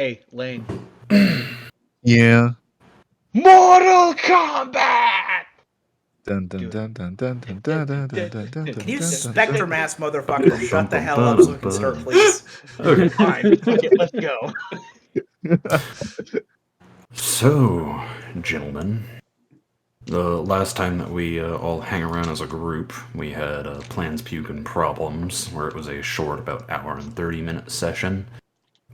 Hey, Lane. Yeah. Mortal Kombat! Dun dun dun dun dun dun dun dun dun dun dun. Can you Spectre Mass motherfucker shut the hell up so we can start, please? Okay, fine. Fuck it, let's go. So, gentlemen, the last time that we all hang around as a group, we had Plans, Puke, and Problems, where it was a short, about hour and 30-minute session.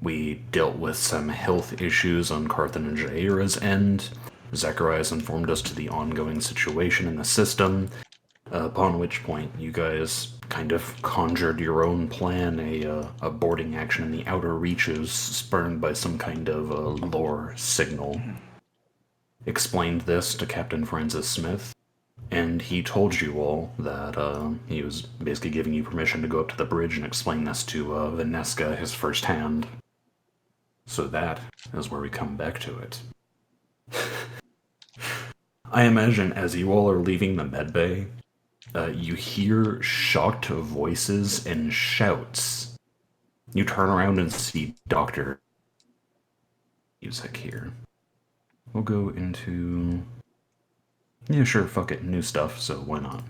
We dealt with some health issues on Carthan and Jaira's end. Seccaro has informed us to the ongoing situation in the system, upon which point you guys kind of conjured your own plan, a boarding action in the outer reaches spurned by some kind of lore signal. Explained this to Captain Francis Smith, and he told you all that he was basically giving you permission to go up to the bridge and explain this to Vanesca, his first hand. So that is where we come back to it. I imagine as you all are leaving the medbay, you hear shocked voices and shouts. You turn around and see Dr. Music here. We'll go into... Yeah, sure, fuck it, new stuff, so why not?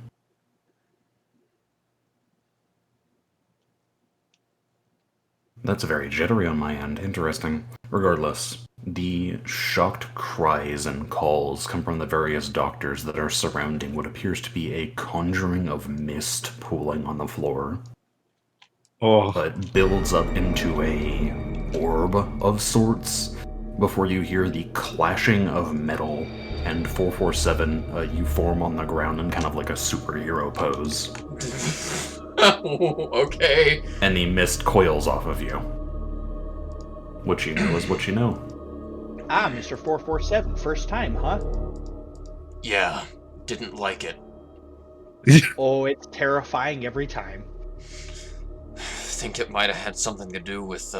That's very jittery on my end. Interesting. Regardless, the shocked cries and calls come from the various doctors that are surrounding what appears to be a conjuring of mist pooling on the floor. But builds up into a orb of sorts before you hear the clashing of metal, and 447, you form on the ground in kind of like a superhero pose. Okay. And the mist coils off of you. What you know is what you know. Ah, Mr. 447, first time, huh? Yeah, didn't like it. Oh, it's terrifying every time. Think it might have had something to do with,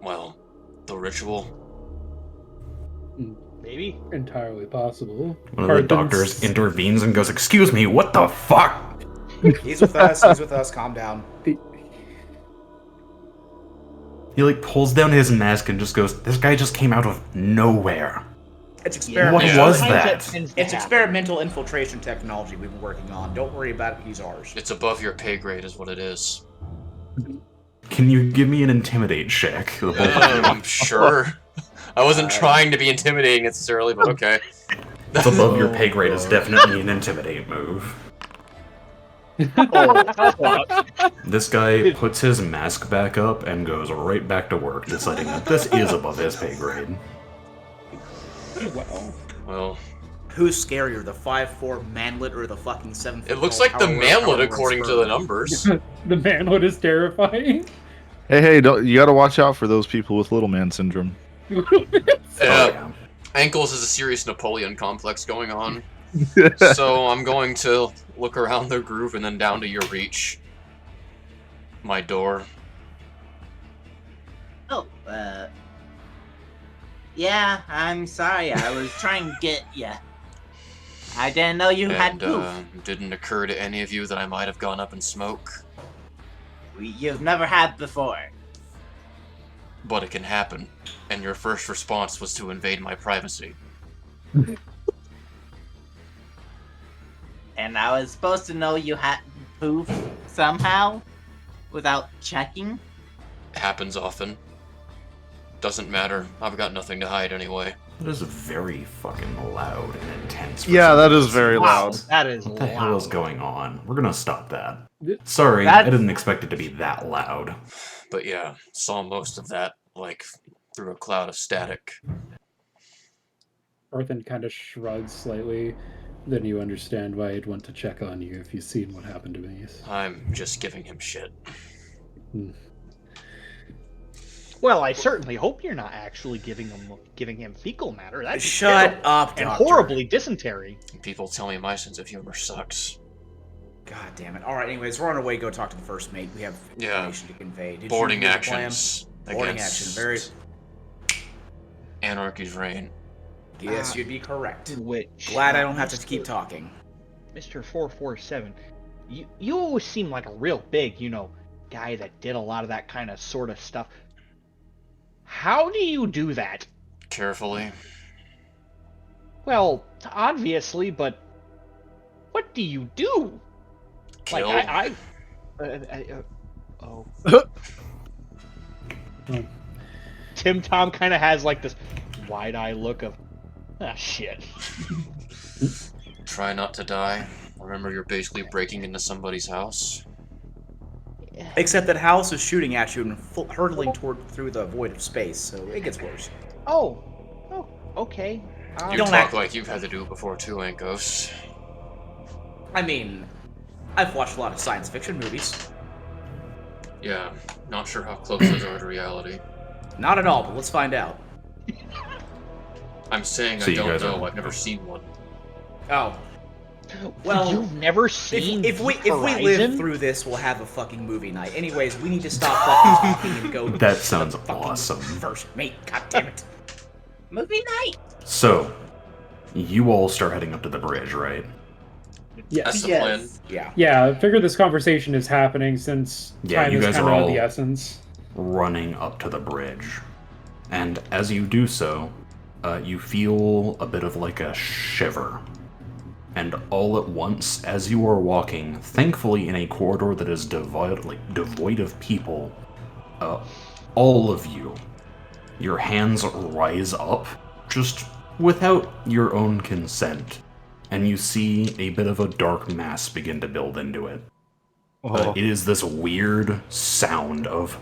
well, the ritual. Maybe? Entirely possible. One of the doctors intervenes and goes, "Excuse me, what the fuck?" He's with us, calm down. He like pulls down his mask and just goes, "This guy just came out of nowhere." It's experimental. What was that? It's experimental infiltration technology we've been working on. Don't worry about it, he's ours. It's above your pay grade is what it is. Can you give me an intimidate check? Sure. I wasn't trying to be intimidating necessarily, but okay. It's above your pay grade is definitely an intimidate move. This guy puts his mask back up and goes right back to work, deciding that this is above his pay grade. Well, who's scarier, the 5'4" manlet or the fucking 7 foot? It looks like the manlet according to the numbers. The manlet is terrifying. Hey, you gotta watch out for those people with little man syndrome. Yeah. Ankles is a serious Napoleon complex going on. So I'm going to look around the group and then down to your reach. My door. Oh, yeah, I'm sorry. I was trying to get you. I didn't know you had poof. Didn't occur to any of you that I might have gone up in smoke. You've never had before. But it can happen, and your first response was to invade my privacy. And I was supposed to know you had poof somehow, without checking? Happens often. Doesn't matter. I've got nothing to hide anyway. That is very fucking loud and intense. Yeah, that is very loud. That is What the loud. hell is going on? We're gonna stop that. Sorry, I didn't expect it to be that loud. But yeah, saw most of that, like, through a cloud of static. Arthur kind of shrugs slightly. Then you understand why I'd want to check on you if you've seen what happened to me. I'm just giving him shit. Well, I certainly hope you're not actually giving him fecal matter. That's Shut up, and doctor. horribly dysentery. People tell me my sense of humor sucks. God damn it. Alright, anyways, we're on our way to go talk to the first mate. We have information to convey. Did Boarding you get the actions. plan? Boarding action, very... Anarchy's reign. Yes, you'd be correct. Which, Glad I don't have to keep talking. Mr. 447, you always seem like a real big, guy that did a lot of that kind of sort of stuff. How do you do that? Carefully. Well, obviously, but what do you do? Kill. Oh. Tim Tom kind of has like this wide-eye look of, shit. Try not to die. Remember, you're basically breaking into somebody's house. Except that House is shooting at you and hurtling through the void of space, so it gets worse. Oh, okay. You Don't talk act- like you've had to do it before too, ain't Ghost? I mean, I've watched a lot of science fiction movies. Yeah, not sure how close those are to reality. Not at all, but let's find out. I'm saying So I you don't guys know. are- I've never seen one. Oh. Well, You've never seen if we live Horizon? through this, we'll have a fucking movie night. Anyways, we need to stop fucking talking and go. That to sounds the fucking awesome. First mate, god damn it. Movie night. So, you all start heading up to the bridge, right? That's Yes. the Yes. plan. Yeah. Yeah, I figure this conversation is happening since Yeah, time you is guys kind are of all- the essence. Running up to the bridge. And as you do so, you feel a bit of like a shiver. And all at once, as you are walking, thankfully in a corridor that is devoid of people, all of you, your hands rise up, just without your own consent, and you see a bit of a dark mass begin to build into it. It is this weird sound of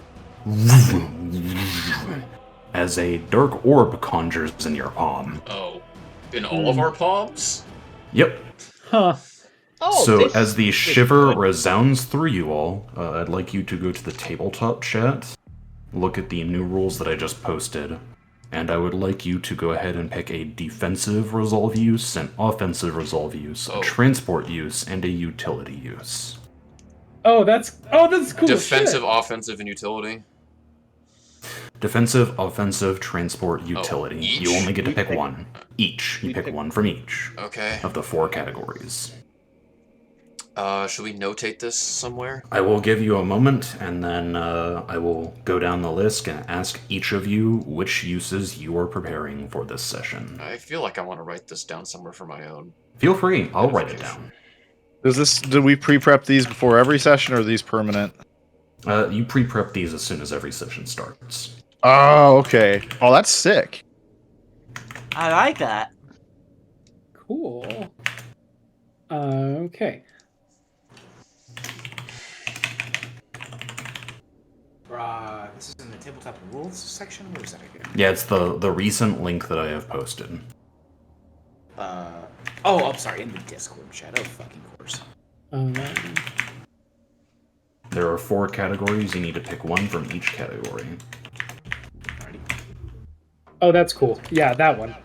as a dark orb conjures in your palm. Oh. In all of our palms? Yep. Huh. Oh, So this as the is shiver good. resounds through you all, I'd like you to go to the tabletop chat, look at the new rules that I just posted, and I would like you to go ahead and pick a defensive resolve use, an offensive resolve use, a transport use, and a utility use. Oh, that's cool. Defensive, shit. offensive, and utility. Defensive, offensive, transport, utility. each? You only get to pick pick- one. Each. You we pick pick- one from each Okay. of the 4 categories. Should we notate this somewhere? I will give you a moment, and then I will go down the list and ask each of you which uses you are preparing for this session. I feel like I want to write this down somewhere for my own. Feel free, I'll write it down. Did we pre-prep these before every session, or are these permanent? You pre-prep these as soon as every session starts. Oh, okay. Oh, that's sick. I like that. Cool. Okay. This is in the tabletop rules section. Where is that again? Yeah, it's the recent link that I have posted. Oh, I'm sorry, in the Discord chat. Oh, fucking course. There are 4 categories, you need to pick one from each category. Alrighty. Oh, that's cool. Yeah, that one.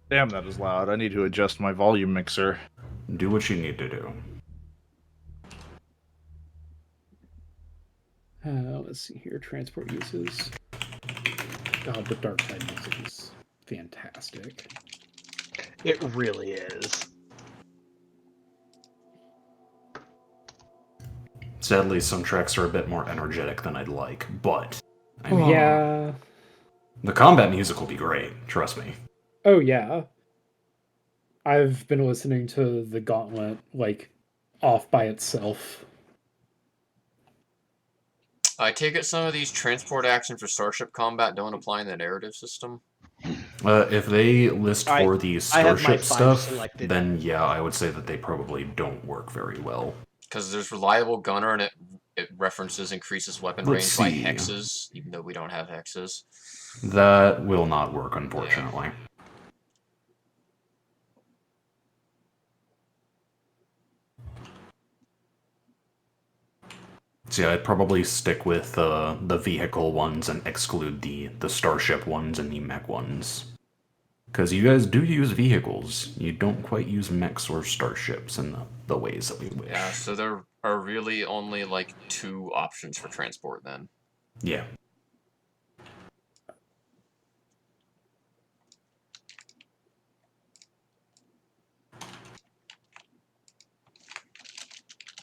Damn, that is loud. I need to adjust my volume mixer. Do what you need to do. Let's see here. Transport uses. God, the dark side music is fantastic. It really is. Sadly, some tracks are a bit more energetic than I'd like, but I mean, Yeah. the combat music will be great, trust me. Oh, yeah. I've been listening to the Gauntlet, like, off by itself. I take it some of these transport actions for starship combat don't apply in the narrative system. If they list for the I have my starship 5 stuff, selected. then yeah, I would say that they probably don't work very well. Because there's reliable gunner and it references increases weapon Let's range see. by hexes, even though we don't have hexes. That will not work, unfortunately. So yeah, I'd probably stick with the vehicle ones and exclude the starship ones and the mech ones. Because you guys do use vehicles. You don't quite use mechs or starships in the ways that we wish. Yeah, so there are really only like 2 options for transport then. Yeah.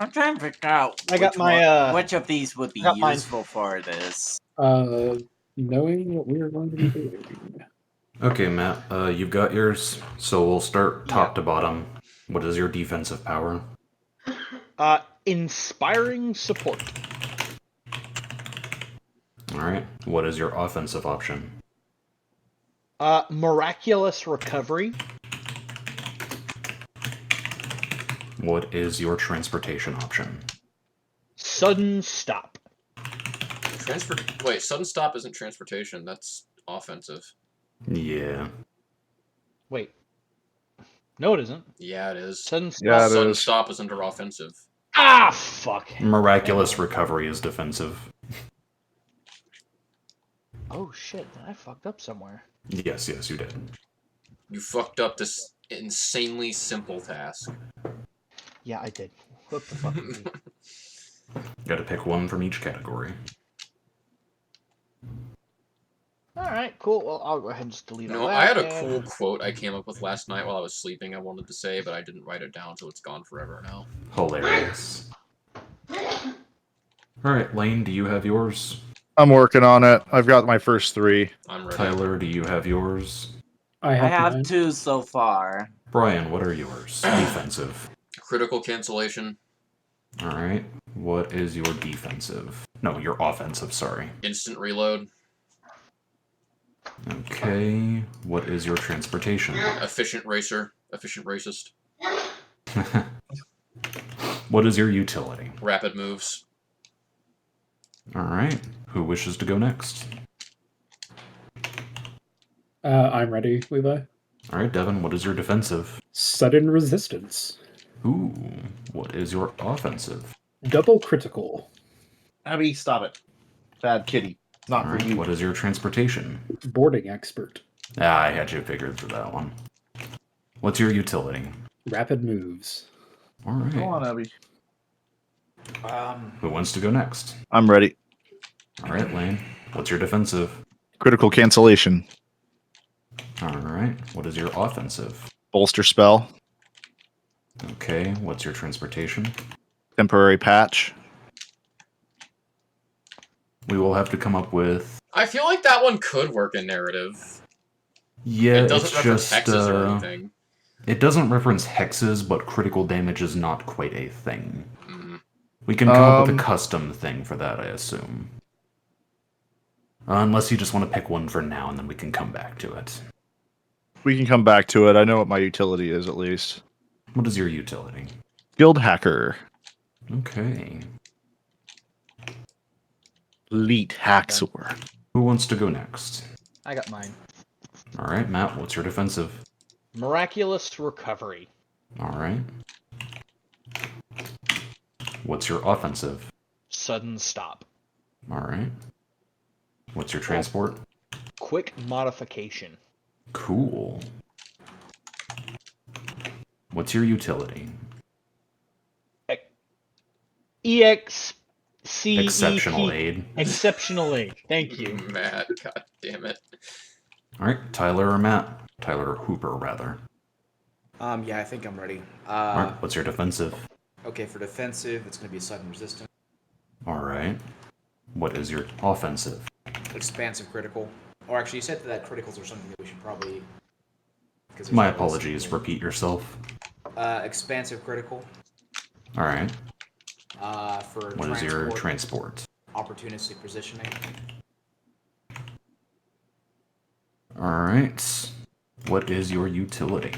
I'm trying to figure out I got which my, one, which of these would be I got mine. useful for this. Knowing what we are going to be doing. Okay, Matt, you've got yours, so we'll start top to bottom. What is your defensive power? Inspiring support. Alright, what is your offensive option? Miraculous recovery. What is your transportation option? Sudden stop. Wait, sudden stop isn't transportation. That's offensive. Yeah. Wait. No, it isn't. Yeah, it is. Sudden stop. Yeah, it Sudden is. stop is under offensive. Ah, fuck. Miraculous recovery is defensive. Oh shit! I fucked up somewhere. Yes, you did. You fucked up this insanely simple task. Yeah, I did. What the fuck? Gotta pick one from each category. All right, cool. Well, I'll go ahead and just delete all No, that. I had a cool quote I came up with last night while I was sleeping I wanted to say, but I didn't write it down, so it's gone forever now. Hilarious. Alright, Lane, do you have yours? I'm working on it. I've got my first 3. I'm ready. Tyler, do you have yours? I I have mine. 2 so far. Brian, what are yours? Defensive. Critical cancellation. Alright, what is your defensive? No, your offensive, sorry. Instant reload. Okay, what is your transportation? Efficient racer. Efficient racist. What is your utility? Rapid moves. Alright, who wishes to go next? I'm ready, Levi. Alright, Devin, what is your defensive? Sudden resistance. Ooh, what is your offensive? Double critical. Abby, stop it. Bad kitty. It's not for Alright, you. what is your transportation? Boarding expert. Ah, I had you figured for that one. What's your utility? Rapid moves. Alright. Go on, Abby. Who wants to go next? I'm ready. Alright, Lane. What's your defensive? Critical cancellation. Alright. What is your offensive? Bolster spell. Okay. What's your transportation? Temporary patch. We will have to come up with... I feel like that one could work in narrative. Yeah, It doesn't it's reference just... hexes or anything. It doesn't reference hexes, but critical damage is not quite a thing. Mm. We can come up with a custom thing for that, I assume. Unless you just want to pick one for now, and then we can come back to it. We can come back to it. I know what my utility is, at least. What is your utility? Guild hacker. Okay. Elite hacksaw. Who wants to go next? I got mine. Alright, Matt, what's your defensive? Miraculous recovery. Alright. What's your offensive? Sudden stop. Alright. What's your transport? Quick modification. Cool. What's your utility? EXC. Exceptional aid. Exceptional aid. Thank you. Matt, god damn it. Alright, Tyler or Matt? Tyler or Hooper, rather. Yeah, I think I'm ready. Alright, what's your defensive? Okay, for defensive, it's going to be sudden resistance. Alright. What is your offensive? Expansive critical. Or actually, you said that criticals are something that we should probably... My apologies, repeat yourself. Expansive critical. Alright. For What is your transport? Opportunistic positioning. Alright. What is your utility?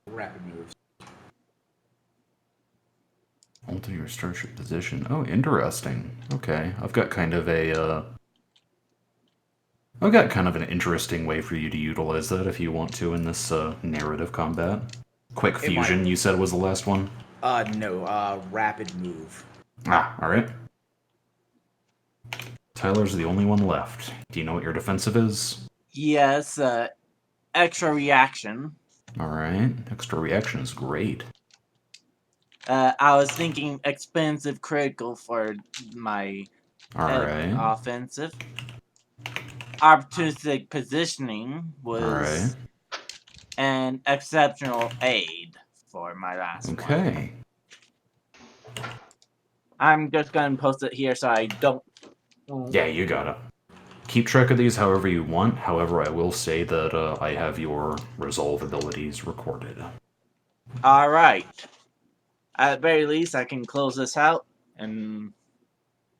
Rapid moves. Alter your starship position. Oh, interesting. Okay, I've got kind of a, I've got kind of an interesting way for you to utilize that if you want to in this, narrative combat. Quick fusion, you said was the last one? No, rapid move. Ah, alright. Tyler's the only one left. Do you know what your defensive is? Yes, extra reaction. Alright, extra reaction is great. I was thinking expensive critical for my Alright. offensive. Opportunistic positioning was Alright. an exceptional aid for my last one. Okay. I'm just gonna post it here so I don't. Yeah, you got it. Keep track of these however you want. However, I will say that I have your resolve abilities recorded. All right. At the very least, I can close this out and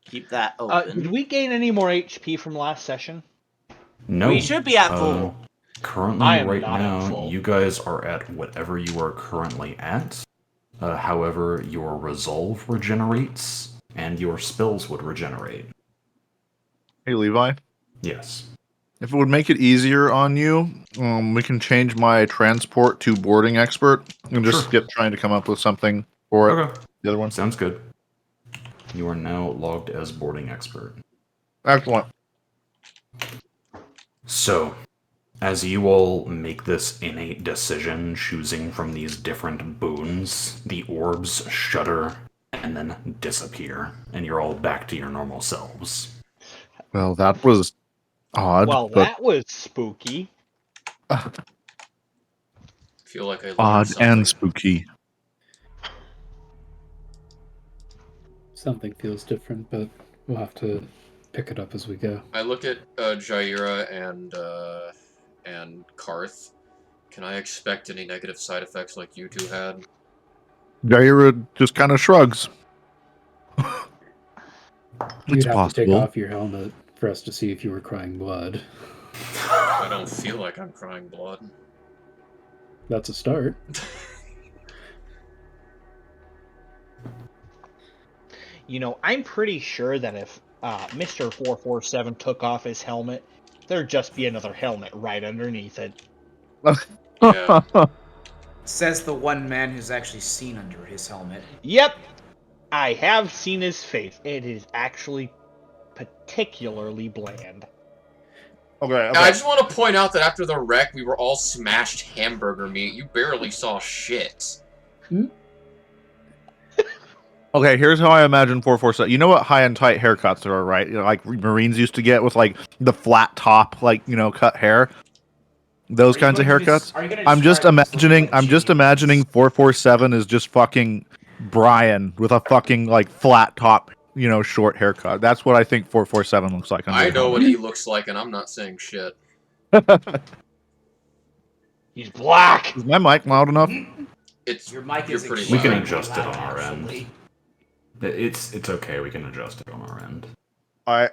keep that open. Did we gain any more HP from last session? No. We should be at full. Currently, I am right not at now, full. you guys are at whatever you are currently at. However, your resolve regenerates, and your spells would regenerate. Hey, Levi. Yes. If it would make it easier on you, we can change my transport to boarding expert and just Sure. skip trying to come up with something for it. Okay. The other one. Sounds good. You are now logged as boarding expert. Excellent. So, as you all make this innate decision, choosing from these different boons, the orbs shudder and then disappear, and you're all back to your normal selves. Well, that was odd. Well, but that was spooky. Feel like I learned odd something. and spooky. Something feels different, but we'll have to pick it up as we go. I look at Jaira and Karth. Can I expect any negative side effects like you two had? Jaira just kind of shrugs. You'd It's have to take possible. off your helmet for us to see if you were crying blood. I don't feel like I'm crying blood. That's a start. You know, I'm pretty sure that if Mr. 447 took off his helmet, there'd just be another helmet right underneath it. Yeah. Says the one man who's actually seen under his helmet. Yep, I have seen his face. It is actually particularly bland. Okay. I just want to point out that after the wreck, we were all smashed hamburger meat. You barely saw shit. Okay, here's how I imagine 447. You know what high and tight haircuts are, right? You know, like Marines used to get with like the flat top, like, you know, cut hair. Those kinds of haircuts. I'm just imagining 447 is just fucking Brian with a fucking like flat top, you know, short haircut. That's what I think 447 looks like. I know what he looks like, and I'm not saying shit. He's black. Is my mic loud enough? Your mic is pretty We can loud. adjust it on our actually. end. It's okay, we can adjust it on our end. I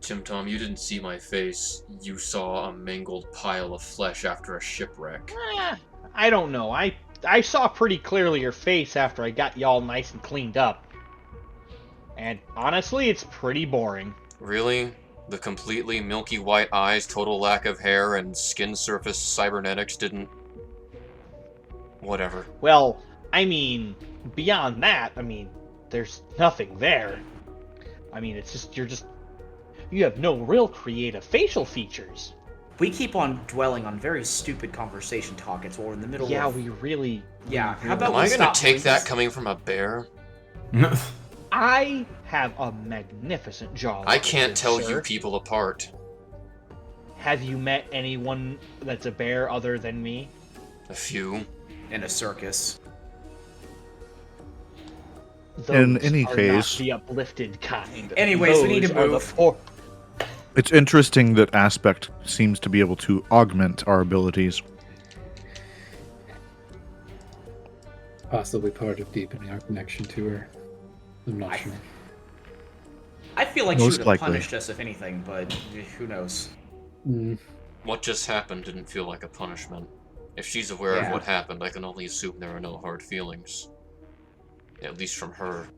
Tim Tom, you didn't see my face. You saw a mangled pile of flesh after a shipwreck. I don't know. I saw pretty clearly your face after I got y'all nice and cleaned up. And honestly, it's pretty boring. Really? The completely milky white eyes, total lack of hair, and skin surface cybernetics didn't... Whatever. Well, I mean, beyond that, I mean, there's nothing there. I mean, it's just, you have no real creative facial features. We keep on dwelling on very stupid conversation topics while we're in the middle Yeah, of... we really... Yeah, we how about Am we I gonna stop take doing that this? coming from a bear? I have a magnificent jawline. I can't good tell sir. you people apart. Have you met anyone that's a bear other than me? A few. In a circus. In Those any are case- not the uplifted kind. Anyways, we need to Those are the move. poor- It's interesting that Aspect seems to be able to augment our abilities. Possibly part of deepening our connection to her. I'm not sure. I feel like she Most would have likely. punished us if anything, but who knows. What just happened didn't feel like a punishment. If she's aware of Yeah. what happened, I can only assume there are no hard feelings. At least from her.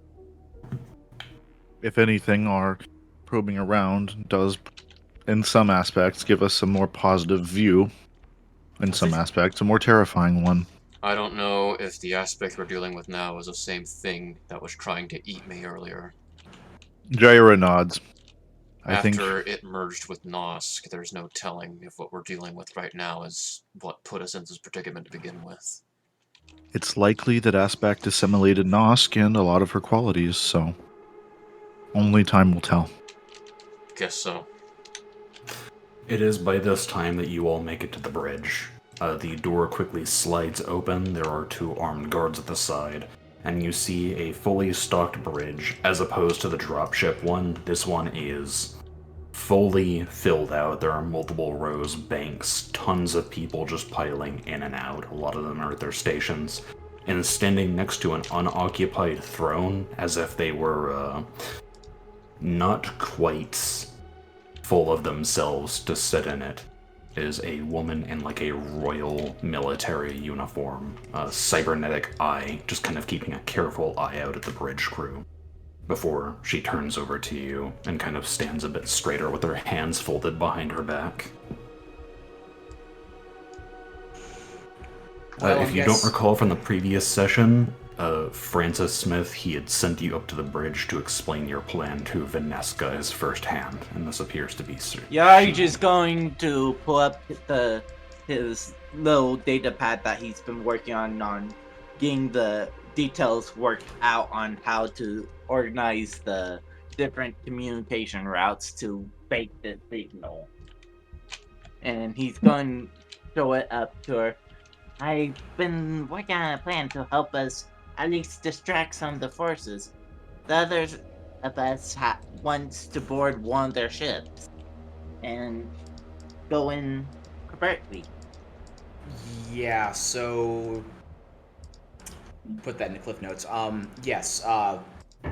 If anything, our probing around does, in some aspects, give us a more positive view. In some aspects, a more terrifying one. I don't know if the aspect we're dealing with now is the same thing that was trying to eat me earlier. Jaira nods. I think After it merged with Nosk, there's no telling if what we're dealing with right now is what put us in this predicament to begin with. it's likely that Aspect assimilated Nosk and a lot of her qualities, so only time will tell. Guess so. It is by this time that you all make it to the bridge. The door quickly slides open, there are 2 armed guards at the side, and you see a fully stocked bridge. As opposed to the dropship one, this one is fully filled out. There are multiple rows, banks, tons of people just piling in and out. A lot of them are at their stations. And standing next to an unoccupied throne, as if they were not quite full of themselves to sit in it, is a woman in like a royal military uniform, a cybernetic eye, just kind of keeping a careful eye out at the bridge crew, before she turns over to you and kind of stands a bit straighter with her hands folded behind her back. If you don't recall from the previous session, Francis Smith, he had sent you up to the bridge to explain your plan to Vanesca as firsthand, and this appears to be You're just going to pull up his little data pad that he's been working on getting the details worked out on how to organize the different communication routes to fake the signal. And he's going to show it up to her. I've been working on a plan to help us at least distract some of the forces. The others of us wants to board one of their ships and go in covertly. Yeah, so put that in the cliff notes. Yes,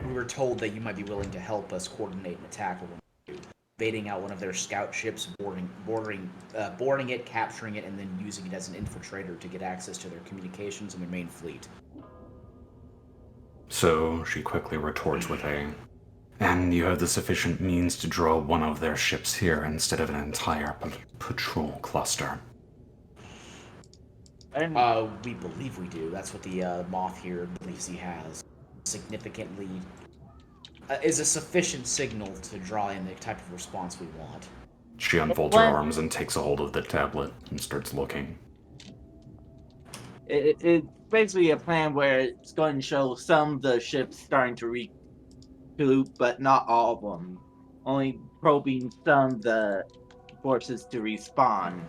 we were told that you might be willing to help us coordinate an attack with them, baiting out one of their scout ships, boarding it, capturing it, and then using it as an infiltrator to get access to their communications and their main fleet. So she quickly retorts with a, and you have the sufficient means to draw one of their ships here instead of an entire patrol cluster. We believe we do. That's what the Moth here believes he has. Significantly is a sufficient signal to draw in the type of response we want. She unfolds her arms and takes a hold of the tablet and starts looking. It's basically a plan where it's going to show some of the ships starting to regroup, but not all of them. Only probing some of the forces to respawn.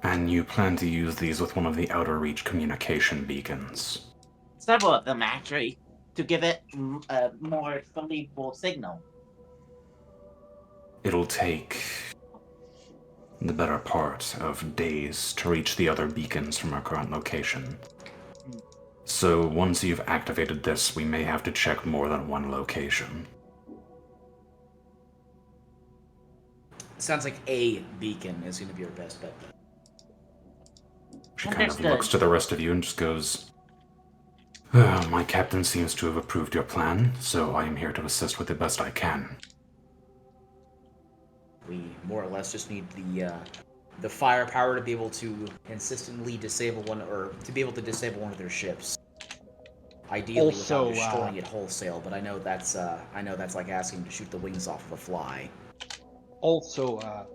And you plan to use these with one of the outer reach communication beacons? Several of them, actually, to give it a more believable signal. It'll take the better part of days to reach the other beacons from our current location. So once you've activated this, we may have to check more than one location. Sounds like a beacon is going to be our best bet. She kind of looks to the rest of you and just goes, my captain seems to have approved your plan, so I am here to assist with the best I can. We more or less just need the firepower to be able to consistently disable one, or to be able to disable one of their ships. Ideally, Also, without destroying it wholesale. But I know that's like asking to shoot the wings off of a fly. Also,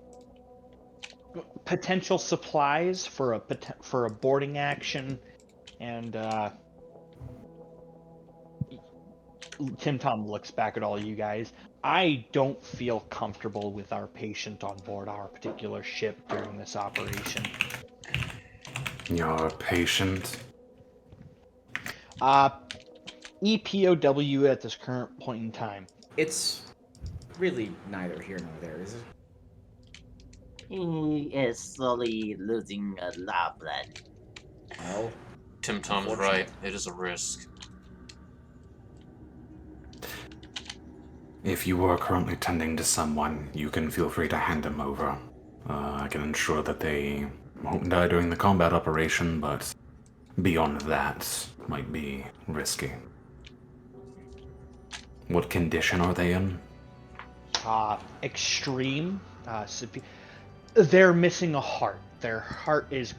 potential supplies for a boarding action, and Tim Tom looks back at all you guys. I don't feel comfortable with our patient on board our particular ship during this operation. Your patient? EPOW at this current point in time. It's really neither here nor there, is it? He is slowly losing a lot of blood. Well, Tim Tom's right. It is a risk. If you are currently tending to someone, you can feel free to hand him over. I can ensure that they won't die during the combat operation, but beyond that might be risky. What condition are they in? Extreme. They're missing a heart. Their heart is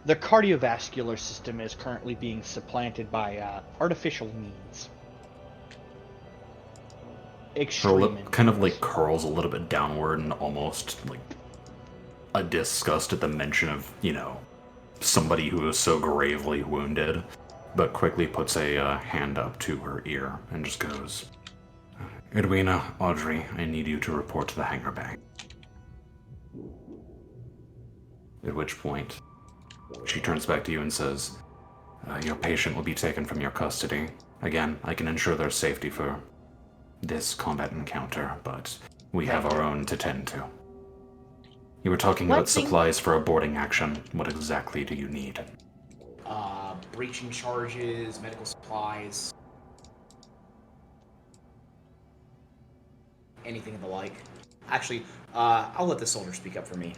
The cardiovascular system is currently being supplanted by artificial means. Her Extreme lip kind of means. like curls a little bit downward and almost like a disgust at the mention of, somebody who is so gravely wounded, but quickly puts a hand up to her ear and just goes, Edwina, Audrey, I need you to report to the hangar bay. At which point, she turns back to you and says, your patient will be taken from your custody. Again, I can ensure their safety for this combat encounter, but we have our own to tend to. You were talking about supplies for a boarding action. What exactly do you need? Breaching charges, medical supplies, anything of the like. Actually, I'll let the soldier speak up for me.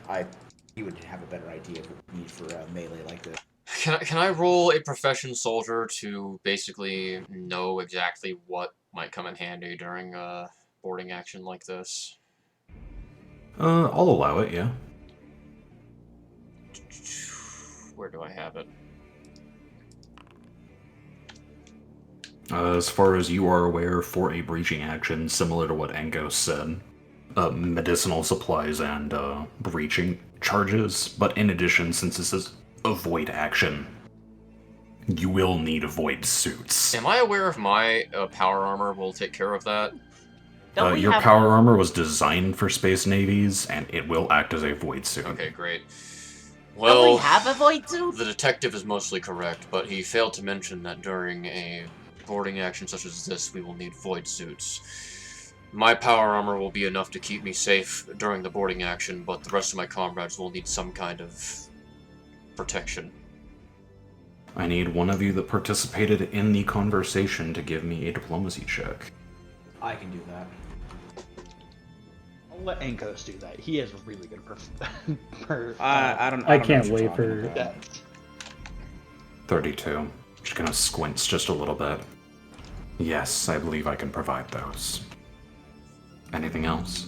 He would have a better idea of what we need for a melee like this. Can I roll a profession soldier to basically know exactly what might come in handy during a boarding action like this? I'll allow it, yeah. Where do I have it? As far as you are aware, for a breaching action, similar to what Angos said, medicinal supplies and breaching charges, but in addition, since this is a void action, you will need void suits. Am I aware if my power armor will take care of that? Your power armor was designed for space navies, and it will act as a void suit. Okay, great. Don't we Well, have a void suit? the detective is mostly correct, but he failed to mention that during a boarding action such as this, we will need void suits. My power armor will be enough to keep me safe during the boarding action, but the rest of my comrades will need some kind of protection. I need one of you that participated in the conversation to give me a diplomacy check. I can do that. I'll let Ankos do that. He has a really good I can't wait for that. 32. She kind of squints just a little bit. Yes, I believe I can provide those. Anything else?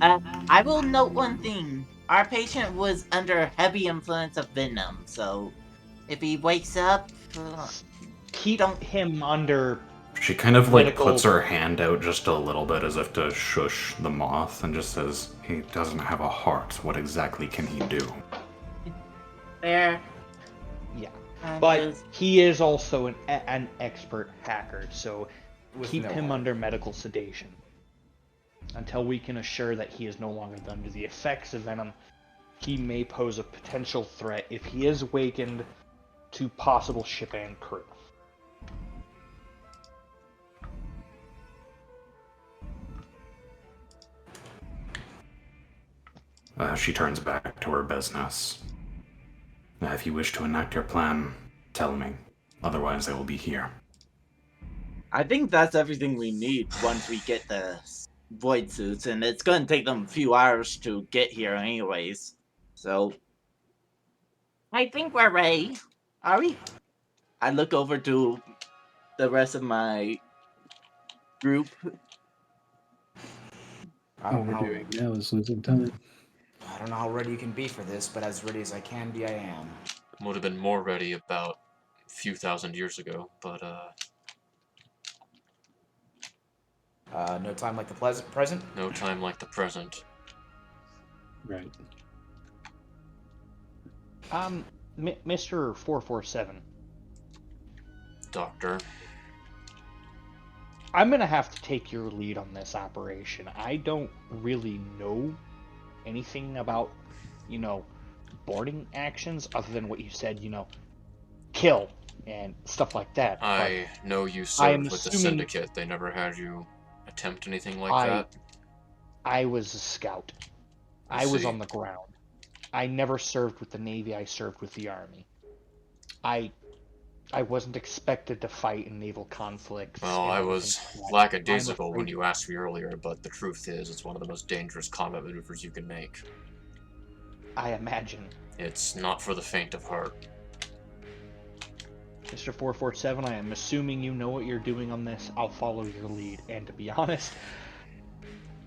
I will note one thing. Our patient was under heavy influence of venom, so if he wakes up, Keep him under. She kind of like Medical- puts her hand out just a little bit as if to shush the moth and just says, he doesn't have a heart. What exactly can he do? there. Yeah. And But just- he is also an expert hacker, so With keep no him heart. under medical sedation until we can assure that he is no longer under the effects of venom. He may pose a potential threat if he is awakened to possible ship and crew. She turns back to her business. If you wish to enact your plan, tell me. Otherwise, I will be here. I think that's everything we need once we get the void suits, and it's gonna take them a few hours to get here anyways. So I think we're ready. Are we? I look over to the rest of my group. I all don't we're know. doing now is losing time. I don't know how ready you can be for this, but as ready as I can be, I am. Would have been more ready about a few thousand years ago, but No time like the present. no time like the present. Right. Mr. 447. Doctor. I'm gonna have to take your lead on this operation. I don't really know anything about, boarding actions other than what you said, kill and stuff like that. I know you I'm served with the assuming- Syndicate. They never had you attempt anything like I- that? I was a scout. I I was see. on the ground. I never served with the Navy. I served with the Army. I wasn't expected to fight in naval conflicts. Well, and I everything was like that. lackadaisical I'm when afraid- you asked me earlier, but the truth is, it's one of the most dangerous combat maneuvers you can make. I imagine. It's not for the faint of heart. Mr. 447, I am assuming you know what you're doing on this. I'll follow your lead. And to be honest,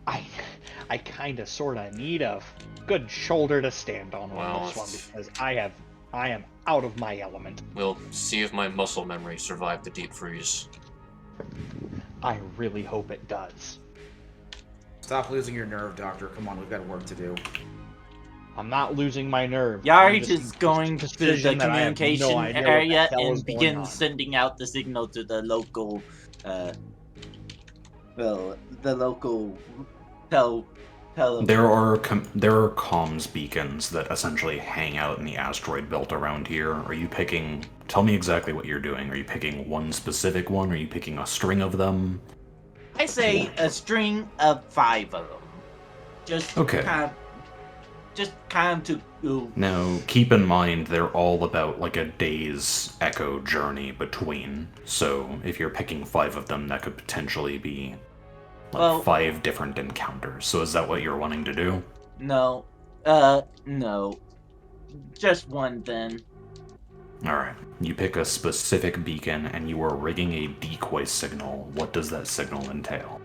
I kind of sort of need a good shoulder to stand on Well, this one if- because I have I am out of my element. We'll see if my muscle memory survived the deep freeze. I really hope it does. Stop losing your nerve, Doctor. Come on, we've got work to do. I'm not losing my nerve. Yari I'm is going to the precision that I have no communication idea what the area hell is and going begin on. sending out the signal to the local, tele. There are comms beacons that essentially hang out in the asteroid belt around here. Are you picking... Tell me exactly what you're doing. Are you picking one specific one? Are you picking a string of them? I say a string of 5 of them. Just Okay. kind of to... Now, keep in mind, they're all about like a day's echo journey between. So, if you're picking 5 of them, that could potentially be like 5 different encounters. So is that what you're wanting to do? No. No. Just one then. Alright. You pick a specific beacon and you are rigging a decoy signal. What does that signal entail?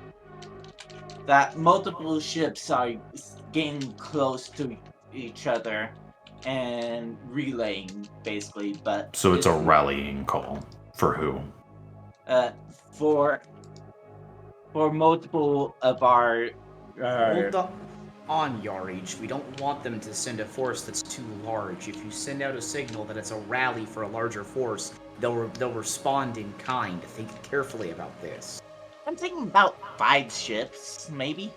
That multiple ships are getting close to each other and relaying, basically, but... So it's a rallying call. For who? For multiple of our... Hold on, Yarich. We don't want them to send a force that's too large. If you send out a signal that it's a rally for a larger force, they'll respond in kind. Think carefully about this. I'm thinking about 5 ships, maybe?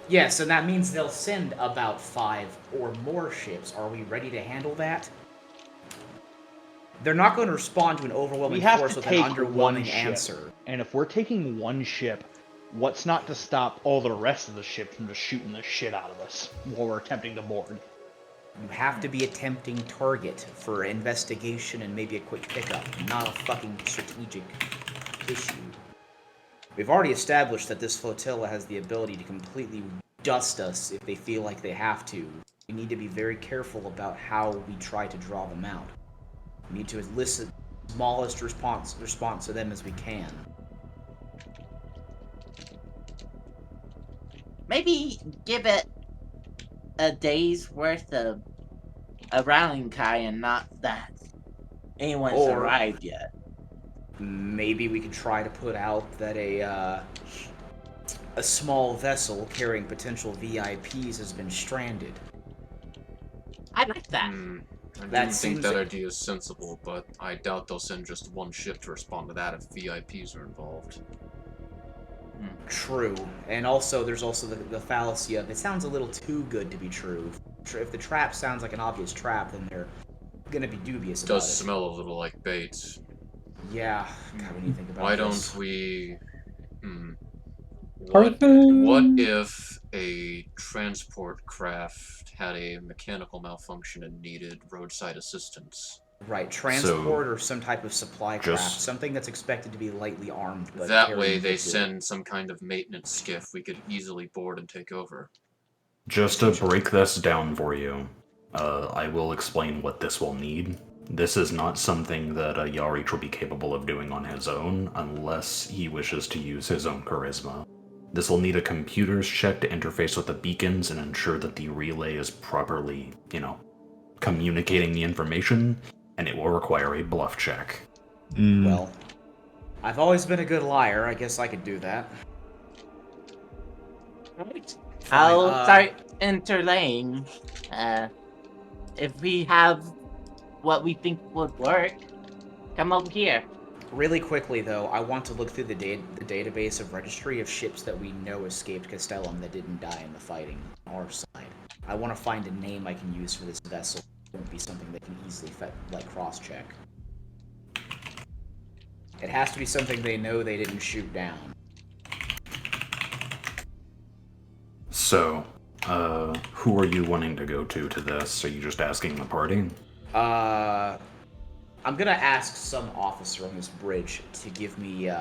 Yes, and that means they'll send about 5 or more ships. Are we ready to handle that? They're not going to respond to an overwhelming force with an underwhelming answer. And if we're taking one ship, what's not to stop all the rest of the ships from just shooting the shit out of us while we're attempting to board? You have to be a tempting target for investigation and maybe a quick pickup, not a fucking strategic issue. We've already established that this flotilla has the ability to completely dust us if they feel like they have to. We need to be very careful about how we try to draw them out. We need to elicit the smallest response to them as we can. Maybe give it a day's worth of a rallying cry and not that anyone's arrived yet. Maybe we could try to put out that a small vessel carrying potential VIPs has been stranded. I like that. I think that idea is sensible, but I doubt they'll send just one ship to respond to that if VIPs are involved. True. And also, there's also the fallacy of, it sounds a little too good to be true. If the trap sounds like an obvious trap, then they're gonna be dubious about it. Does smell a little like bait. Yeah. God, when you think about Why this. don't we... What if a transport craft had a mechanical malfunction and needed roadside assistance? Right, transport or some type of supply craft, something that's expected to be lightly armed. But that way they send some kind of maintenance skiff we could easily board and take over. Just to break this down for you, I will explain what this will need. This is not something that Yarich will be capable of doing on his own, unless he wishes to use his own charisma. This will need a computer's check to interface with the beacons and ensure that the relay is properly, communicating the information, and it will require a bluff check. Well, I've always been a good liar. I guess I could do that. I'll start interlaying. If we have what we think would work, come over here. Really quickly, though, I want to look through the database of registry of ships that we know escaped Castellum that didn't die in the fighting on our side. I want to find a name I can use for this vessel. It won't be something they can easily cross-check. It has to be something they know they didn't shoot down. So, who are you wanting to go to this? Are you just asking the party? I'm gonna ask some officer on this bridge to give me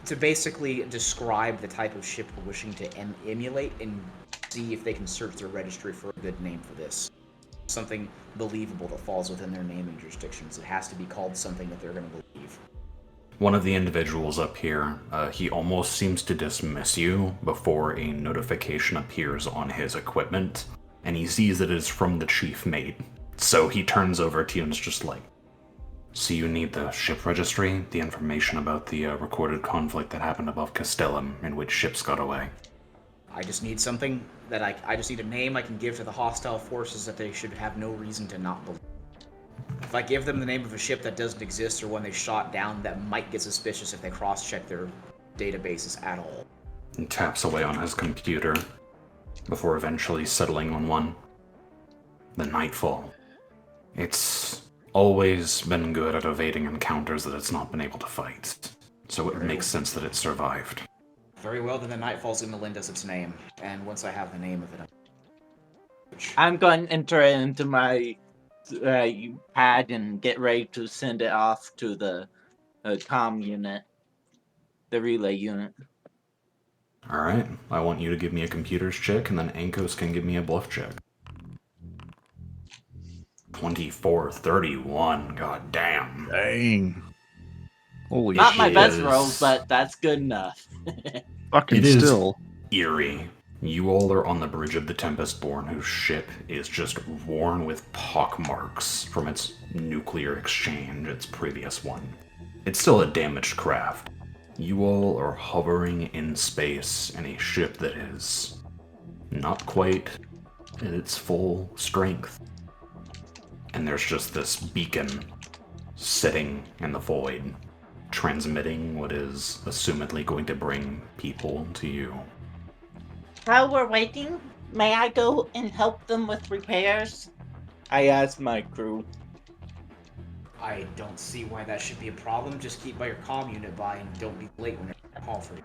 to basically describe the type of ship we're wishing to emulate and see if they can search their registry for a good name for this. Something believable that falls within their naming jurisdictions. It has to be called something that they're gonna believe. One of the individuals up here, he almost seems to dismiss you before a notification appears on his equipment, and he sees that it is from the chief mate. So he turns over to you and is just like, so you need the ship registry, the information about the recorded conflict that happened above Castellum, in which ships got away. I just need something that I just need a name I can give to the hostile forces that they should have no reason to not believe. If I give them the name of a ship that doesn't exist or one they shot down, that might get suspicious if they cross-check their databases at all. He taps away on his computer before eventually settling on one. The Nightfall. It's always been good at evading encounters that it's not been able to fight, so it makes sense that it survived. Very well, then the Nightfall's gonna lend us its name, and once I have the name of it, I'm going to enter it into my pad and get ready to send it off to the comm unit, the relay unit. Alright, I want you to give me a computers check, and then Ankos can give me a bluff check. 24-31, god damn. Dang. Holy Not my shit. best roll, but that's good enough. Fucking It is still. eerie. You all are on the bridge of the Tempestborn, whose ship is just worn with pockmarks from its nuclear exchange, its previous one. It's still a damaged craft. You all are hovering in space in a ship that is not quite at its full strength. And there's just this beacon sitting in the void, transmitting what is assumedly going to bring people to you. While we're waiting, may I go and help them with repairs? I asked my crew. I don't see why that should be a problem. Just keep by your comm unit by and don't be late when I call for you.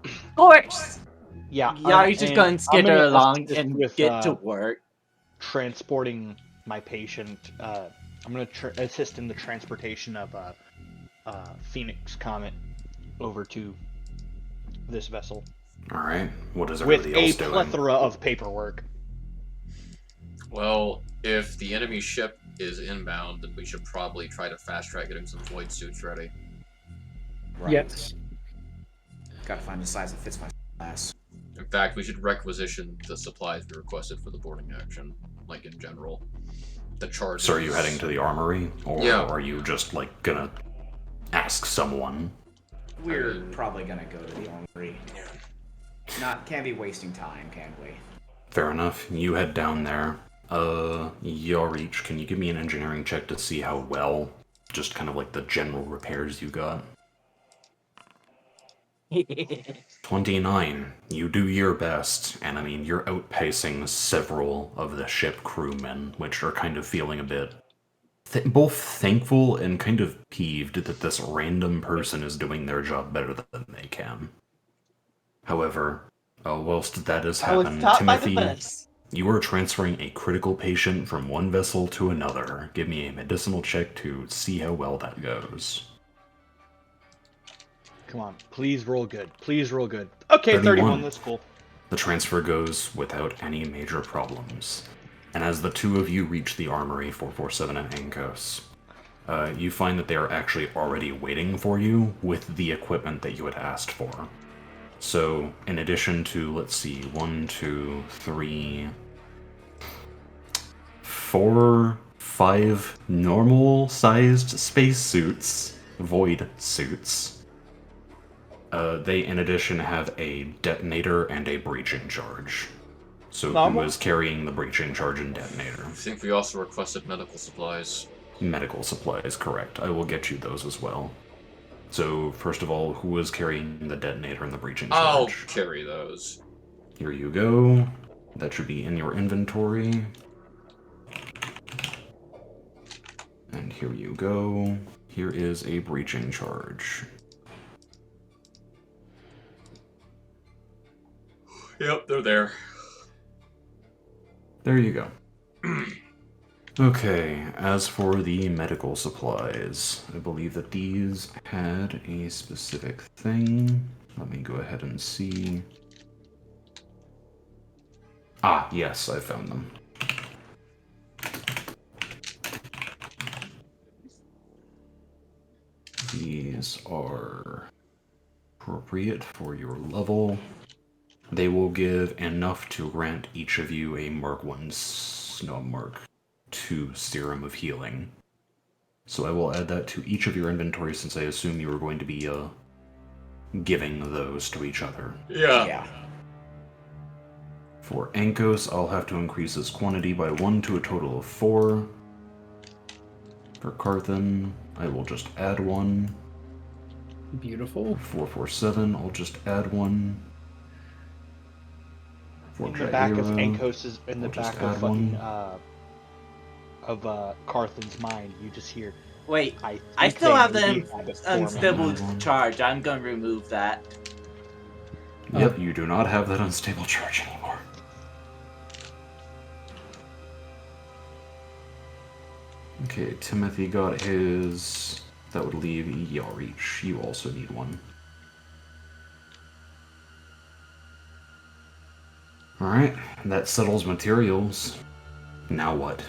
Of course! Yeah, Y'all just and gonna I'm skitter gonna along assist and with, get to work. transporting my patient. I'm gonna assist in the transportation of Phoenix Comet over to this vessel Alright, what is with everybody a else doing? plethora of paperwork. Well, if the enemy ship is inbound, then we should probably try to fast track getting some void suits ready. Right. Yes. Gotta find a size that fits my class. In fact, we should requisition the supplies we requested for the boarding action, like in general. The charges. So are you heading to the armory? Or Yeah. are you just, like, gonna ask someone? We're probably gonna go to the armory. Can't be wasting time, can we? Fair enough. You head down there. Yarich, can you give me an engineering check to see how well, just kind of like the general repairs you got? 29. You do your best, and I mean, you're outpacing several of the ship crewmen, which are kind of feeling a bit both thankful and kind of peeved that this random person is doing their job better than they can. However, whilst that has I was happened, taught by the Timothy, best. you are transferring a critical patient from one vessel to another. Give me a medicinal check to see how well that goes. Come on, please roll good. Please roll good. Okay, 31. 31. That's cool. The transfer goes without any major problems. And as the two of you reach the armory, 447 and Ankos, you find that they are actually already waiting for you with the equipment that you had asked for. So, in addition to, let's see, 1, 2, 3, 4, 5 normal-sized spacesuits, void suits, they in addition have a detonator and a breaching charge. So who is carrying the breaching charge and detonator? I think we also requested medical supplies. Medical supplies, correct. I will get you those as well. So, first of all, who is carrying the detonator and the breaching I'll charge? carry those. Here you go. That should be in your inventory. And here you go. Here is a breaching charge. Yep, they're there. There you go. Okay, as for the medical supplies, I believe that these had a specific thing. Let me go ahead and see. Ah, yes, I found them. These are appropriate for your level. They will give enough to grant each of you a Merc 1, no, Merc 2 Serum of Healing. So I will add that to each of your inventories since I assume you are going to be giving those to each other. Yeah. For Ankos, I'll have to increase his quantity by 1 to a total of 4. For Carthan, I will just add 1. Beautiful. 447, I'll just add 1. For In the back of Jaira, Ankos's, in the I'll just back of add fucking, 1. Carthan's mind, you just hear, Wait, I I think still they have may the be a habit unstable forming. charge. I'm gonna remove that. Yep, you do not have that unstable charge anymore. Okay, Timothy got his. That would leave Yarreach. You also need 1. Alright, that settles materials. Now what?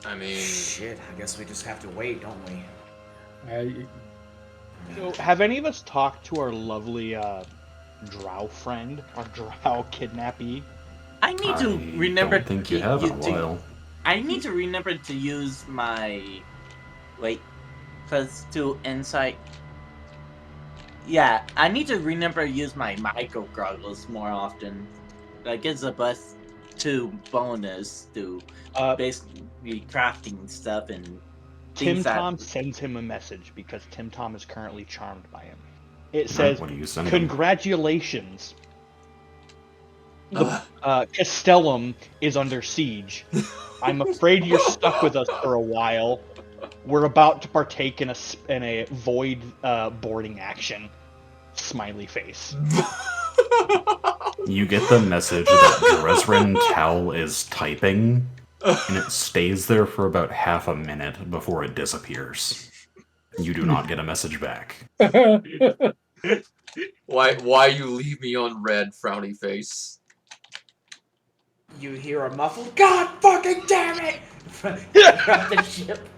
I mean, Shit, I guess we just have to wait, don't we? So, have any of us talked to our lovely drow friend, our drow kidnappee? I need to remember. I don't think you have in a while. I need to remember to use my +2 insight. Yeah, I need to remember to use my micro goggles more often. That gives a +2 bonus to basically crafting stuff and Tim that... Tom sends him a message because Tim Tom is currently charmed by him. It says, What do you send him? "Congratulations. The Castellum is under siege. I'm afraid you're stuck with us for a while. We're about to partake in a void boarding action." Smiley face. You get the message that Dresren Tal is typing, and it stays there for about half a minute before it disappears. You do not get a message back. why you leave me on red, frowny face? You hear a muffled "God fucking damn it!" from the ship.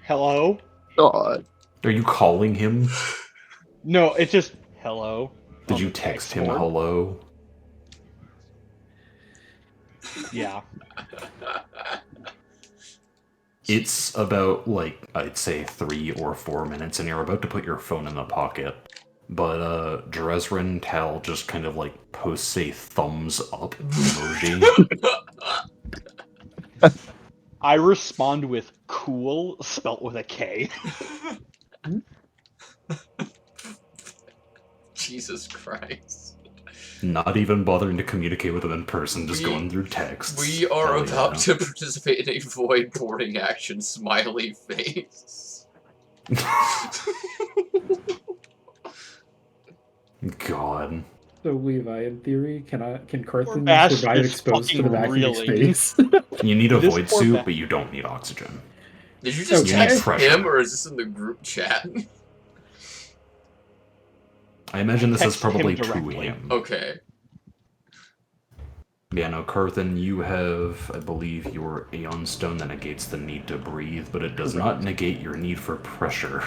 Hello? God. Are you calling him? No, it's just hello. Did you text him hello? Yeah. It's about, I'd say 3 or 4 minutes, and you're about to put your phone in the pocket. But, Dresren Tal just kind of, posts a thumbs up emoji. I respond with cool, spelt with a K. Jesus Christ. Not even bothering to communicate with him in person, just going through text. We are about to participate in a void boarding action, smiley face. God. So Levi, in theory, can Carthan Bash survive is exposed to the fucking vacuum of reeling. space? You need a This void poor suit, but you don't need oxygen. Did you just Okay. text pressure. him, or is this in the group chat? I imagine this is Text him probably to directly. him. Okay. Yeah, no, Carthan, you have, I believe, your Aeon Stone that negates the need to breathe, but it does not negate your need for pressure.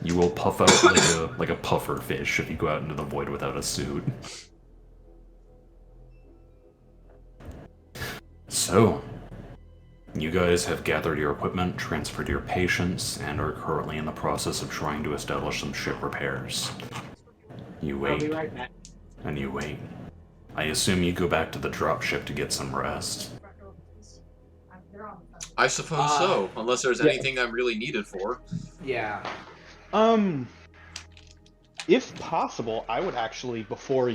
You will puff out like a puffer fish if you go out into the void without a suit. So, you guys have gathered your equipment, transferred your patients, and are currently in the process of trying to establish some ship repairs. You wait. I'll be right back. And you wait. I assume you go back to the dropship to get some rest. I suppose so, unless there's anything I'm really needed for. Yeah. If possible, I would actually, before,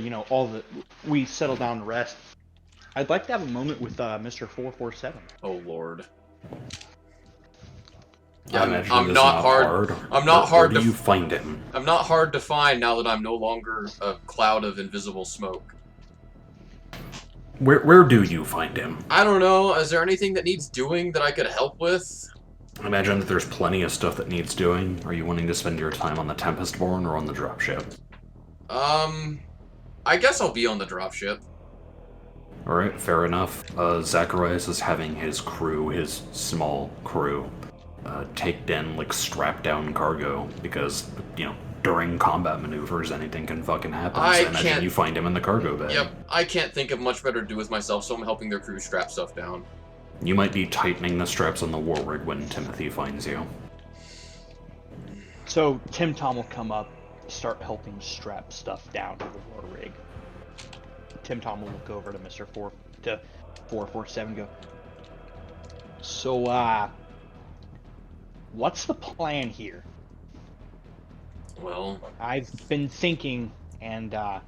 we settle down to rest, I'd like to have a moment with Mr. 447. Oh lord. I imagine I'm this not is hard. I'm not hard Where to do you find him? I'm not hard to find now that I'm no longer a cloud of invisible smoke. Where do you find him? I don't know. Is there anything that needs doing that I could help with? I imagine that there's plenty of stuff that needs doing. Are you wanting to spend your time on the Tempestborn or on the dropship? I guess I'll be on the dropship. Alright, fair enough. Zacharias is having his crew, his small crew, take in, strapped down cargo, because, during combat maneuvers, anything can fucking happen. I So imagine can't- you find him in the cargo bay. Yep, I can't think of much better to do with myself, so I'm helping their crew strap stuff down. You might be tightening the straps on the war rig when Timothy finds you. So Tim Tom will come up, start helping strap stuff down to the war rig. Tim Tom will look over to 447 go, so, what's the plan here? Well, I've been thinking, and, I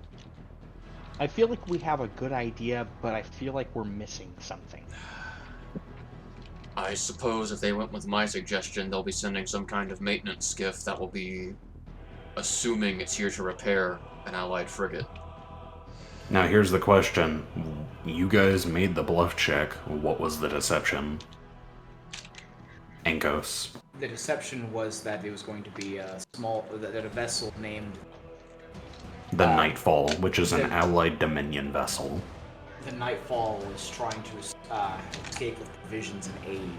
feel like we have a good idea, but I feel like we're missing something. I suppose if they went with my suggestion, they'll be sending some kind of maintenance skiff that will be assuming it's here to repair an allied frigate. Now here's the question. You guys made the bluff check. What was the deception? Ankos. The deception was that it was going to be that a vessel named The Nightfall, which is an allied Dominion vessel. the Nightfall was trying to escape with provisions and aid,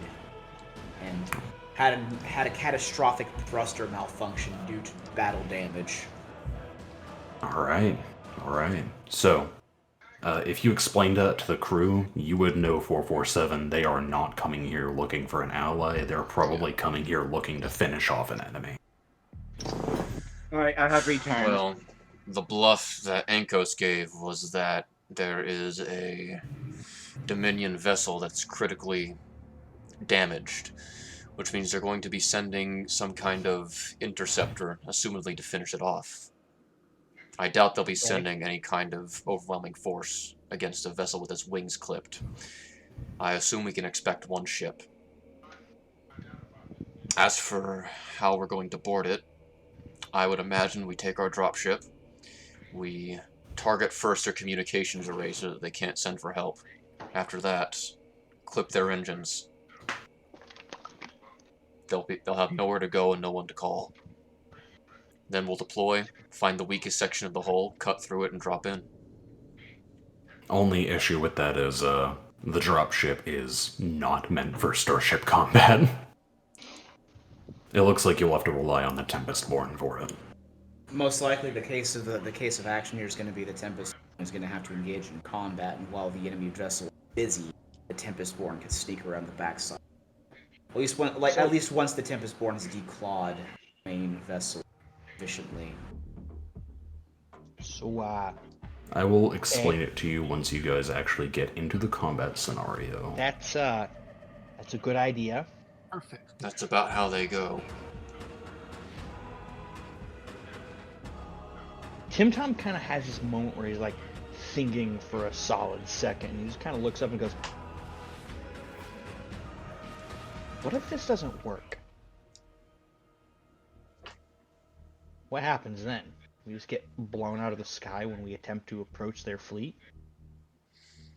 and had a catastrophic thruster malfunction due to battle damage. Alright. So, if you explained that to the crew, you would know 447. They are not coming here looking for an ally. They're probably coming here looking to finish off an enemy. Alright, I have returned. Well, the bluff that Ankos gave was that there is a Dominion vessel that's critically damaged, which means they're going to be sending some kind of interceptor, assumedly to finish it off. I doubt they'll be sending any kind of overwhelming force against a vessel with its wings clipped. I assume we can expect one ship. As for how we're going to board it, I would imagine we take our dropship, we target first their communications array so that they can't send for help. After that, clip their engines. They'll have nowhere to go and no one to call. Then we'll deploy, find the weakest section of the hull, cut through it, and drop in. Only issue with that is, the dropship is not meant for starship combat. It looks like you'll have to rely on the Tempestborn for it. Most likely, the case of action here is going to be the Tempest is going to have to engage in combat, and while the enemy vessel is busy, the Tempestborn can sneak around the backside. At least once the Tempestborn has declawed the main vessel efficiently. So, I will explain it to you once you guys actually get into the combat scenario. that's a good idea. Perfect. That's about how they go. Tim Tom kind of has this moment where he's like thinking for a solid second. He just kind of looks up and goes, "What if this doesn't work? What happens then? We just get blown out of the sky when we attempt to approach their fleet?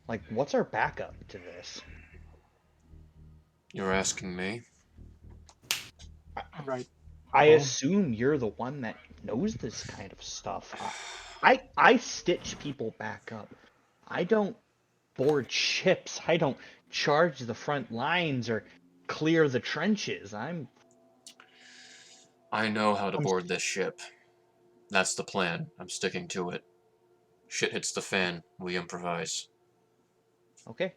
Like, what's our backup to this?" You're asking me? Right. I assume you're the one that knows this kind of stuff. I stitch people back up. I don't board ships. I don't charge the front lines or clear the trenches. I know how to board this ship. That's the plan. I'm sticking to it. Shit hits the fan. We improvise. Okay.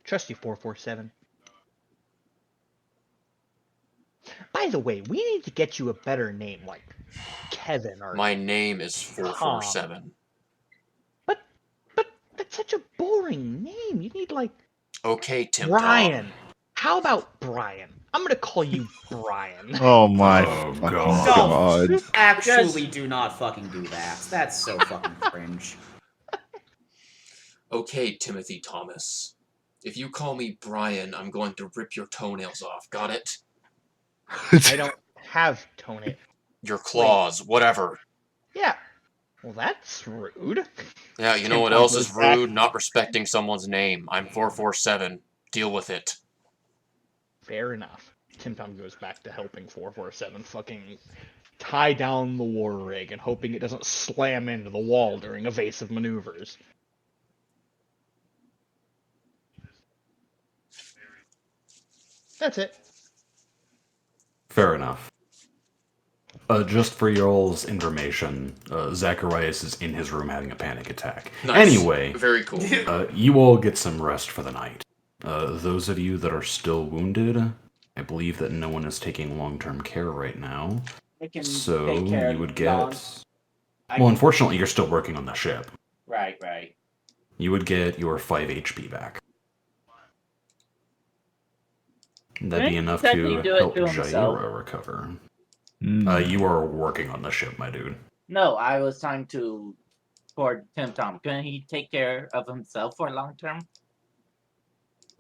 Trust you, 447. By the way, we need to get you a better name, like Kevin or My name is 447. But that's such a boring name. You need like Okay, Tim Brian. Tom. How about Brian? I'm gonna call you Brian. Oh my Oh, fucking God. god. Actually, do not fucking do that. That's so fucking cringe. Okay, Timothy Thomas. If you call me Brian, I'm going to rip your toenails off. Got it? I don't have toenail. Your claws, whatever. Yeah. Well, that's rude. Yeah, you know Tim what Tom else goes is back. rude? Not respecting someone's name. I'm 447. Deal with it. Fair enough. Tim Tom goes back to helping 447 fucking tie down the war rig and hoping it doesn't slam into the wall during evasive maneuvers. That's it. Fair enough. Just for y'all's information, Zacharias is in his room having a panic attack. Nice. Anyway, Very cool. You all get some rest for the night. Those of you that are still wounded, I believe that no one is taking long-term care right now. So you would get... Well, unfortunately, you're still working on the ship. Right. You would get your 5 HP back. That'd be enough to help Jaira recover. You are working on the ship, my dude. No, I was trying to for Tim Tom. Couldn't he take care of himself for long term?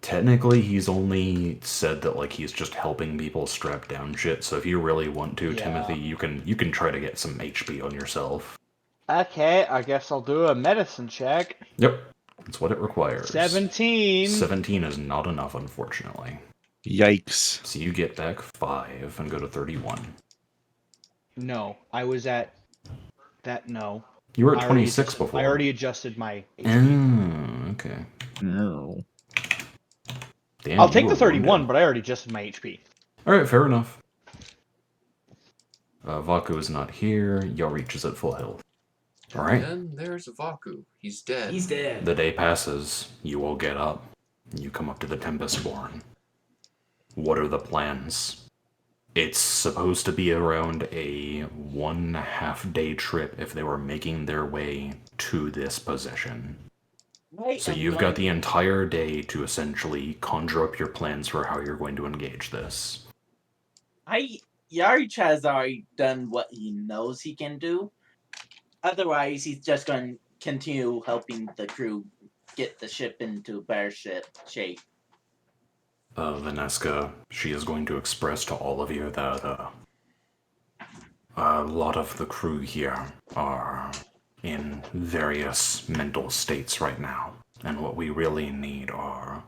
Technically, he's only said that like he's just helping people strap down shit. So if you really want to, Timothy, you can try to get some HP on yourself. Okay, I guess I'll do a medicine check. Yep, that's what it requires. 17. 17 is not enough, unfortunately. Yikes. So you get back 5 and go to 31. No, I was at that. No. You were at 26 before. I already adjusted my HP. Oh, okay. No. Damn, I'll take the 31, but I already adjusted my HP. Alright, fair enough. Vaku is not here. Yarich is at full health. Alright. And there's Vaku. He's dead. He's dead. The day passes. You all get up. You come up to the Tempestborn. What are the plans? It's supposed to be around a 1.5 day trip if they were making their way to this position. So you've got the entire day to essentially conjure up your plans for how you're going to engage this. Yarich has already done what he knows he can do. Otherwise, he's just going to continue helping the crew get the ship into better shape. Vaneska, she is going to express to all of you that a lot of the crew here are in various mental states right now, and what we really need are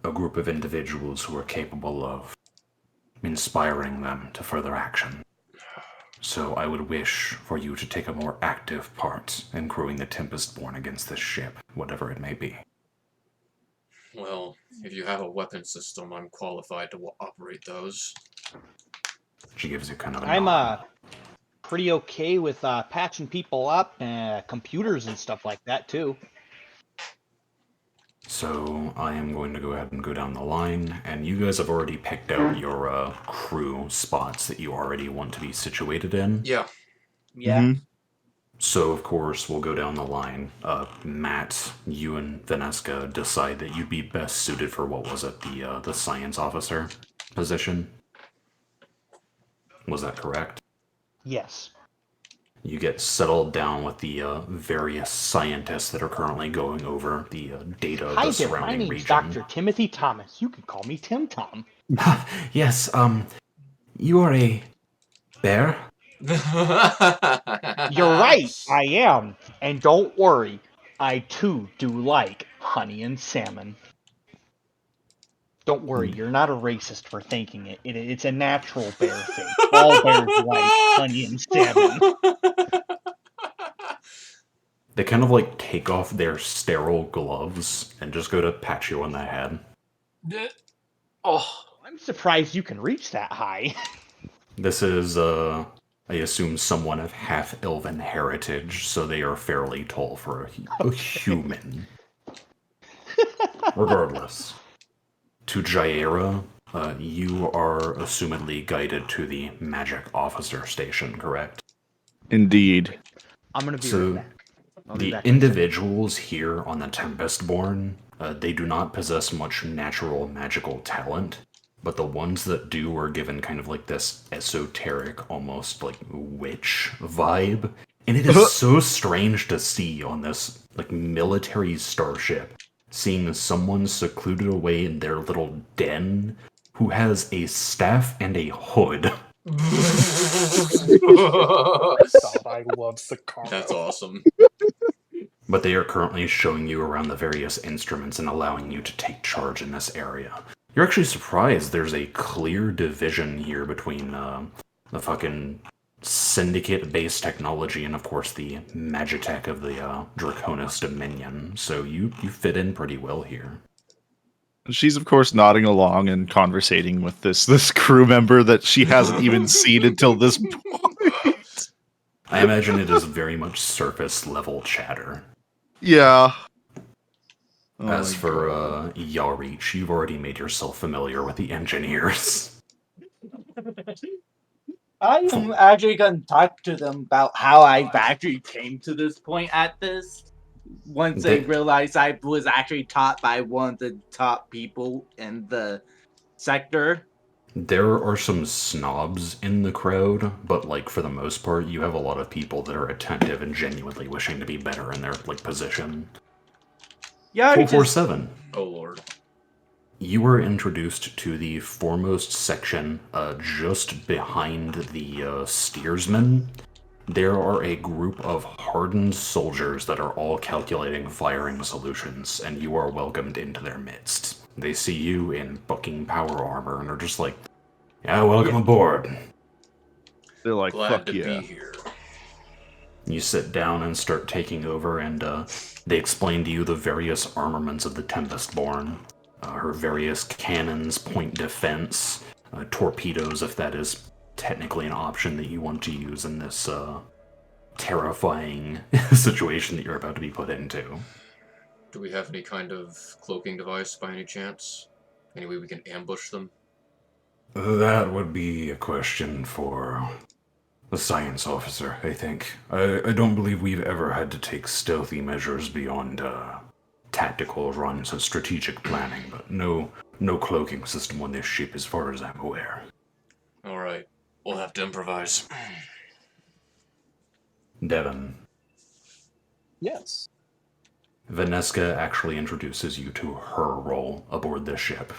a group of individuals who are capable of inspiring them to further action. So I would wish for you to take a more active part in crewing the Tempestborn against this ship, whatever it may be. Well, if you have a weapon system, I'm qualified to operate those. She gives you kind of a I'm nod. pretty okay with patching people up, computers and stuff like that too. So I am going to go ahead and go down the line, and you guys have already picked out your crew spots that you already want to be situated in. Yeah. Yeah. Mm-hmm. So of course we'll go down the line. Matt, you and Vaneska decide that you'd be best suited for what was it, the science officer position. Was that correct? Yes. You get settled down with the various scientists that are currently going over the data of Hi the there, my surrounding name's region. Dr. Timothy Thomas. You can call me Tim Tom. Yes, you are a bear? You're right, I am. And don't worry, I too do like honey and salmon. Don't worry, you're not a racist for thinking it. It's a natural bear thing. All bears like honey and salmon. They kind of like take off their sterile gloves and just go to pat you on the head. Oh, I'm surprised you can reach that high. This is, I assume, someone of half-elven heritage, so they are fairly tall for a human. Regardless. To Jaira, you are assumedly guided to the magic officer station, correct? Indeed. I'm gonna be So, right back. I'll be the back in a second. individuals here on the Tempestborn, they do not possess much natural magical talent, but the ones that do are given kind of like this esoteric, almost like witch vibe. And it is so strange to see on this like military starship, seeing someone secluded away in their little den who has a staff and a hood. God, I love Seccaro. That's awesome. But they are currently showing you around the various instruments and allowing you to take charge in this area. You're actually surprised there's a clear division here between the fucking Syndicate-based technology and, of course, the Magitech of the Draconis Dominion. So you fit in pretty well here. She's, of course, nodding along and conversating with this crew member that she hasn't even seen until this point. I imagine it is very much surface level chatter. Yeah. As for Yarreach, you've already made yourself familiar with the engineers. I am actually going to talk to them about how I actually came to this point at this. Once they realized I was actually taught by one of the top people in the sector. There are some snobs in the crowd, but like for the most part, you have a lot of people that are attentive and genuinely wishing to be better in their like position. Yeah, 447. Oh lord. You were introduced to the foremost section, just behind the steersman. There are a group of hardened soldiers that are all calculating firing solutions, and you are welcomed into their midst. They see you in bucking power armor and are just like, yeah, welcome aboard. They're like, Glad fuck to yeah. be here. You sit down and start taking over, and they explain to you the various armaments of the Tempestborn. Her various cannons, point defense, torpedoes, if that is technically an option that you want to use in this terrifying situation that you're about to be put into. Do we have any kind of cloaking device by any chance? Any way we can ambush them? That would be a question for the science officer, I think. I don't believe we've ever had to take stealthy measures beyond tactical runs and strategic planning, but no cloaking system on this ship as far as I'm aware. Alright, we'll have to improvise. Devin. Yes. Vaneska actually introduces you to her role aboard this ship.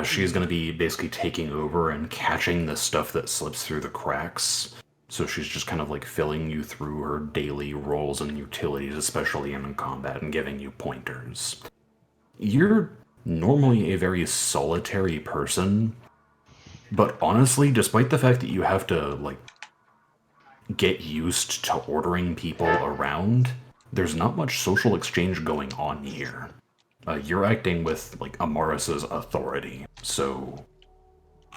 She's going to be basically taking over and catching the stuff that slips through the cracks. So she's just kind of like filling you through her daily roles and utilities, especially in combat, and giving you pointers. You're normally a very solitary person, but honestly, despite the fact that you have to like get used to ordering people around, there's not much social exchange going on here. You're acting with, like, Amaris's authority, so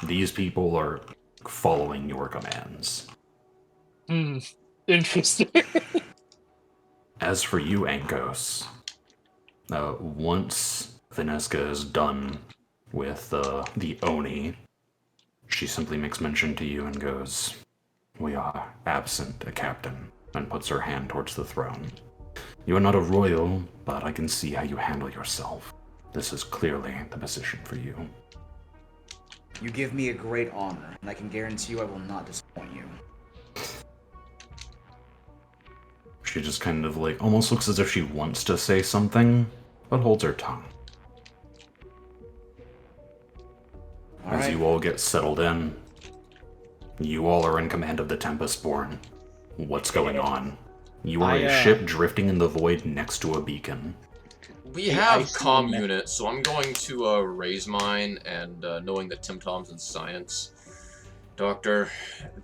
these people are following your commands. Interesting. As for you, Ankos, once Vaneska is done with the Oni, she simply makes mention to you and goes, "We are absent a captain," and puts her hand towards the throne. You are not a royal, but I can see how you handle yourself. This is clearly the position for you. You give me a great honor, and I can guarantee you I will not disappoint you. She just kind of like, almost looks as if she wants to say something, but holds her tongue. As you all get settled in, you all are in command of the Tempestborn. What's going on? You are a ship drifting in the void next to a beacon. We have comm units, so I'm going to raise mine, and knowing that Tim Tom's in science. Doctor,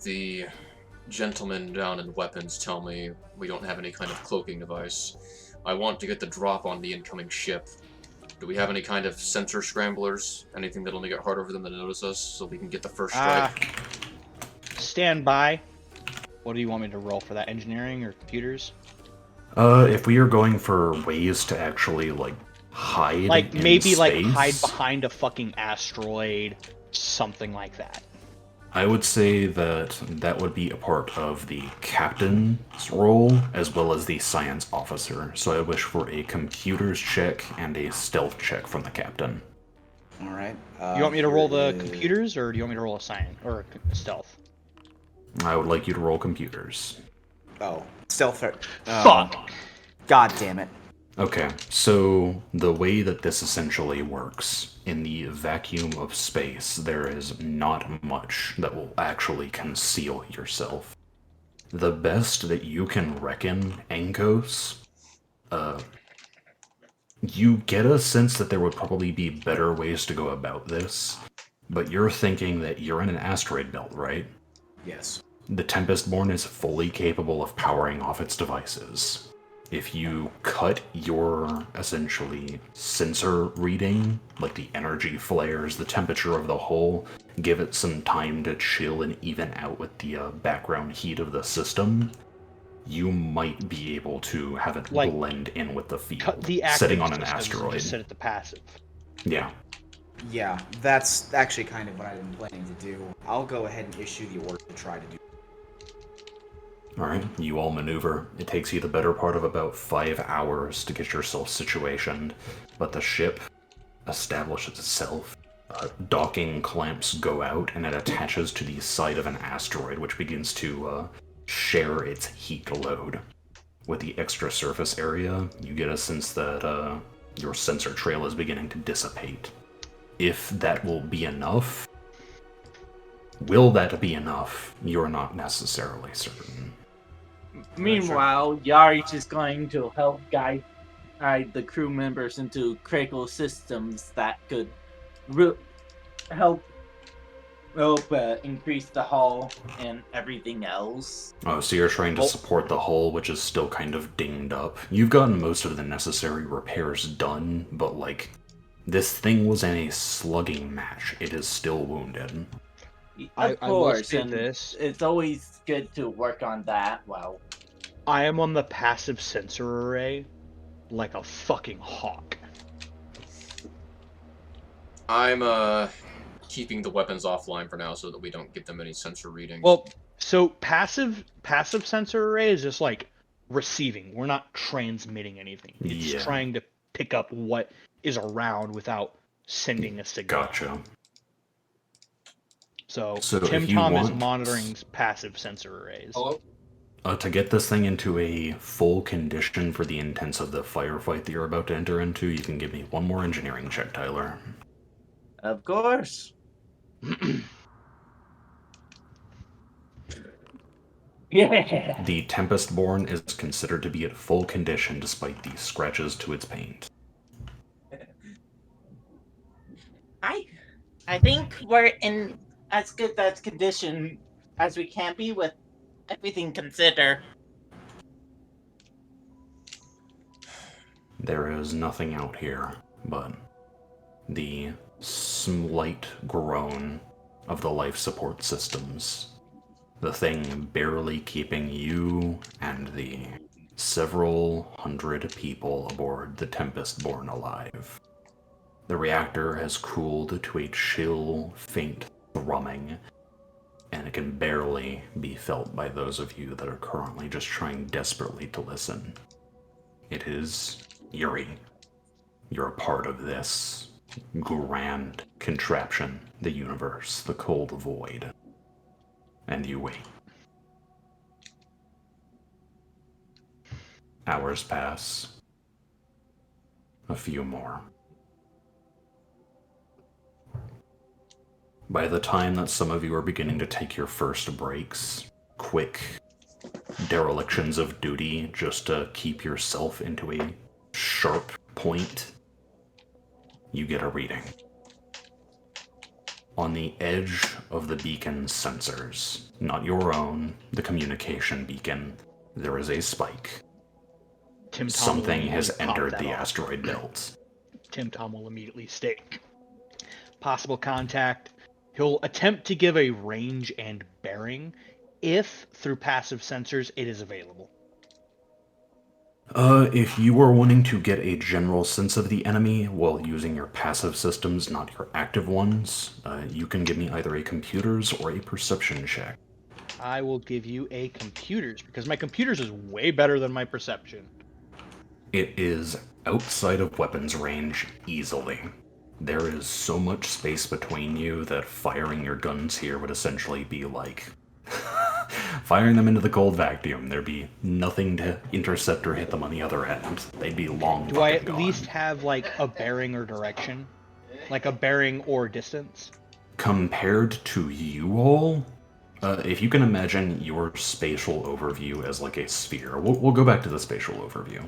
the gentlemen down in weapons tell me we don't have any kind of cloaking device. I want to get the drop on the incoming ship. Do we have any kind of sensor scramblers? Anything that'll make it harder for them to notice us, so we can get the first strike? Stand by. What do you want me to roll for that? Engineering or computers? If we are going for ways to actually, like, hide like in maybe space, like hide behind a fucking asteroid, something like that. I would say that that would be a part of the captain's role as well as the science officer. So I wish for a computers check and a stealth check from the captain. All right. You want me to roll the computers, or do you want me to roll a science or a stealth? I would like you to roll computers. Oh, stealth. Fuck. God damn it. Okay, so the way that this essentially works, in the vacuum of space, there is not much that will actually conceal yourself. The best that you can reckon, Ankos, you get a sense that there would probably be better ways to go about this, but you're thinking that you're in an asteroid belt, right? Yes. The Tempestborn is fully capable of powering off its devices. If you cut your, essentially, sensor reading, like the energy flares, the temperature of the hull, give it some time to chill and even out with the background heat of the system, you might be able to have it Like, blend in with the field, cut the sitting active on an systems and asteroid. just set it to passive. Yeah. Yeah, that's actually kind of what I've been planning to do. I'll go ahead and issue the order to try to do. Alright, you all maneuver. It takes you the better part of about 5 hours to get yourself situationed, but the ship establishes itself. Docking clamps go out, and it attaches to the side of an asteroid, which begins to share its heat load. With the extra surface area, you get a sense that your sensor trail is beginning to dissipate. If that will be enough, will that be enough? You're not necessarily certain. Meanwhile, Yarich is going to help guide the crew members into critical systems that could help increase the hull and everything else. Oh, so you're trying to support the hull, which is still kind of dinged up. You've gotten most of the necessary repairs done, but, like, this thing was in a slugging match. It is still wounded. Of course, I will say and this. it's always good to work on that. Well, I am on the passive sensor array like a fucking hawk. I'm keeping the weapons offline for now so that we don't give them any sensor readings. Well, so passive sensor array is just like receiving. We're not transmitting anything. It's trying to pick up what is around without sending a signal. Gotcha. So if you Tom is want- monitoring passive sensor arrays. Hello? To get this thing into a full condition for the intents of the firefight that you're about to enter into, you can give me one more engineering check, Tyler. of course. Yeah. The Tempestborn is considered to be at full condition despite the scratches to its paint. I think we're in as good as condition as we can be with everything considered. There is nothing out here but the slight groan of the life support systems. The thing barely keeping you and the several hundred people aboard the Tempestborn alive. The reactor has cooled to a chill, faint thrumming, and it can barely be felt by those of you that are currently just trying desperately to listen. It is eerie. You're a part of this grand contraption, the universe, the cold void. And you wait. Hours pass. A few more. By the time that some of you are beginning to take your first breaks, quick derelictions of duty just to keep yourself into a sharp point, you get a reading. On the edge of the beacon sensors, not your own, the communication beacon, there is a spike. Tom Something will has immediately pop entered that the off. asteroid belt. Tom will immediately state possible contact. He'll attempt to give a range and bearing if, through passive sensors, it is available. If you are wanting to get a general sense of the enemy while using your passive systems, not your active ones, you can give me either a computers or a perception check. I will give you a computers, because my computers is way better than my perception. It is outside of weapons range easily. There is so much space between you that firing your guns here would essentially be like firing them into the cold vacuum. There'd be nothing to intercept or hit them on the other end. They'd be long. Do I at gone. least have like a bearing or direction? Like a bearing or distance? Compared to you all, if you can imagine your spatial overview as like a sphere, we'll go back to the spatial overview.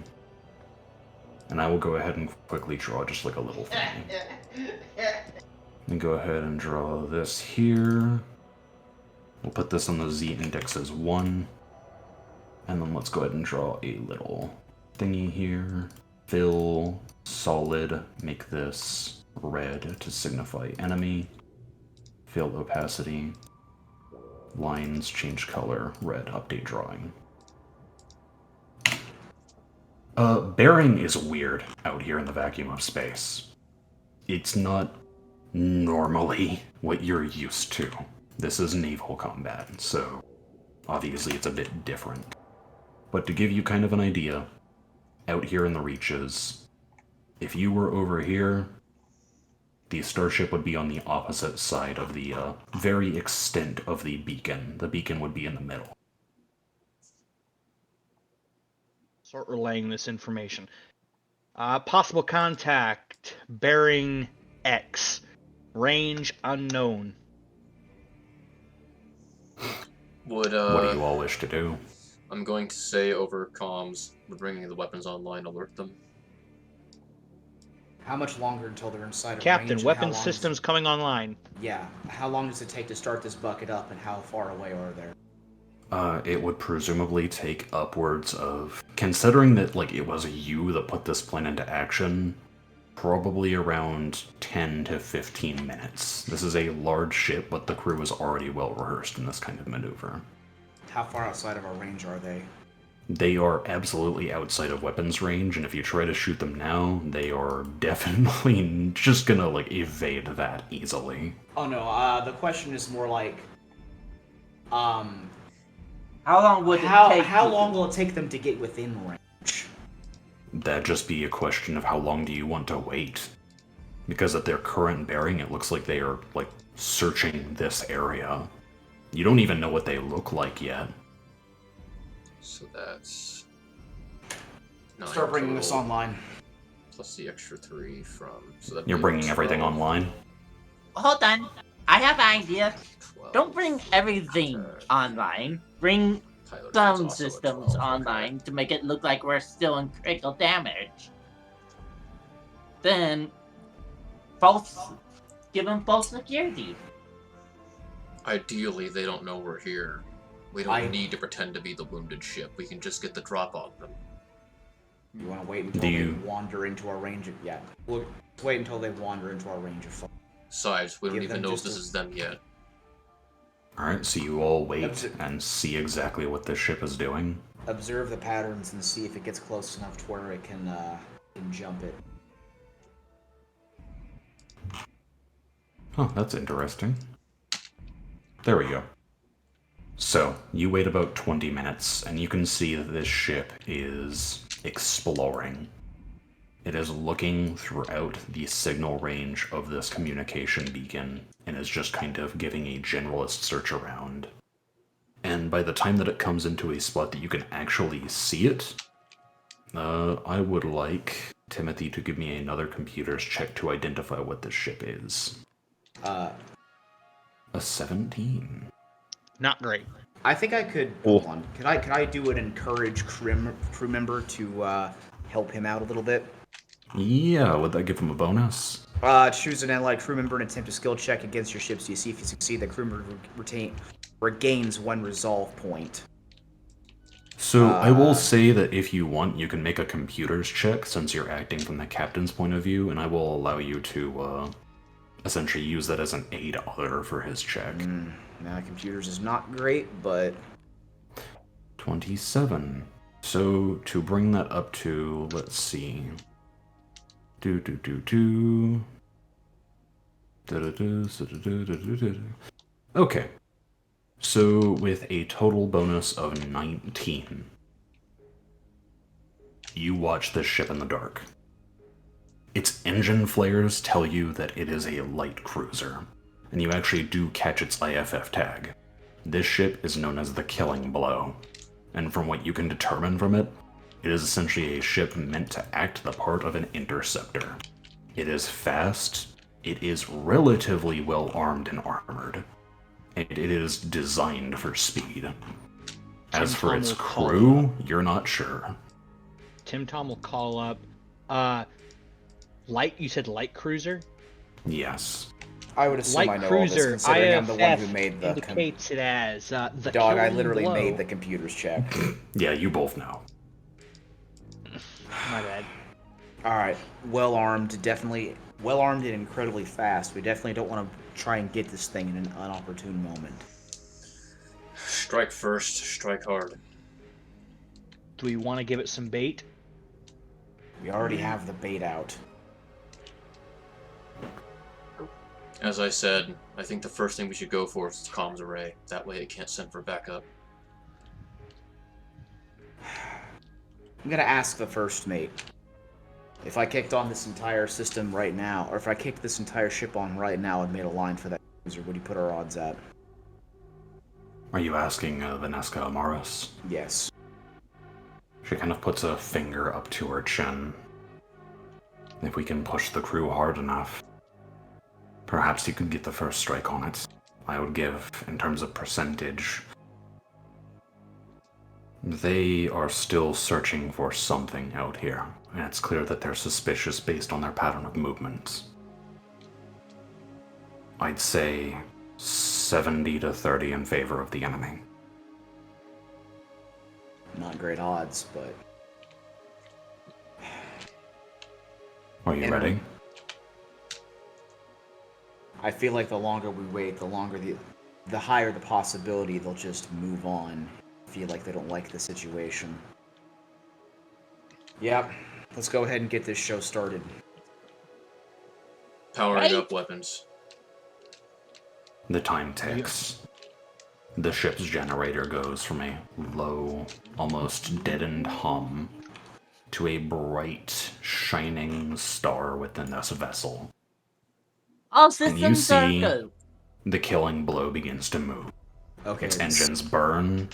And I will go ahead and quickly draw just like a little thing. And go ahead and draw this here. We'll put this on the Z index as 1. And then let's go ahead and draw a little thingy here. Fill solid, make this red to signify enemy. Fill opacity. Lines change color, red, update drawing. Bearing is weird out here in the vacuum of space. It's not normally what you're used to. This is naval combat, so obviously it's a bit different. But to give you kind of an idea, out here in the reaches, if you were over here, the starship would be on the opposite side of the very extent of the beacon. The beacon would be in the middle. Start relaying this information. Possible contact, bearing X. Range unknown. What do you all wish to do? I'm going to say over comms, with bringing the weapons online, alert them. How much longer until they're inside of Captain, range? weapon systems coming online. Yeah. How long does it take to start this bucket up, and how far away are they? It would presumably take upwards of, considering that like it was you that put this plan into action, probably around 10 to 15 minutes. This is a large ship, but the crew is already well rehearsed in this kind of maneuver. How far outside of our range are they? They are absolutely outside of weapons range, and if you try to shoot them now, they are definitely just gonna like evade that easily. Oh no, the question is more like, how long would it take? How long will it take them to get within range? That'd just be a question of how long do you want to wait? Because at their current bearing, it looks like they are like searching this area. You don't even know what they look like yet. So that's... Start bringing this online. Plus the extra 3 from... So you're bringing everything online? Hold on. I have an idea. 12. Don't bring everything online. Bring some systems online to make it look like we're still in critical damage. Then, give them false security. Ideally, they don't know we're here. We don't need to pretend to be the wounded ship. We can just get the drop on them. You want to wait until they wander into our range of... Yeah. We'll wait until they wander into our range of fire. Besides, we don't even know if this is them yet. Alright, so you all wait and see exactly what this ship is doing. Observe the patterns and see if it gets close enough to where it can jump it. Oh, that's interesting. There we go. So, you wait about 20 minutes, and you can see that this ship is exploring. It is looking throughout the signal range of this communication beacon, and is just kind of giving a generalist search around. And by the time that it comes into a spot that you can actually see it, I would like Timothy to give me another computer's check to identify what this ship is. A 17. Not great. I think I could... Hold on. Could I do an encourage crew member to help him out a little bit? Yeah, would that give him a bonus? Choose an allied crew member and attempt a skill check against your ship. So you see if you succeed, the crew member regains 1 resolve point. So I will say that if you want, you can make a computer's check since you're acting from the captain's point of view, and I will allow you to essentially use that as an aid other for his check. Now, computers is not great, but... 27. So to bring that up to, let's see... Okay. So with a total bonus of 19, you watch this ship in the dark. Its engine flares tell you that it is a light cruiser, and you actually do catch its IFF tag. This ship is known as the Killing Blow, and from what you can determine from it, it is essentially a ship meant to act the part of an interceptor. It is fast, it is relatively well armed and armored, and it is designed for speed. As for its crew, you're not sure. Tim Tom will call up, you said light cruiser? Yes. I would assume light I know cruiser, all this, considering I'm the one who IFF made the... indicates it as the Dog, I Killing literally Blow. made the computer's check. Yeah, you both know. My bad. Alright, well armed, definitely well armed and incredibly fast. We definitely don't want to try and get this thing in an inopportune moment. Strike first, strike hard. Do we want to give it some bait? We already have the bait out. As I said, I think the first thing we should go for is the comms array. That way it can't send for backup. I'm gonna ask the first mate. If I kicked on this entire system right now, or if I kicked this entire ship on right now and made a line for that user, would he put our odds at? Are you asking Vanessa Amaris? Yes. She kind of puts a finger up to her chin. If we can push the crew hard enough, perhaps you could get the first strike on it. I would give, in terms of percentage, they are still searching for something out here, and it's clear that they're suspicious based on their pattern of movements. I'd say 70 to 30 in favor of the enemy. Not great odds, but... Are you ready? I feel like the longer we wait, the higher the possibility they'll just move on. Feel like they don't like the situation. Yep, let's go ahead and get this show started. Powering up weapons. The time ticks. The ship's generator goes from a low, almost deadened hum to a bright, shining star within this vessel. All And you systems are see go. the killing blow begins to move. Okay. Its engines burn,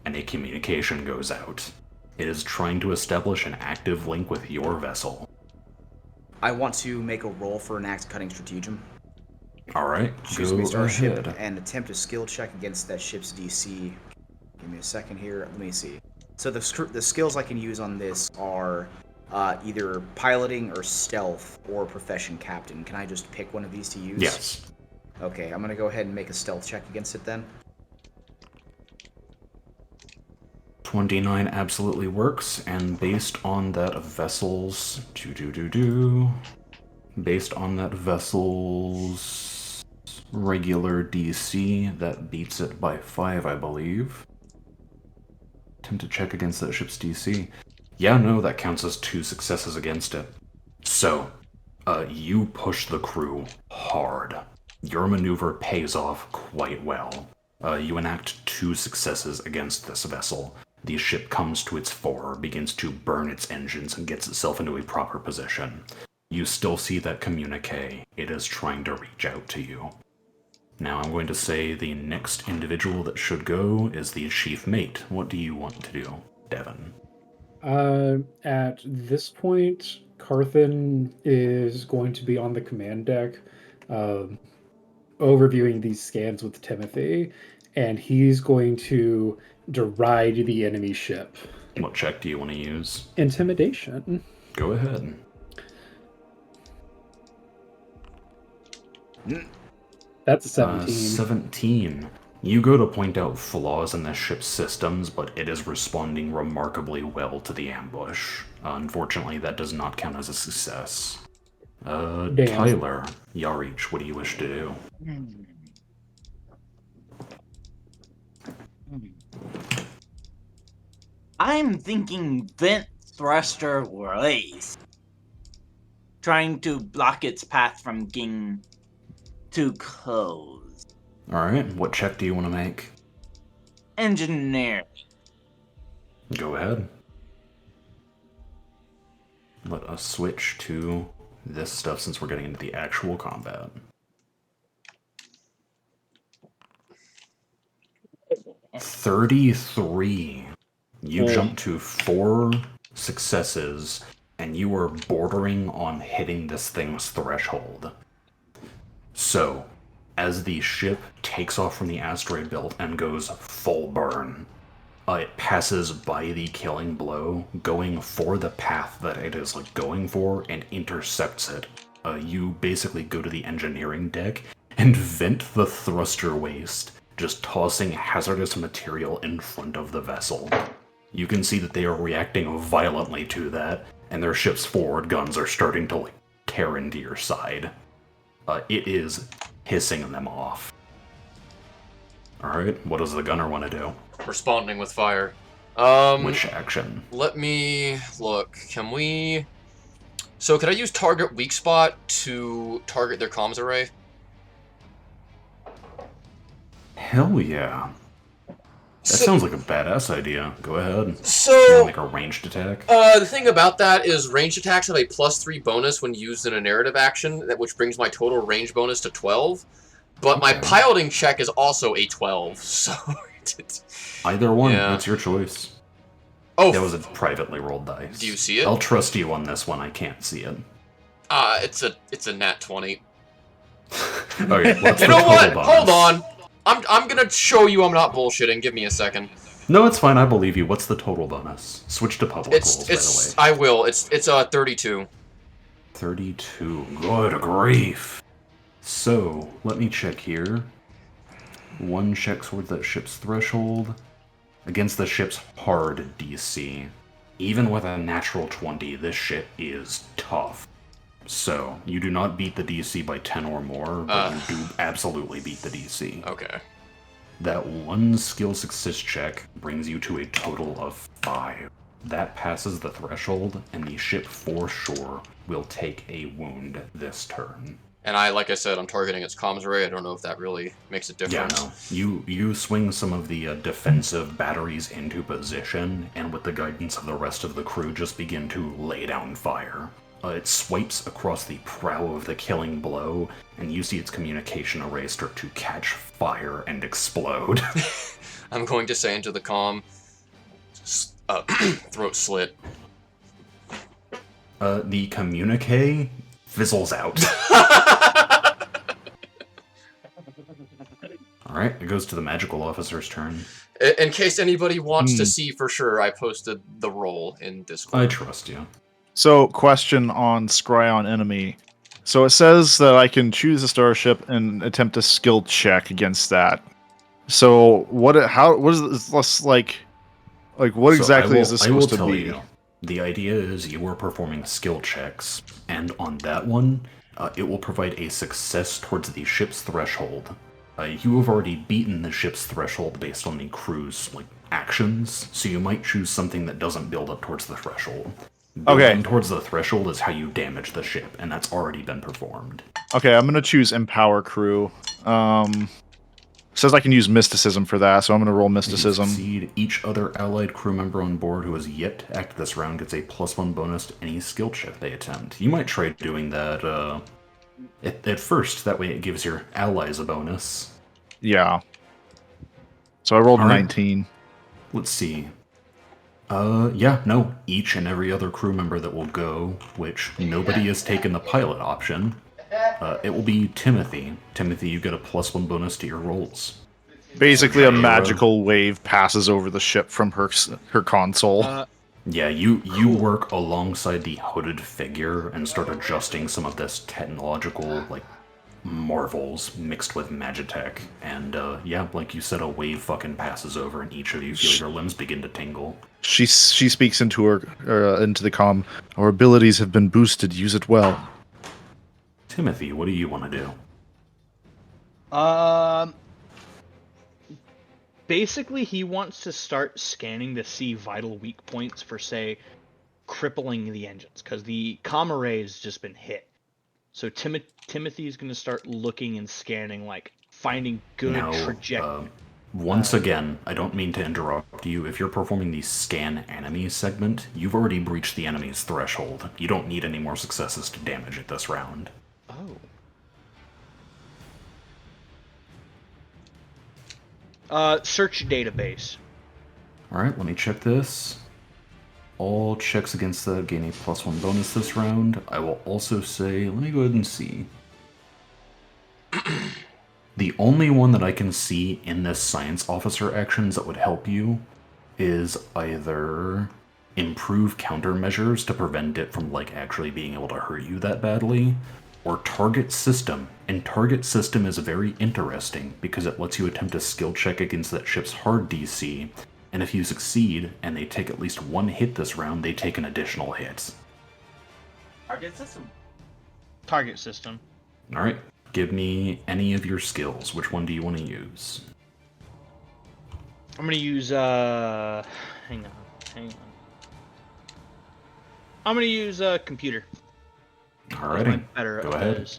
and a communication goes out. It is trying to establish an active link with your vessel. I want to make a roll for an axe-cutting stratagem. Alright, Choose go me starship ahead. and attempt a skill check against that ship's DC. Give me a second here. Let me see. So the skills I can use on this are either piloting or stealth or profession captain. Can I just pick one of these to use? Yes. Okay, I'm gonna go ahead and make a stealth check against it then. 29 absolutely works, and based on that vessel's... Based on that vessel's regular DC, that beats it by 5, I believe. Attempt to check against that ship's DC. Yeah, no, that counts as 2 successes against it. So, you push the crew hard. Your maneuver pays off quite well. You enact 2 successes against this vessel. The ship comes to its fore, begins to burn its engines, and gets itself into a proper position. You still see that communique. It is trying to reach out to you. Now I'm going to say the next individual that should go is the chief mate. What do you want to do, Devin? At this point, Carthan is going to be on the command deck, overviewing these scans with Timothy, and he's going to deride the enemy ship. What check do you want to use? Intimidation. Go ahead. That's a 17. 17. You go to point out flaws in the ship's systems, but it is responding remarkably well to the ambush. Unfortunately, that does not count as a success. Tyler, Yarich, what do you wish to do? I'm thinking vent thruster release. Trying to block its path from getting too close. Alright, what check do you want to make? Engineering. Go ahead. Let us switch to this stuff since we're getting into the actual combat. 33. You jump to 4 successes, and you are bordering on hitting this thing's threshold. So, as the ship takes off from the asteroid belt and goes full burn, it passes by the killing blow, going for the path that it is going for, and intercepts it. You basically go to the engineering deck and vent the thruster waste, just tossing hazardous material in front of the vessel. You can see that they are reacting violently to that, and their ship's forward guns are starting to like tear into your side. It is hissing them off. Alright, what does the gunner want to do? Responding with fire. Which action? Let me look. Can we... So, could I use target weak spot to target their comms array? Hell yeah. That sounds like a badass idea. Go ahead. So, you wanna make a ranged attack? The thing about that is ranged attacks have a +3 bonus when used in a narrative action, which brings my total range bonus to 12. But my piloting check is also a 12, so... Either one, yeah. That's your choice. Oh, that was a privately rolled dice. Do you see it? I'll trust you on this one. I can't see it. It's a nat 20. Okay, what's you the know total what? bonus? Hold on. I'm gonna show you I'm not bullshitting. Give me a second. No, it's fine. I believe you. What's the total bonus? Switch to public rules, by the way. I will. It's 32. 32. Good grief. So, let me check here. One check towards that ship's threshold. Against the ship's hard DC. Even with a natural 20, this ship is tough. So, you do not beat the DC by 10 or more, but you do absolutely beat the DC. Okay. That one skill success check brings you to a total of 5. That passes the threshold, and the ship for sure will take a wound this turn. And like I said, I'm targeting its comms array. I don't know if that really makes a difference. Yeah, no. You swing some of the defensive batteries into position, and with the guidance of the rest of the crew, just begin to lay down fire. It swipes across the prow of the killing blow, and you see its communication array start to catch fire and explode. I'm going to say into the comm, throat slit. The communique fizzles out. Alright, it goes to the magical officer's turn. In case anybody wants to see for sure, I posted the roll in Discord. I trust you. So, question on Scry on enemy. So it says that I can choose a starship and attempt a skill check against that. So what is this like what exactly is this supposed to be? The idea is you are performing skill checks, and on that one, it will provide a success towards the ship's threshold. You have already beaten the ship's threshold based on the crew's actions, so you might choose something that doesn't build up towards the threshold. Building towards the threshold is how you damage the ship, and that's already been performed. Okay, I'm gonna choose Empower Crew. Says I can use Mysticism for that, so I'm gonna roll Mysticism. Succeed. Each other allied crew member on board who has yet to act this round gets a +1 bonus to any skill check they attempt. You might try doing that at first, that way it gives your allies a bonus. Yeah. So I rolled 19. Let's see. Yeah, no. Each and every other crew member that will go, which nobody has taken the pilot option, it will be Timothy. Timothy, you get a +1 bonus to your rolls. Basically, a magical wave passes over the ship from her console. Yeah, you work alongside the hooded figure and start adjusting some of this technological, marvels mixed with magitech. And, yeah, like you said, a wave fucking passes over and each of you feel your limbs begin to tingle. She speaks into into the comm. Our abilities have been boosted. Use it well. Timothy, what do you want to do? Basically, he wants to start scanning to see vital weak points for, say, crippling the engines, because the comm array has just been hit. So Timothy's going to start looking and scanning, finding good trajectory. Once again, I don't mean to interrupt you. If you're performing the scan enemies segment, you've already breached the enemy's threshold. You don't need any more successes to damage it this round. Search database. Alright, let me check this. All checks against that gain a +1 bonus this round. I will also say, let me go ahead and see. The only one that I can see in this science officer actions that would help you is either improve countermeasures to prevent it from actually being able to hurt you that badly, or target system. And target system is very interesting because it lets you attempt a skill check against that ship's hard DC, And if you succeed and they take at least one hit this round, they take an additional hit. Target system. Target system. All right. Give me any of your skills. Which one do you want to use? I'm gonna use hang on. I'm gonna use computer. Alrighty. Better Go ahead.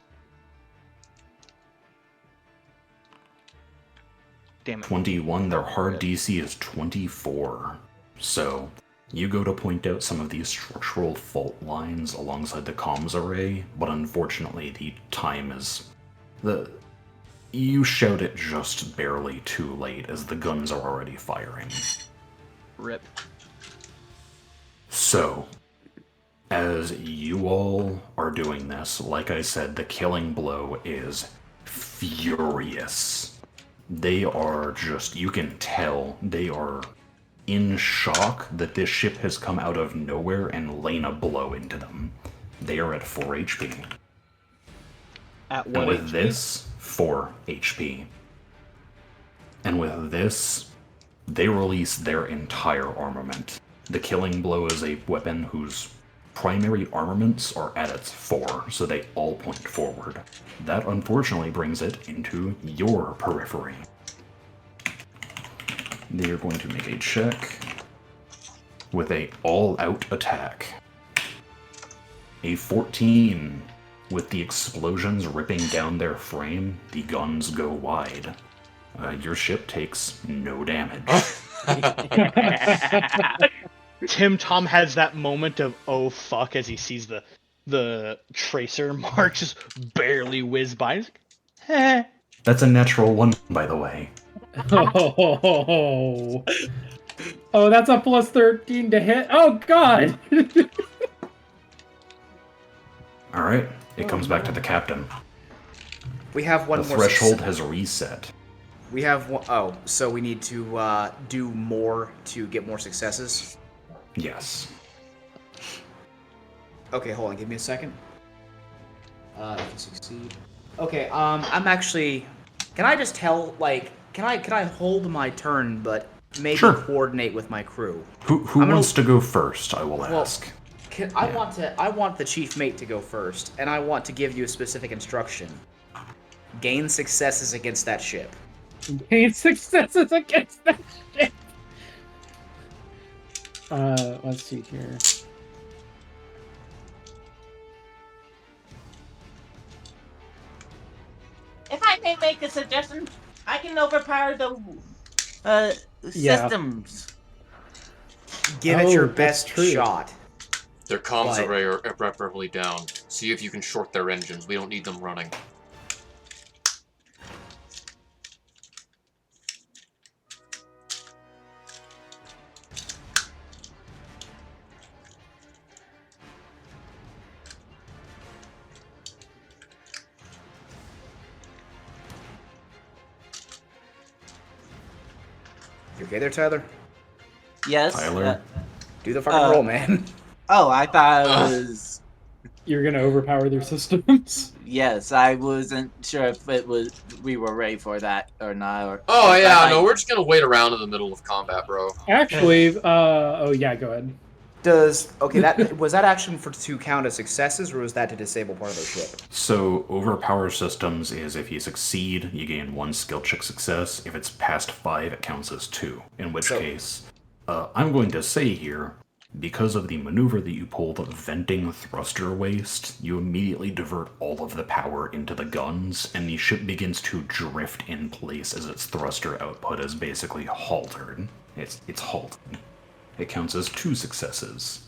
Damn it. 21. Their hard DC is 24. So you go to point out some of these structural fault lines alongside the comms array, but unfortunately the time is you shout it just barely too late as the guns are already firing. Rip. So, as you all are doing this, like I said, the killing blow is furious. They are just, you can tell, they are in shock that this ship has come out of nowhere and lain a blow into them. They are at 4 HP. At what And with HP? this, 4 HP. And with this, they release their entire armament. The killing blow is a weapon whose primary armaments are at its 4, so they all point forward. That unfortunately brings it into your periphery. They are going to make a check with a all-out attack. A 14. With the explosions ripping down their frame, the guns go wide. Your ship takes no damage. Tom has that moment of oh fuck as he sees the tracer mark just barely whiz by. He's like, eh. That's a natural 1, by the way. Oh, that's a plus 13 to hit. Oh god. All right, it comes back to the captain. We have one The more. threshold has reset. We have one. Oh, so we need to do more to get more successes. Yes. Okay, hold on. Give me a second. If you succeed. Okay. I'm actually. Can I just tell? Like, can I hold my turn, but maybe Sure. coordinate with my crew? Who wants to go first? I will ask. I want the chief mate to go first, and I want to give you a specific instruction. Gain successes against that ship. Gain successes against that shit. Let's see here. If I may make a suggestion, I can overpower the Yeah. systems. Give it Oh, your that's best true. shot. Their comms But- array are irreparably down. See if you can short their engines. We don't need them running. You okay there, Tyler? Yes. Tyler? Do the fucking roll, man. Oh, I thought it was. You're gonna overpower their systems. Yes, I wasn't sure if it was we were ready for that or not. Or, Oh if yeah, I- no, we're just gonna wait around in the middle of combat, bro. Actually, oh yeah, go ahead. That was that action to count as successes, or was that to disable part of the ship? So, overpower systems is if you succeed, you gain 1 skill check success. If it's past 5, it counts as 2. In which case, I'm going to say here, because of the maneuver that you pulled, venting thruster waste, you immediately divert all of the power into the guns, and the ship begins to drift in place as its thruster output is basically haltered. It's halted. It counts as 2 successes.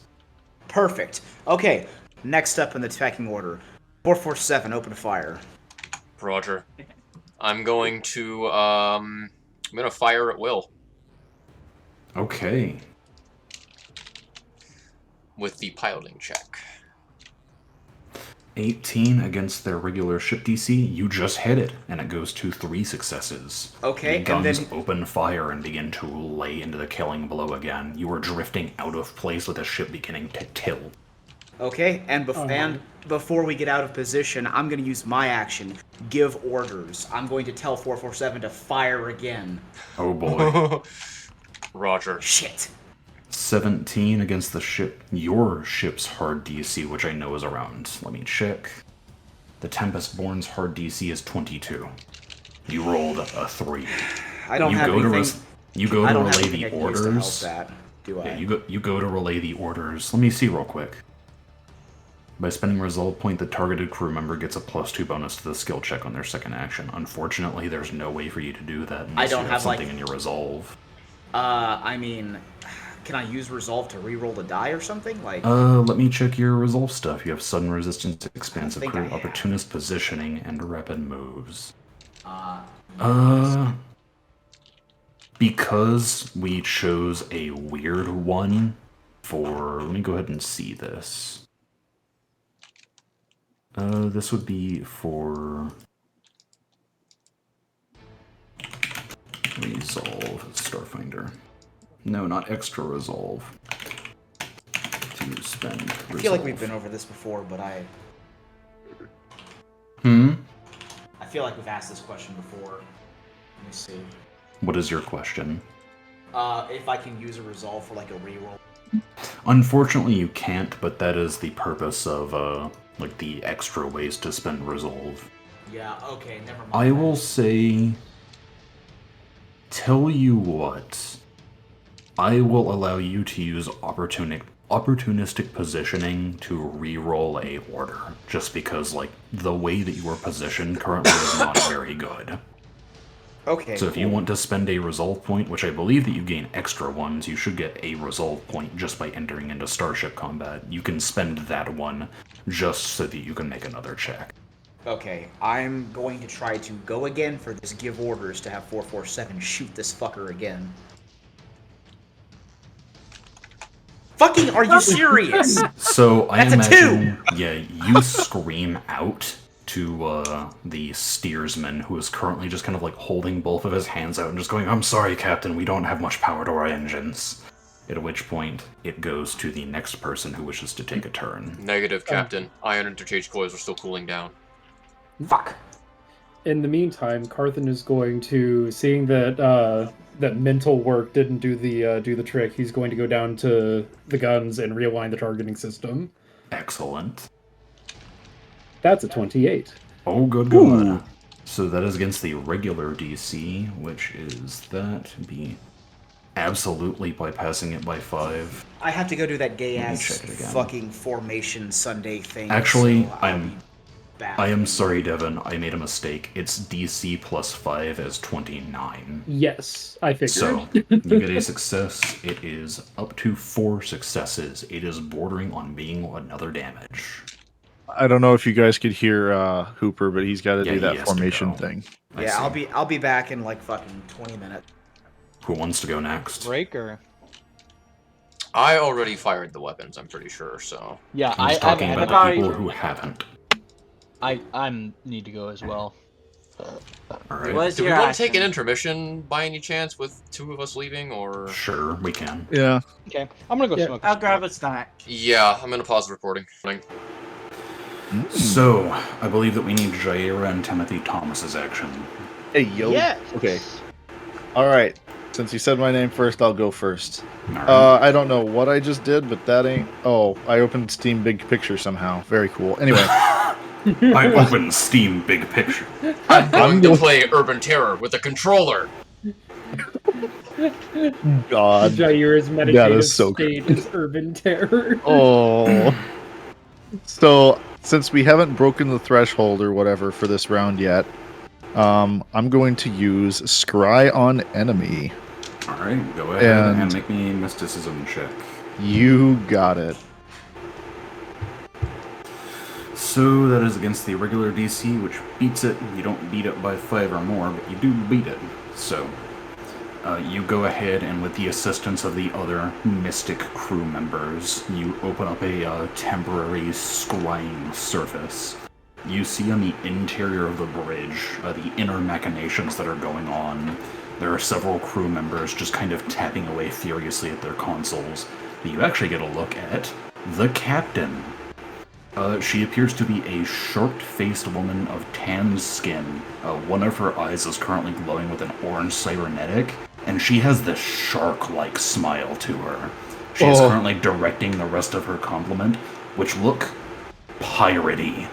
Perfect. Okay, next up in the attacking order. 447, open fire. Roger. I'm going to fire at will Okay. with the piloting check. 18 against their regular ship DC, you just hit it, and it goes to 3 successes. Okay, the guns and then open fire and begin to lay into the killing blow again. You are drifting out of place with the ship beginning to tilt. Okay, and before we get out of position, I'm going to use my action, give orders. I'm going to tell 447 to fire again. Oh boy. Roger. Shit. 17 against your ship's hard DC, which I know is around. Let me check. The Tempestborn's hard DC is 22. You rolled a 3. I don't have anything. You go to relay the I can use to orders. help that, do I? Yeah, you go to relay the orders. Let me see real quick. By spending a resolve point, the targeted crew member gets a +2 bonus to the skill check on their second action. Unfortunately, there's no way for you to do that unless I don't you have something in your resolve. I mean, can I use resolve to re-roll the die or something? Like, Let me check your resolve stuff. You have sudden resistance, expansive think crew, I have. opportunist positioning, and rapid moves. yes. Because we chose a weird one for... Let me go ahead and see this. This would be for... Resolve Starfinder. No, not extra resolve. To spend resolve. I feel like we've been over this before, but I feel like we've asked this question before. Let me see. What is your question? If I can use a resolve for like a reroll. Unfortunately, you can't, but that is the purpose of, like, the extra ways to spend resolve. Yeah, okay, never mind. I will say... Tell you what. I will allow you to use opportunistic positioning to re-roll a order, just because, like, the way that you are positioned currently is not very good. Okay, So if you want to spend a resolve point, which I believe that you gain extra ones, you should get a resolve point just by entering into Starship Combat. You can spend that one just so that you can make another check. Okay, I'm going to try to go again for this give orders to have 447 shoot this fucker again. Fucking, are you serious? So I That's a imagine, yeah, you scream out to the steersman, who is currently just kind of like holding both of his hands out and just going, "I'm sorry, Captain, we don't have much power to our engines." At which point, it goes to the next person who wishes to take a turn. Negative, Captain. Ion interchange coils are still cooling down. Fuck. In the meantime, Carthan is going to, seeing that that mental work didn't do the trick, he's going to go down to the guns and realign the targeting system. Excellent. That's a 28. Oh, good God. So that is against the regular DC, which is that be absolutely bypassing it by 5. I have to go do that gay ass check it again. fucking formation Sunday thing. Actually, so I'll be back. I am sorry, Devin. I made a mistake. It's DC plus 5 as 29. Yes, I figured. So, you get a success. It is up to 4 successes. It is bordering on being another damage. I don't know if you guys could hear Hooper, but he's got to Yeah, do he that has to formation go. thing. I Yeah, see. I'll be back in like fucking 20 minutes. Who wants to go next? Breaker. I already fired the weapons, I'm pretty sure, so... Yeah, I was talking I about the already- people who haven't. I need to go as well. Alright. What's Do we your want to take an action? intermission by any chance with 2 of us leaving, or...? Sure, we can. Yeah. Okay, I'm gonna go Yeah. smoke. I'll grab a snack. Yeah, I'm gonna pause the recording. So, I believe that we need Jaira and Timothy Thomas's action. Hey, yo. Yes. Okay. All right. Since you said my name first, I'll go first. Alright. I don't know what I just did, but that ain't... Oh, I opened Steam Big Picture somehow. Very cool. Anyway. I opened Steam Big Picture. I'm going to play Urban Terror with a controller! God. Jair's That meditative is so state good. is urban terror. Oh. So, since we haven't broken the threshold or whatever for this round yet, I'm going to use Scry on Enemy. Alright, go ahead and And- make me a mysticism check. You got it. So that is against the regular DC, which beats it. You don't beat it by 5 or more, but you do beat it. So, you go ahead and with the assistance of the other mystic crew members, you open up a temporary scrying surface. You see on the interior of the bridge, the inner machinations that are going on. There are several crew members just kind of tapping away furiously at their consoles. But you actually get a look at the captain. She appears to be a short-faced woman of tan skin. One of her eyes is currently glowing with an orange cybernetic, and she has this shark-like smile to her. She is currently directing the rest of her complement, which look piratey.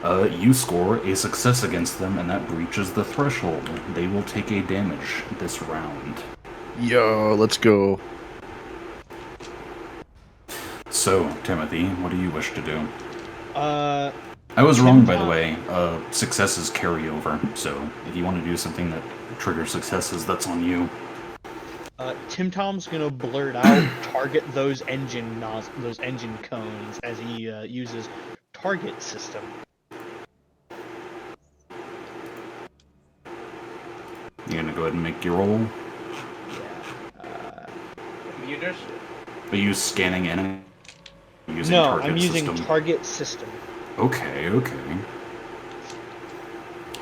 You score a success against them, and that breaches the threshold. They will take a damage this round. Yo, let's go. So, Timothy, what do you wish to do? I was wrong, by the way. Successes carry over, so if you want to do something that triggers successes, that's on you. Tim Tom's gonna blurt out, target those engine cones as he uses target system. You're gonna go ahead and make your roll. Yeah. Computers? Are you scanning in? Using No, target I'm using system? target system. Okay.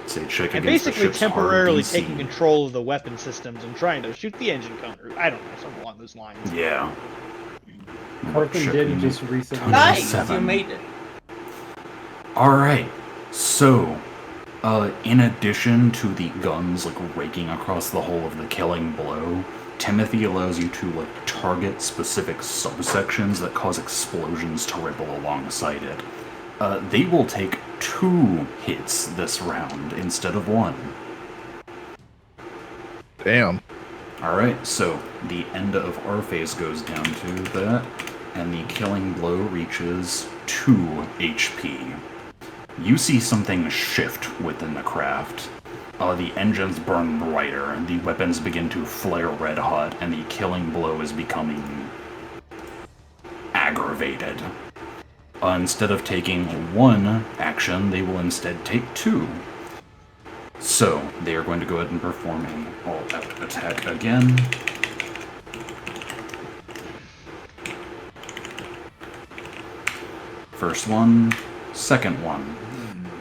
Say check I'm against the basically ship's hard temporarily DC. taking control of the weapon systems and trying to shoot the engine cone. Or I don't know, something along those lines. Yeah. Carthen did just recently. Nice! 7. You made it. Alright, so, in addition to the guns, raking across the whole of the killing blow, Timothy allows you to, target specific subsections that cause explosions to ripple alongside it. They will take 2 hits this round instead of 1. Damn. Alright, so the end of our phase goes down to that, and the killing blow reaches 2 HP. You see something shift within the craft. The engines burn brighter, and the weapons begin to flare red hot, and the killing blow is becoming aggravated. Instead of taking 1 action, they will instead take 2. So, they are going to go ahead and perform an all-out attack again. First one, second one.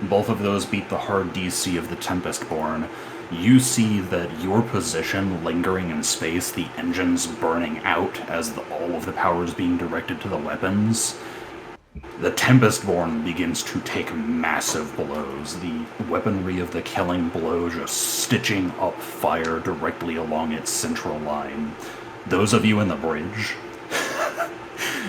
Both of those beat the hard DC of the Tempestborn. You see that your position lingering in space, the engines burning out as all of the power is being directed to the weapons. The Tempestborn begins to take massive blows, the weaponry of the killing blow just stitching up fire directly along its central line. Those of you in the bridge,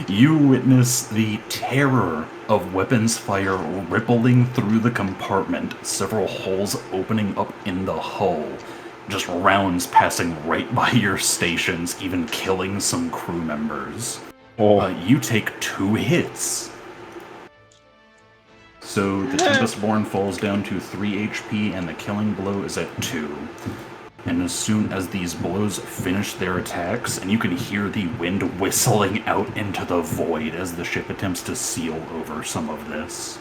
you witness the terror of weapons fire rippling through the compartment, several holes opening up in the hull, just rounds passing right by your stations, even killing some crew members. You take 2 hits. So the Tempestborn falls down to 3 HP, and the killing blow is at 2. And as soon as these blows finish their attacks, and you can hear the wind whistling out into the void as the ship attempts to seal over some of this,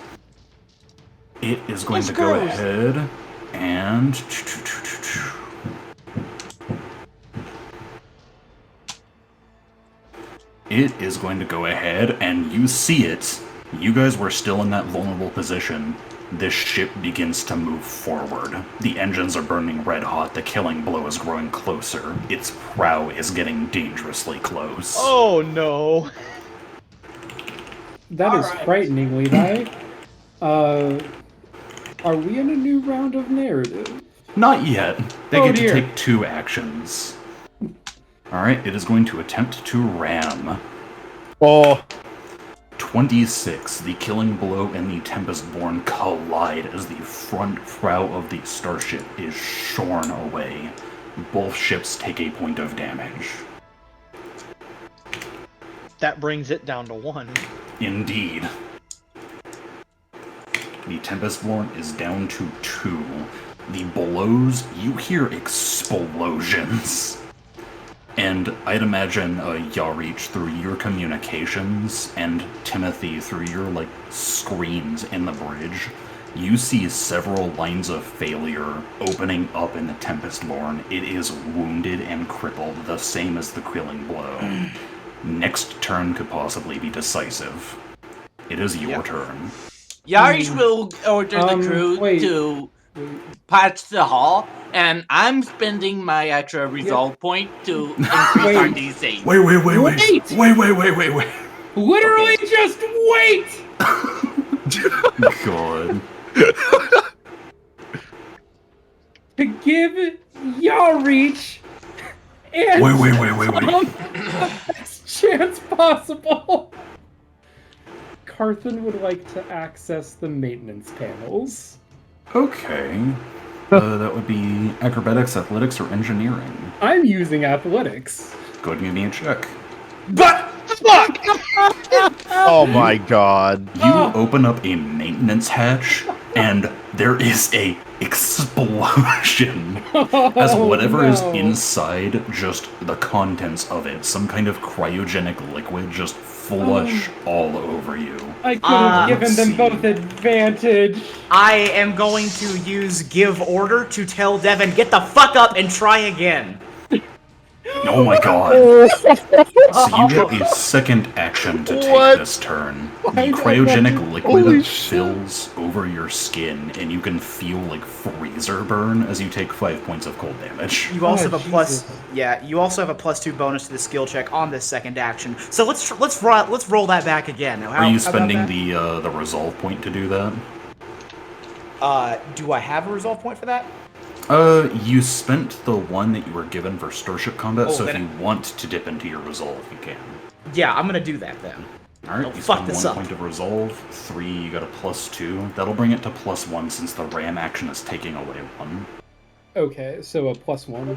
it is going to go ahead and... It is going to go ahead, and you see it. You guys were still in that vulnerable position. This ship begins to move forward. The engines are burning red hot, the killing blow is growing closer. Its prow is getting dangerously close. Oh no! That is frightening, Levi. Are we in a new round of narrative? Not yet. They get to take 2 actions. Alright, it is going to attempt to ram. 26. The killing blow and the Tempestborn collide as the front prow of the starship is shorn away. Both ships take a point of damage. That brings it down to 1. Indeed. The Tempestborn is down to 2. The blows, you hear explosions. And I'd imagine Yarich, through your communications, and Timothy, through your, screens in the bridge, you see several lines of failure opening up in the Tempestborn. It is wounded and crippled, the same as the killing blow. Next turn could possibly be decisive. It is your turn. Yarich will order the crew to patch the hull, and I'm spending my extra resolve point to increase our DC. Wait! Wait! Literally just wait! God. To give Yarich And Wait. the best chance possible. Carthen would like to access the maintenance panels. Okay. That would be acrobatics, athletics, or engineering. I'm using athletics. Go ahead and give me a check. But Fuck! Oh my god. You open up a maintenance hatch, and there is a explosion as whatever is inside, just the contents of it, some kind of cryogenic liquid, just flush all over you. I could have given them see. both advantage. I am going to use give order to tell Devin, get the fuck up and try again. Oh my god. So you get a second action to take this turn. The cryogenic liquid fills over your skin, and you can feel like freezer burn as you take 5 points of cold damage. You also have a Jesus. you also have a +2 bonus to the skill check on this second action. So let's roll that back again. Now, Are you how about spending that? the resolve point to do that? Do I have a resolve point for that? You spent the one that you were given for starship combat, Oh, so if then you want to dip into your resolve, you can. Yeah, I'm gonna do that then. Alright, Don't you fuck spend this 1 up. point of resolve, 3, you got a +2. That'll bring it to +1 since the ram action is taking away 1. Okay, so a +1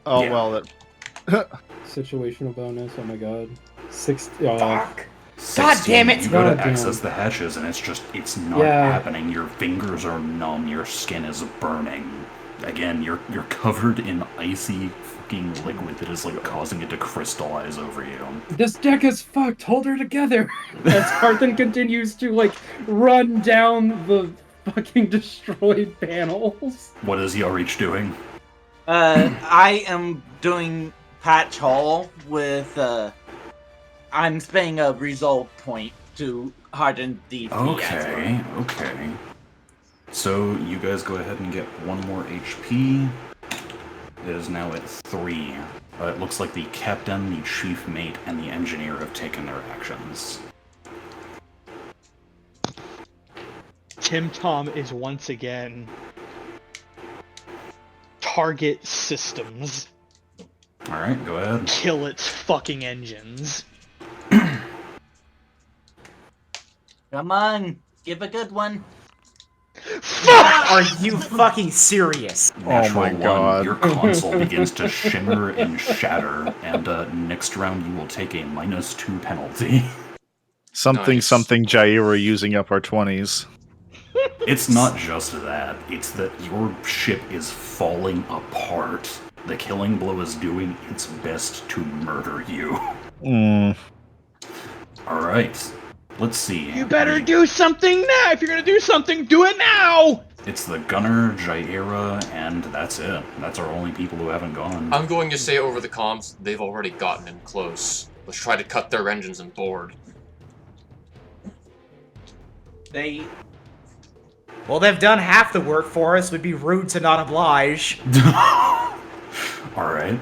Oh Yeah. well, that situational bonus. Oh my god. 6. Fuck. 16, damn it! You go to God damn. access the hatches and it's not Yeah. happening. Your fingers are numb, your skin is burning. Again, you're covered in icy fucking liquid that is like causing it to crystallize over you. This deck is fucked. Hold her together. As Carthen continues to like run down the fucking destroyed panels. What is Yarich doing? I am doing patch haul with I'm spending a resolve point to harden the Okay. So you guys go ahead and get 1 more HP. It is now at 3. It looks like the captain, the chief mate, and the engineer have taken their actions. Tim Tom is once again target systems. Alright, go ahead. Kill its fucking engines. Come on, give a good one. Are you fucking serious? Natural my one, God. your console begins to shimmer and shatter, and next round you will take a -2 penalty. something Nice. something Jaira using up our 20s. It's not just that, it's that your ship is falling apart. The killing blow is doing its best to murder you. Alright, let's see. You better do something now! If you're gonna do something, do it now! It's the gunner, Jaira, and that's it. That's our only people who haven't gone. I'm going to say over the comms, they've already gotten in close. Let's try to cut their engines and board. Well, they've done half the work for us. Would be rude to not oblige. Alright.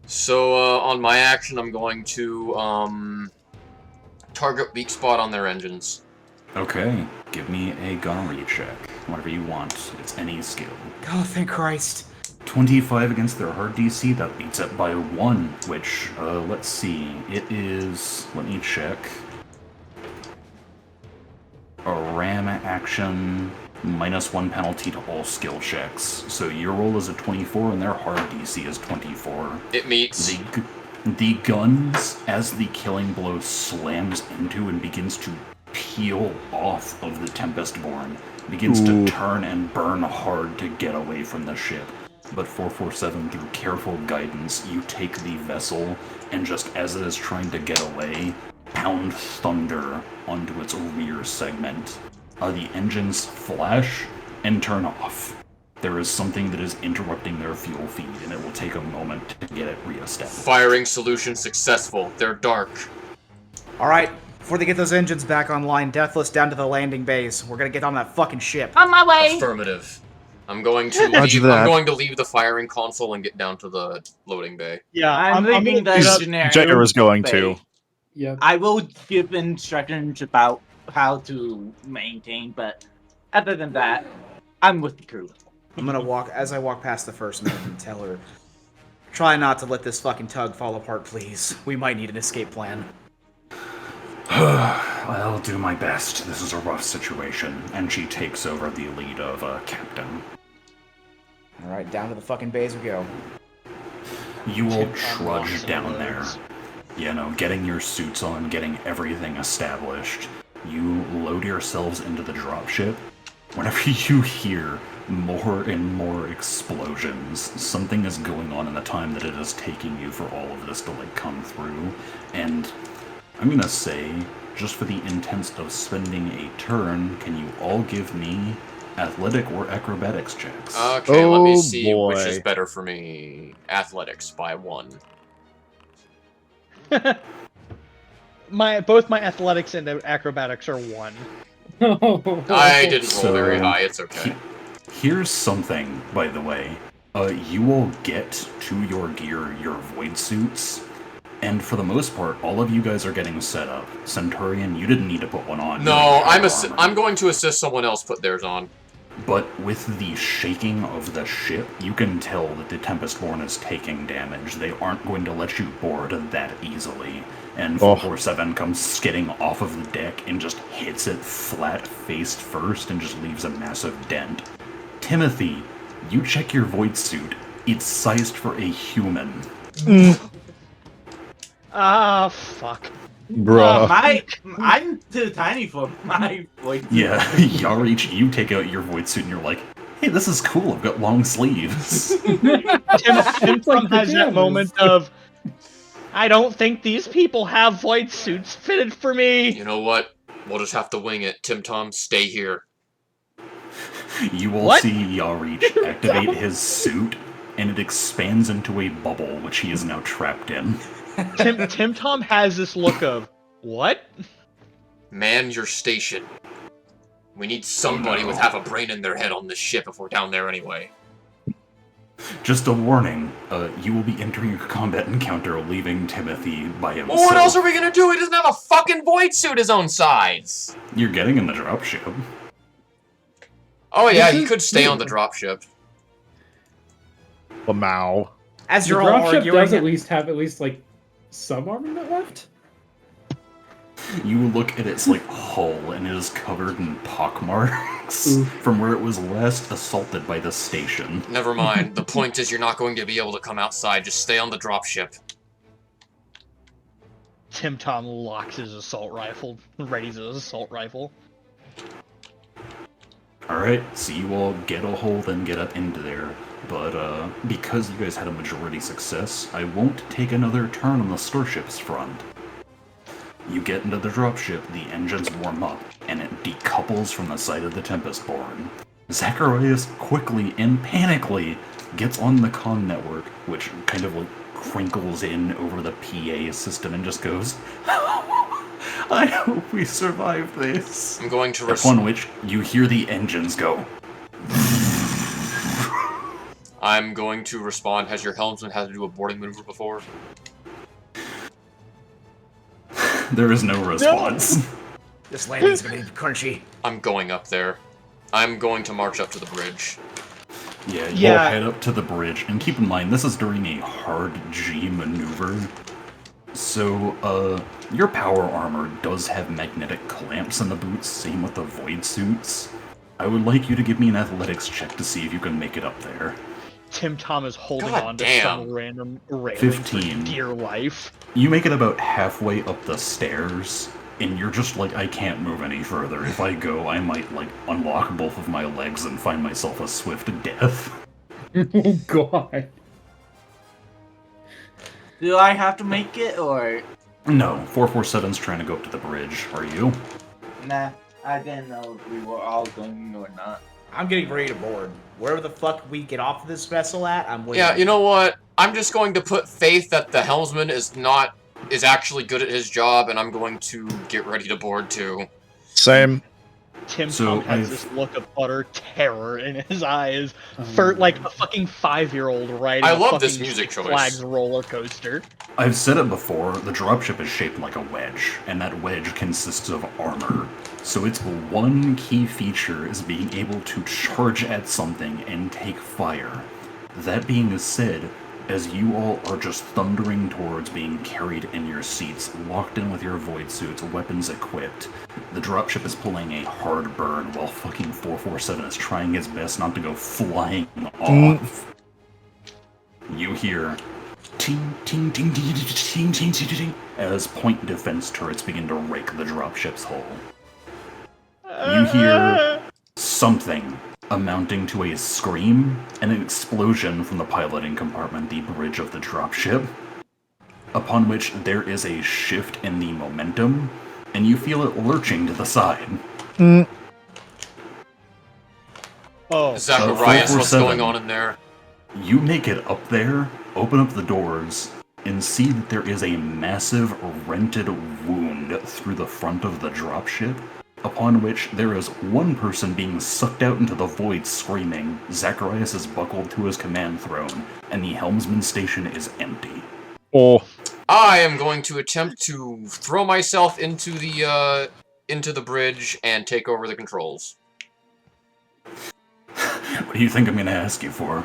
So, on my action, I'm going to, target weak spot on their engines. Okay, give me a gunnery check. Whatever you want. It's any skill. Oh, thank Christ. 25 against their hard DC, that beats it by 1, which, let's see, it is, let me check, a ram action, -1 penalty to all skill checks. So your roll is a 24 and their hard DC is 24. It meets. The guns, as the killing blow slams into and begins to peel off of the Tempestborn, begins to turn and burn hard to get away from the ship. But 447, through careful guidance, you take the vessel, and just as it is trying to get away, pound thunder onto its rear segment. The engines flash and turn off. There is something that is interrupting their fuel feed, and it will take a moment to get it re-established. Firing solution successful. They're dark. Alright, before they get those engines back online, Deathless down to the landing base. We're gonna get on that fucking ship. On my way. Affirmative. I'm going to Roger leave. I'm that. going to leave the firing console and get down to the loading bay. Yeah, I'm leaving the engineer. Jaira's going to. Yep. I will give instructions about how to maintain, but other than that, I'm with the crew. I'm gonna walk, as I walk past the first mate and tell her, Try not to let this fucking tug fall apart, please. We might need an escape plan. I'll do my best. This is a rough situation. And she takes over the lead of Captain. Alright, down to the fucking bays we go. You will trudge down there. You know, getting your suits on, getting everything established. You load yourselves into the dropship. Whenever you hear more and more explosions, something is going on in the time that it is taking you for all of this to, like, come through. And I'm gonna say, just for the intent of spending a turn, can you all give me athletic or acrobatics checks? Okay, let me see which is better for me. Athletics by 1. Both my athletics and acrobatics are 1. I didn't roll very high, it's okay. Here's something, by the way. You will get to your gear, your void suits, and for the most part, all of you guys are getting set up. Centurion, you didn't need to put one on. No, I'm going to assist someone else put theirs on. But with the shaking of the ship, you can tell that the Tempestborn is taking damage. They aren't going to let you board that easily. And 447 comes skidding off of the deck and just hits it flat-faced first and just leaves a massive dent. Timothy, you check your void suit. It's sized for a human. Ah, fuck. Bruh. I'm too tiny for my voice. Yeah, Yarich, you take out your void suit and you're like, hey, this is cool, I've got long sleeves. Tim has that moment of, I don't think these people have void suits fitted for me. You know what? We'll just have to wing it. Tim Tom, stay here. You will see Yarich activate his suit, and it expands into a bubble, which he is now trapped in. Tim Tom has this look of, what? Man your station. We need somebody with half a brain in their head on this ship if we're down there anyway. Just a warning, you will be entering a combat encounter leaving Timothy by himself. Well, what else are we gonna do? He doesn't have a fucking void suit his own size! You're getting in the dropship. Oh yeah, he could stay on the dropship. Lamau. As The you're all dropship arguing, does at least have like some armament left. You look at its like hull, and it is covered in pockmarks from where it was last assaulted by the station. Never mind. The point is you're not going to be able to come outside. Just stay on the dropship. Tim Tom locks his assault rifle, readies his assault rifle. Alright, so you all get a hold and get up into there. But because you guys had a majority success, I won't take another turn on the starship's front. You get into the dropship, the engines warm up, and it decouples from the side of the Tempestborn. Zacharias quickly and panically gets on the comm network, which kind of like crinkles in over the PA system and just goes, I hope we survive this. I'm going to Upon which you hear the engines go. I'm going to respond. Has your helmsman had to do a boarding maneuver before? There is no response. No. This landing's gonna be crunchy. I'm going up there. I'm going to march up to the bridge. Yeah, you'll head up to the bridge, and keep in mind, this is during a hard G maneuver. So, your power armor does have magnetic clamps in the boots, same with the void suits. I would like you to give me an athletics check to see if you can make it up there. Tim Tom is holding God on to damn. some random railing 15. for dear life. You make it about halfway up the stairs, and you're just like, I can't move any further. If I go, I might, like, unlock both of my legs and find myself a swift death. Oh god. Do I have to make it, or...? No, 447's trying to go up to the bridge. Are you? Nah, I didn't know if we were all going or not. I'm getting ready to board. Wherever the fuck we get off of this vessel at, I'm waiting. Yeah, you know what? I'm just going to put faith that the helmsman is actually good at his job, and I'm going to get ready to board too. Same. Tim Tom has this look of utter terror in his eyes for like a fucking 5-year-old riding I a love fucking this music Six choice. Flags roller coaster. I've said it before, the dropship is shaped like a wedge, and that wedge consists of armor. So its one key feature is being able to charge at something and take fire. That being said, as you all are just thundering towards being carried in your seats, locked in with your void suits, weapons equipped. The dropship is pulling a hard burn while fucking 447 is trying his best not to go flying off. You hear ting ting ting ting ting ting ting ting as point defense turrets begin to rake the dropship's hull. You hear something amounting to a scream and an explosion from the piloting compartment, the bridge of the dropship, upon which there is a shift in the momentum, and you feel it lurching to the side. Oh, Zacharias, what's going on in there? You make it up there, open up the doors, and see that there is a massive rented wound through the front of the dropship, upon which there is one person being sucked out into the void screaming. Zacharias is buckled to his command throne, and the helmsman station is empty. Oh. I am going to attempt to throw myself into the bridge and take over the controls. What do you think I'm gonna ask you for?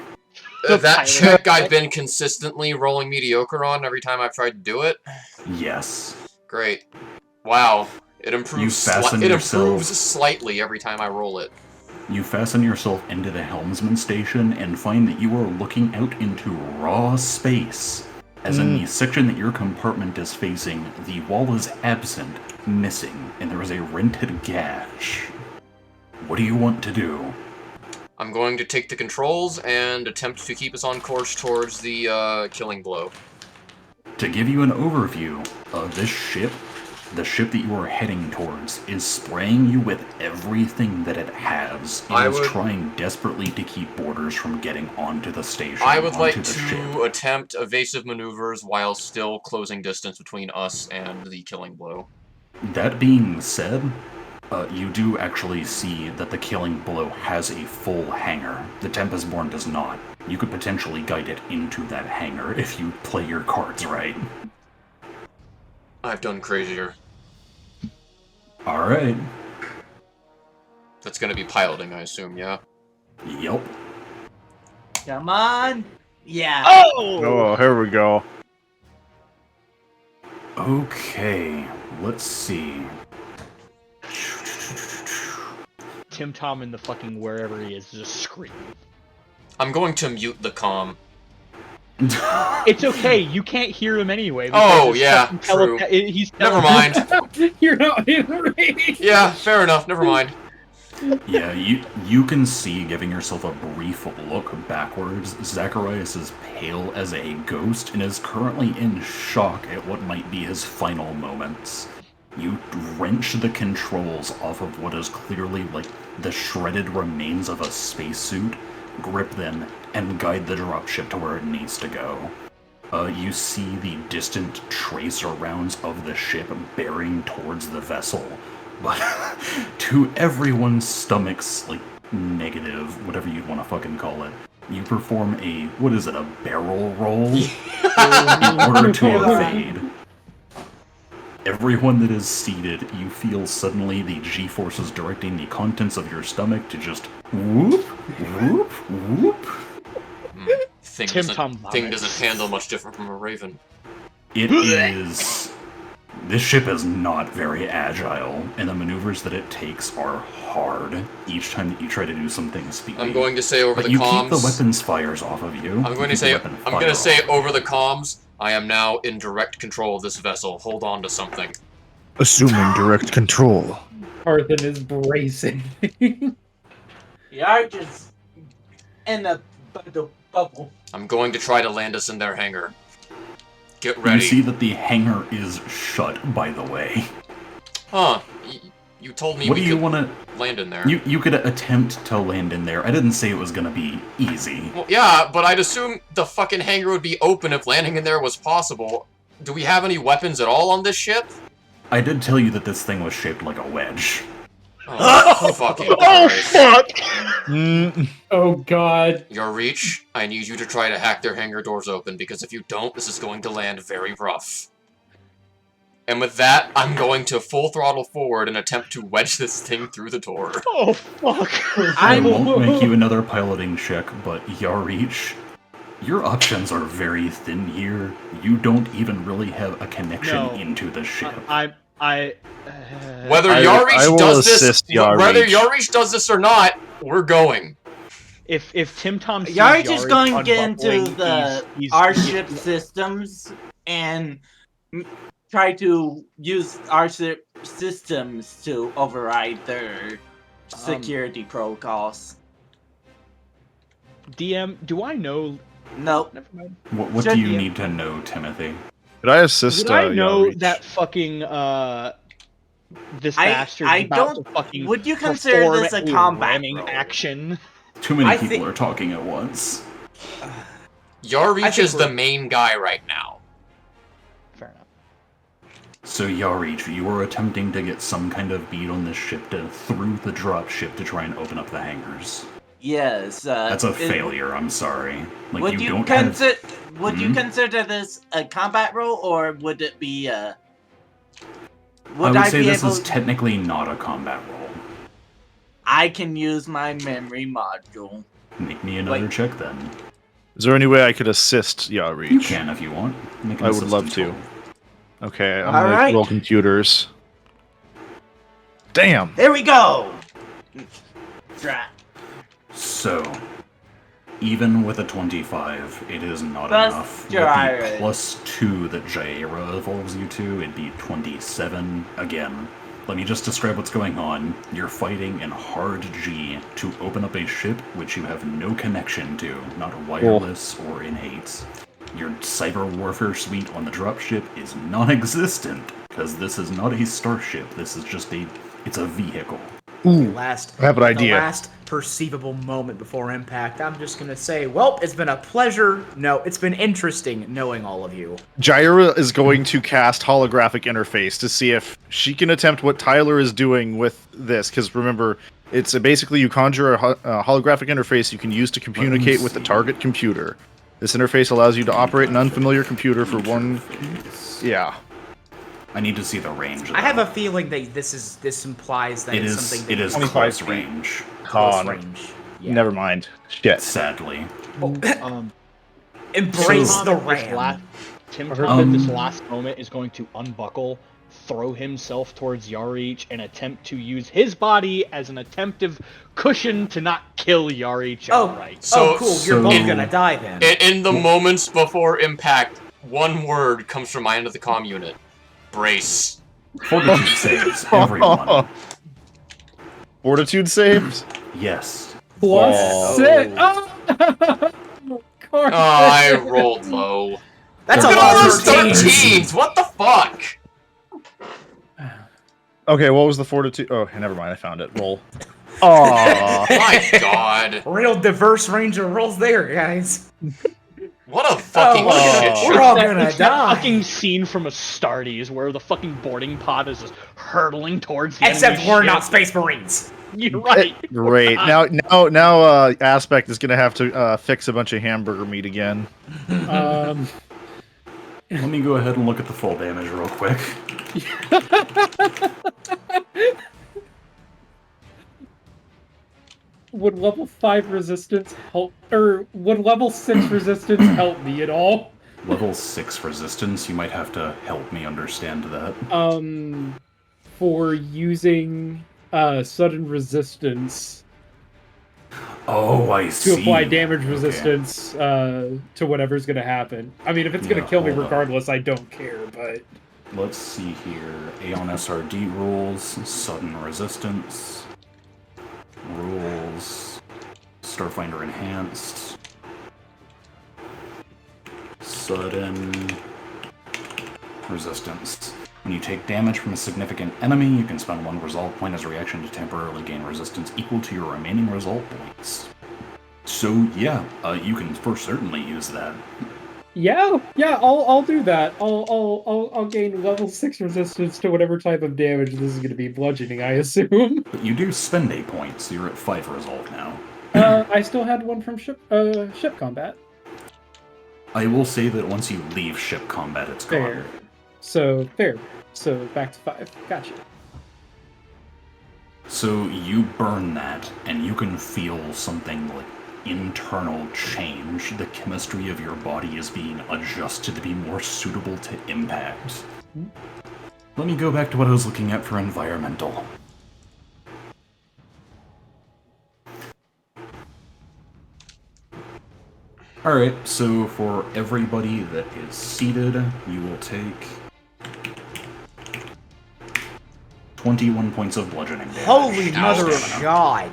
That check I've been consistently rolling mediocre on every time I've tried to do it? Yes. Great. Wow. It improves yourself slightly every time I roll it. You fasten yourself into the helmsman station and find that you are looking out into raw space. As in the section that your compartment is facing, the wall is absent, missing, and there is a rented gash. What do you want to do? I'm going to take the controls and attempt to keep us on course towards the killing blow. To give you an overview of this ship, the ship that you are heading towards is spraying you with everything that it has. It is trying desperately to keep boarders from getting onto the station. I would like to attempt evasive maneuvers while still closing distance between us and the killing blow. That being said, you do actually see that the killing blow has a full hangar. The Tempestborn does not. You could potentially guide it into that hangar if you play your cards right. I've done crazier. Alright. That's gonna be piloting, I assume, yeah? Yup. Come on! Yeah. Oh, here we go. Okay, let's see. Tim Tom in the fucking wherever he is just screaming. I'm going to mute the comm. It's okay, you can't hear him anyway. Oh, yeah, true. Never mind. You're not in the range. Yeah, fair enough, never mind. Yeah, you can see, giving yourself a brief look backwards, Zacharias is pale as a ghost and is currently in shock at what might be his final moments. You wrench the controls off of what is clearly like the shredded remains of a spacesuit, grip them, and guide the dropship to where it needs to go. You see the distant tracer rounds of the ship bearing towards the vessel, but to everyone's stomach's, like, negative, whatever you'd want to fucking call it, you perform a, what is it, a barrel roll? In order to evade. Everyone that is seated, you feel suddenly the G-forces directing the contents of your stomach to just whoop, whoop, whoop. Thing doesn't handle much different from a Raven. It is... This ship is not very agile, and the maneuvers that it takes are hard each time that you try to do something speedy. I'm going to say over the comms... You keep the weapons fires off of you. I'm going to say over the comms, I am now in direct control of this vessel. Hold on to something. Assuming direct control. Arthur is bracing. You are just in a bubble. I'm going to try to land us in their hangar. Get ready. You see that the hangar is shut, by the way. Huh. You told me we could land in there. You could attempt to land in there. I didn't say it was gonna be easy. Well, yeah, but I'd assume the fucking hangar would be open if landing in there was possible. Do we have any weapons at all on this ship? I did tell you that this thing was shaped like a wedge. Oh, fucking fuck! Oh god. Your reach, I need you to try to hack their hangar doors open, because if you don't, this is going to land very rough. And with that, I'm going to full throttle forward and attempt to wedge this thing through the door. Oh, fuck. I won't make you another piloting check, but your reach, Your options are very thin here. You don't even really have a connection into the ship. Whether I Yarich will does this, assist Yarich. whether Yarich does this or not, we're going. If Tim Tom sees Yarich is going to get unbuckling, into the he's ship systems and try to use our ship systems to override their security protocols. DM, do I know? Nope. Never mind. What do you need to know, Timothy? Could I assist? Would I know Yarich? that fucking this I bastard is about don't. to fucking Would you consider perform this a combat ramming role? action? Too many people are talking at once. Yarich is the main guy right now. Fair enough. So Yarich, you were attempting to get some kind of bead on this ship through the drop ship to try and open up the hangars. Yes. That's a failure. I'm sorry. Like Would you don't consider? have... Would you consider this a combat role, or would it be a? I would say this is technically not a combat role. I can use my memory module. Make me another check then. Is there any way I could assist Yarich? You can if you want. Make an I would love assistant to. Okay, I'm All gonna right. roll computers. Damn. Here we go. Drat. So, even with a 25, it is not Plus enough. With Jaira. the plus 2 that Jaira evolves you to, it'd be 27. Again, let me just describe what's going on. You're fighting in hard G to open up a ship which you have no connection to, not wireless or innate. Your cyber warfare suite on the dropship is non-existent, because this is not a starship, this is just it's a vehicle. Ooh, I have an idea. The last perceivable moment before impact, I'm just gonna say, well, it's been a pleasure. No, it's been interesting knowing all of you. Jaira is going to cast holographic interface to see if she can attempt what Tyler is doing with this. Because remember, it's basically you conjure a holographic interface you can use to communicate with the target computer. This interface allows you to operate an unfamiliar computer for one. Yeah. I need to see the range. I have a feeling that this implies that it's something that it is 25 close feet. range. close range. Yeah. Never mind. Shit. Sadly. Embrace So- the ram. Tim Tom at this last moment is going to unbuckle, throw himself towards Yarich, and attempt to use his body as an attemptive cushion to not kill Yarich outright. So- cool. You're both gonna die then. In the moments before impact, one word comes from my end of the comm unit. Brace. Fortitude saves, everyone. Fortitude saves? Yes. Plus 6. Oh, Oh, I rolled low. That's Look a at all lot those of 13s. 13s! What the fuck? Okay, what was the fortitude? Oh, never mind. I found it. Roll. Aww. My god. Real diverse range of rolls there, guys. What a fucking shit We're show. all gonna It's that die. fucking scene from Astartes where the fucking boarding pod is just hurtling towards the Except enemy we're ship. not Space Marines. You're right. Great. Now, Aspect is gonna have to fix a bunch of hamburger meat again. Let me go ahead and look at the full damage real quick. Would level 5 resistance help, or would level 6 resistance help me at all? Level 6 resistance, you might have to help me understand that. For using sudden resistance Oh, I see. to apply damage Okay. resistance to whatever's gonna happen. I mean, if it's gonna Yeah, kill me hold on. regardless, I don't care, but... Let's see here. Aeon SRD rules, sudden resistance, rules, Starfinder enhanced, sudden resistance. When you take damage from a significant enemy, you can spend 1 resolve point as a reaction to temporarily gain resistance equal to your remaining resolve points. So yeah, you can for certainly use that. Yeah, I'll do that. I'll gain level 6 resistance to whatever type of damage this is gonna be, bludgeoning, I assume. But you do spend a point, so you're at 5 resolve now. I still had one from ship combat. I will say that once you leave ship combat, it's Fair. gone. Fair. So back to 5. Gotcha. So you burn that, and you can feel something like internal change. The chemistry of your body is being adjusted to be more suitable to impact. Let me go back to what I was looking at for environmental. Alright, so for everybody that is seated, you will take 21 points of bludgeoning damage. Holy mother of God!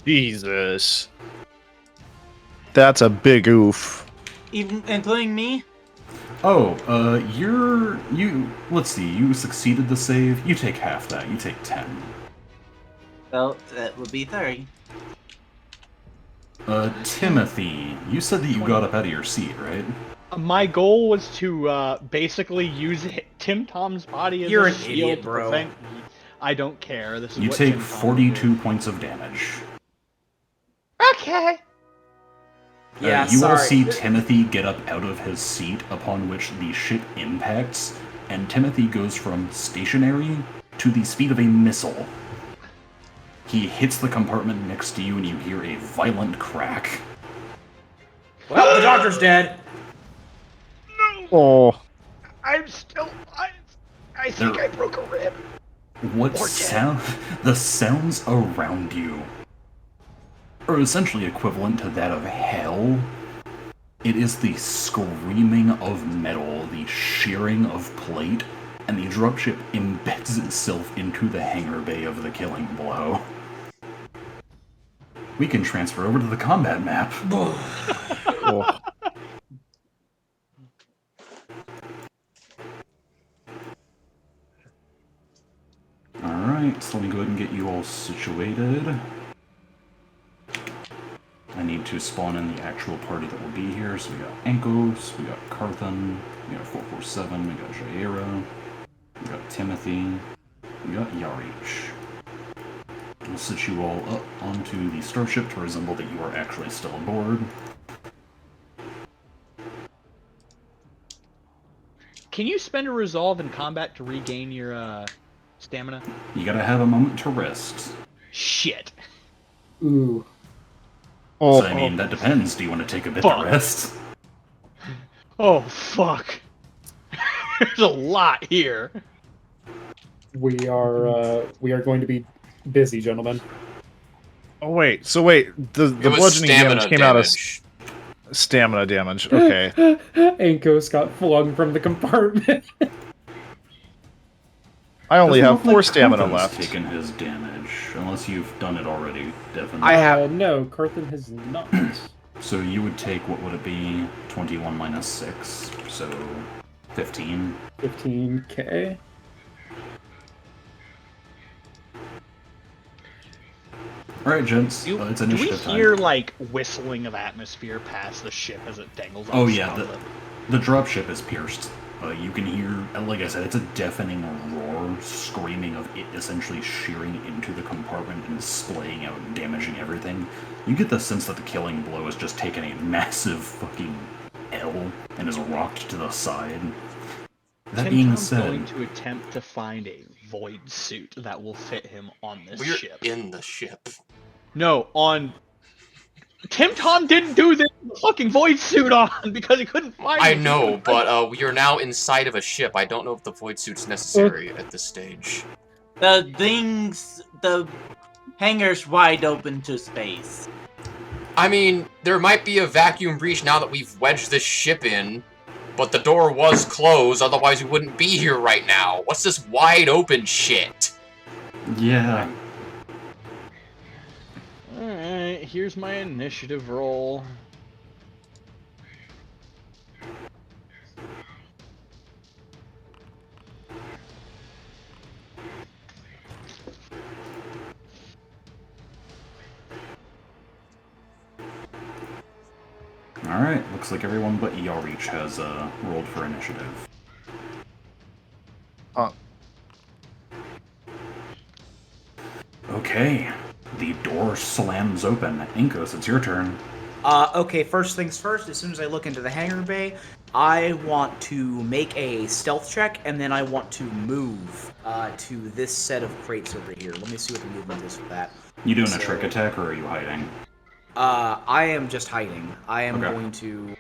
Jesus. That's a big oof. Even including me? Oh, let's see, you succeeded the save, you take half that, you take 10. So that would be 30. Timothy, you said that you got up out of your seat, right? My goal was to basically use Tim Tom's body as You're a an shield idiot, to bro. prevent. I don't care. This is You what take Tim Tom 42 would points of damage. do. Okay. Yeah, you all sorry. see Timothy get up out of his seat, upon which the ship impacts, and Timothy goes from stationary to the speed of a missile. He hits the compartment next to you, and you hear a violent crack. Well, the doctor's dead. Oh. I'm still alive. I think I broke a rib. The sounds around you are essentially equivalent to that of hell. It is the screaming of metal, the shearing of plate, and the dropship embeds itself into the hangar bay of the Killing Blow. We can transfer over to the combat map. Oh. Alright, so let me go ahead and get you all situated. I need to spawn in the actual party that will be here. So we got Ankos, we got Carthan, we got 447, we got Jaira, we got Timothy, we got Yarich. I'll sit you all up onto the starship to resemble that you are actually still aboard. Can you spend a resolve in combat to regain your stamina? You gotta have a moment to rest. Shit. Ooh. Oh. So, I mean, that depends. Do you want to take a bit Fuck. to rest? Oh, fuck. There's a lot here. We are going to be busy, gentlemen. Oh wait, so wait, the bludgeoning damage came out of stamina damage. Okay. Ankos got flung from the compartment. I only Doesn't have look 4 like stamina Carthan's left. taken his damage, unless you've done it already, Devin. I have. No, Carthan has not. So you would take, what would it be? 21 minus 6, so 15. 15k. Alright, gents, Do it's we initiative time. hear, like, whistling of atmosphere past the ship as it dangles on Oh the yeah, spotlight? the dropship is pierced. You can hear, like I said, it's a deafening roar, screaming of it essentially shearing into the compartment and splaying out and damaging everything. You get the sense that the Killing Blow has just taken a massive fucking L and is rocked to the side. That Tim being Tom's said, going to attempt to find a void suit that will fit him on this We're ship. in the ship. No, on... Tim Tom didn't do this with the fucking void suit on because he couldn't find I it. know, but we are now inside of a ship. I don't know if the void suit's necessary at this stage. The hangar's wide open to space. I mean, there might be a vacuum breach now that we've wedged this ship in, but the door was closed, otherwise we wouldn't be here right now. What's this wide open shit? yeah. Alright, here's my initiative roll. Alright, looks like everyone but Yarich has rolled for initiative. Okay, the door slams open. Inkos, it's your turn. Okay, first things first, as soon as I look into the hangar bay, I want to make a stealth check, and then I want to move to this set of crates over here. Let me see what the movement is for that. You doing a trick attack, or are you hiding? I am just hiding. I am Okay. going to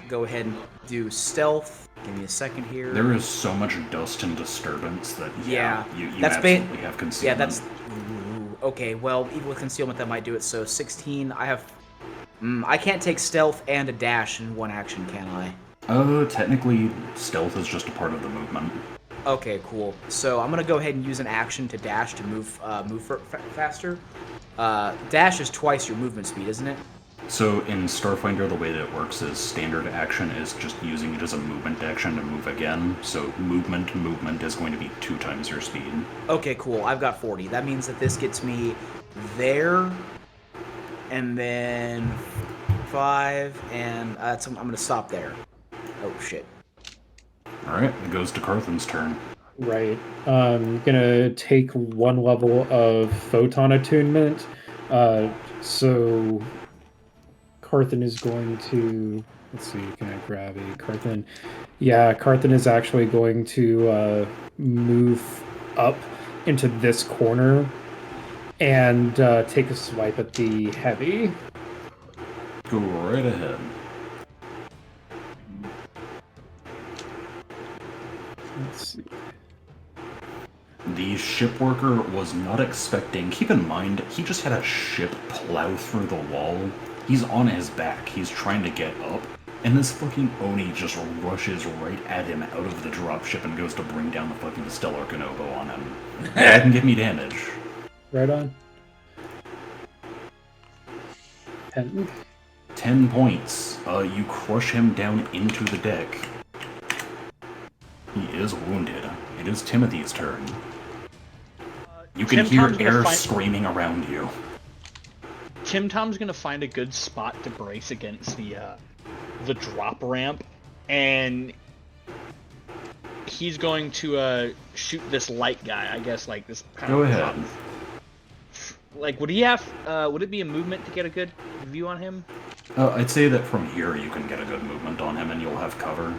go ahead and do stealth. Give me a second here. There is so much dust and disturbance that you that's absolutely have concealment. Yeah, that's okay. Well, even with concealment, that might do it. So 16. I have. I can't take stealth and a dash in one action, can I? Technically, stealth is just a part of the movement. Okay, cool. So I'm gonna go ahead and use an action to dash to move faster. Dash is twice your movement speed, isn't it? So in Starfinder, the way that it works is standard action is just using it as a movement action to move again. So movement is going to be 2 times your speed. Okay, cool. I've got 40. That means that this gets me there, and then 5, and I'm gonna stop there. Oh shit. Alright, it goes to Carthen's turn. Right. Gonna take 1 level of photon attunement. So Carthen is going to, let's see, can I grab a Carthen? Yeah, Carthen is actually going to move up into this corner and take a swipe at the heavy. Go right ahead. Let's see. The ship worker was not expecting. Keep in mind, he just had a ship plow through the wall. He's on his back. He's trying to get up. And this fucking Oni just rushes right at him out of the dropship and goes to bring down the fucking Stellar Kanobo on him. That can give me damage. Right on. 10. 10 points. You crush him down into the deck. He is wounded. It is Timothy's turn. You can hear air screaming around you. Tim Tom's gonna find a good spot to brace against the drop ramp, and he's going to shoot this light guy. I guess like this. Go ahead. Like, would he have? Would it be a movement to get a good view on him? I'd say that from here you can get a good movement on him, and you'll have cover.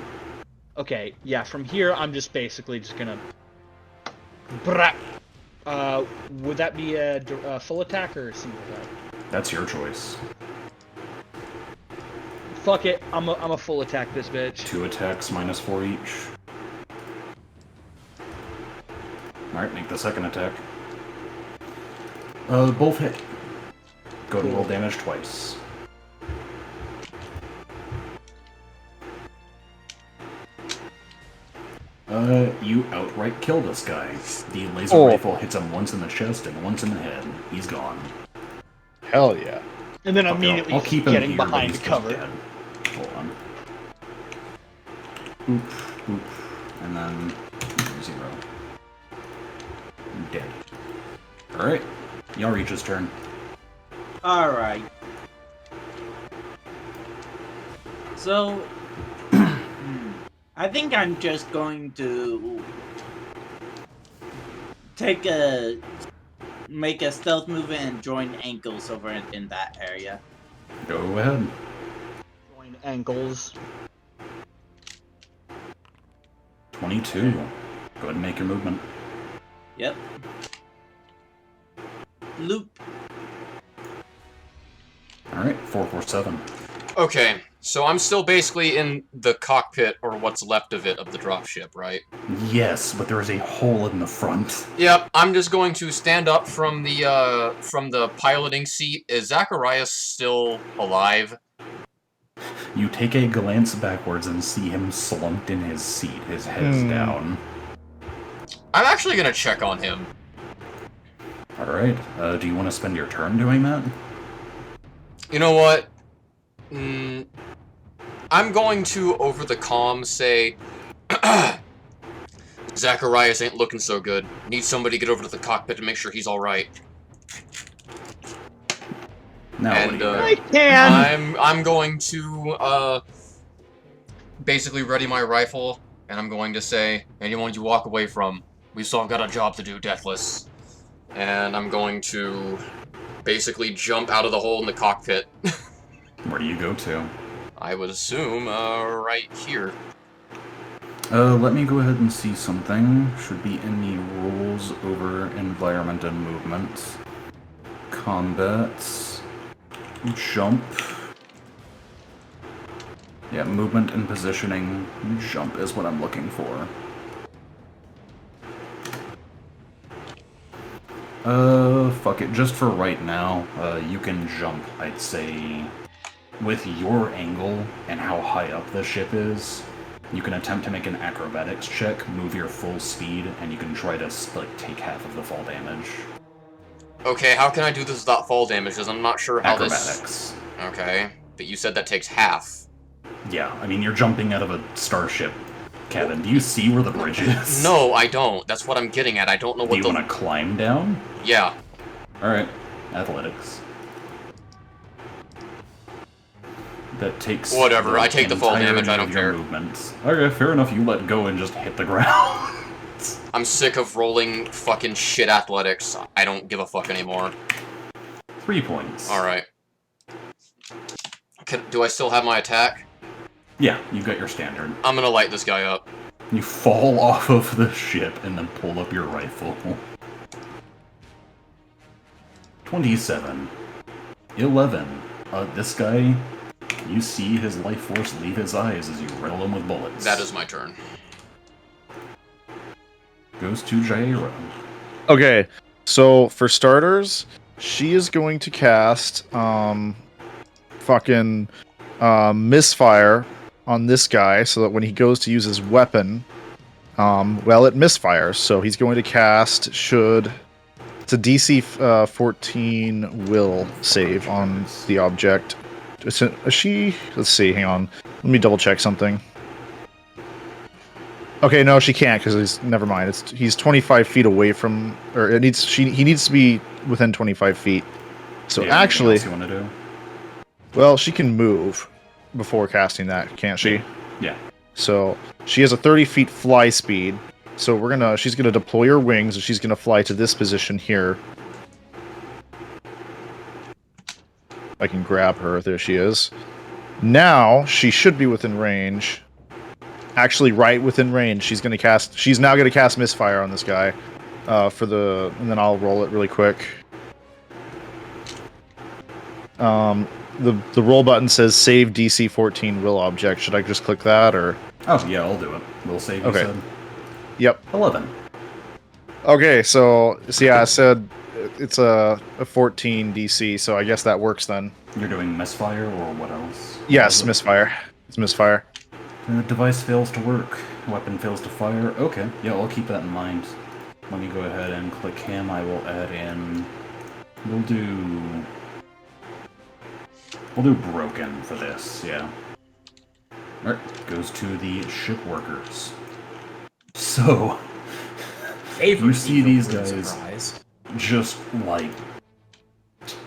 Okay, yeah. From here, I'm just basically just gonna. Would that be a full attack or a single attack? That's your choice. Fuck it, I'm a full attack this bitch. 2 attacks, -4 each. Alright, make the second attack. Both hit. Go to roll damage twice. You outright kill this guy. The laser rifle hits him once in the chest and once in the head. He's gone. Hell yeah. And then Okay, immediately I'll keep him getting here, but behind he's just cover. dead. Hold on. Oop. And then 0. Dead. Alright. Yarich's turn. Alright. So, I think I'm just going to make a stealth movement and join ankles over in that area. Go ahead. Join ankles. 22. Go ahead and make your movement. Yep. Loop. Alright, 447. Okay, so I'm still basically in the cockpit, or what's left of it, of the dropship, right? Yes, but there is a hole in the front. Yep, I'm just going to stand up from the piloting seat. Is Zacharias still alive? You take a glance backwards and see him slumped in his seat, his head's down. I'm actually gonna check on him. Alright, do you want to spend your turn doing that? You know what? I'm going to, over the comm, say, Zacharias ain't looking so good. Need somebody to get over to the cockpit to make sure he's alright. Now, And, I can! I'm going to, basically ready my rifle, and I'm going to say, anyone you walk away from, we still have got a job to do, Deathless. And I'm going to basically jump out of the hole in the cockpit. Where do you go to? I would assume, right here. Let me go ahead and see something. Should be in the rules over environment and movement. Combat. Jump. Yeah, movement and positioning. Jump is what I'm looking for. Fuck it. Just for right now, you can jump, I'd say, with your angle and how high up the ship is. You can attempt to make an acrobatics check, move your full speed, and you can try to, like, take half of the fall damage. Okay, how can I do this without fall damage? Because I'm not sure how Acrobatics. Okay, but you said that takes half. Yeah, I mean, you're jumping out of a starship. Kevin, do you see where the bridge is? No, I don't. That's what I'm getting at. I don't know what Do you want to climb down? Yeah. Alright. Athletics. That takes... Whatever, I take the fall damage, I don't care. Movements. Okay, fair enough, you let go and just hit the ground. I'm sick of rolling fucking shit athletics. I don't give a fuck anymore. 3 points. Alright. Do I still have my attack? Yeah, you got your standard. I'm gonna light this guy up. You fall off of the ship and then pull up your rifle. 27. 11. This guy, you see his life force leave his eyes as you riddle him with bullets. That is my turn. Goes to Jairo. Okay, so for starters, she is going to cast misfire on this guy, so that when he goes to use his weapon, well, it misfires. So he's going to cast it's a DC 14 will save on the object. Let's see, hang on. Let me double check something. Okay, no, she can't because never mind. He's 25 feet away from, or he needs to be within 25 feet. So yeah, actually, else you want to do? Well, she can move before casting that, can't she? Yeah. So she has a 30 feet fly speed. So she's gonna deploy her wings and she's gonna fly to this position here. I can grab her. There she is. Now she should be within range. Actually, right within range. She's now gonna cast misfire on this guy. And then I'll roll it really quick. The roll button says save DC 14 will object. Should I just click that or? Oh yeah, I'll do it. Will save. You said? Yep. 11. Okay, so yeah, I said it's a 14 DC, so I guess that works then. You're doing misfire or what else? Yes, misfire. It's misfire. The device fails to work. Weapon fails to fire. Okay, yeah, I'll keep that in mind. Let me go ahead and click him. I will add in. We'll do broken for this, yeah. Alright, goes to the ship workers. So, you see these guys just, like,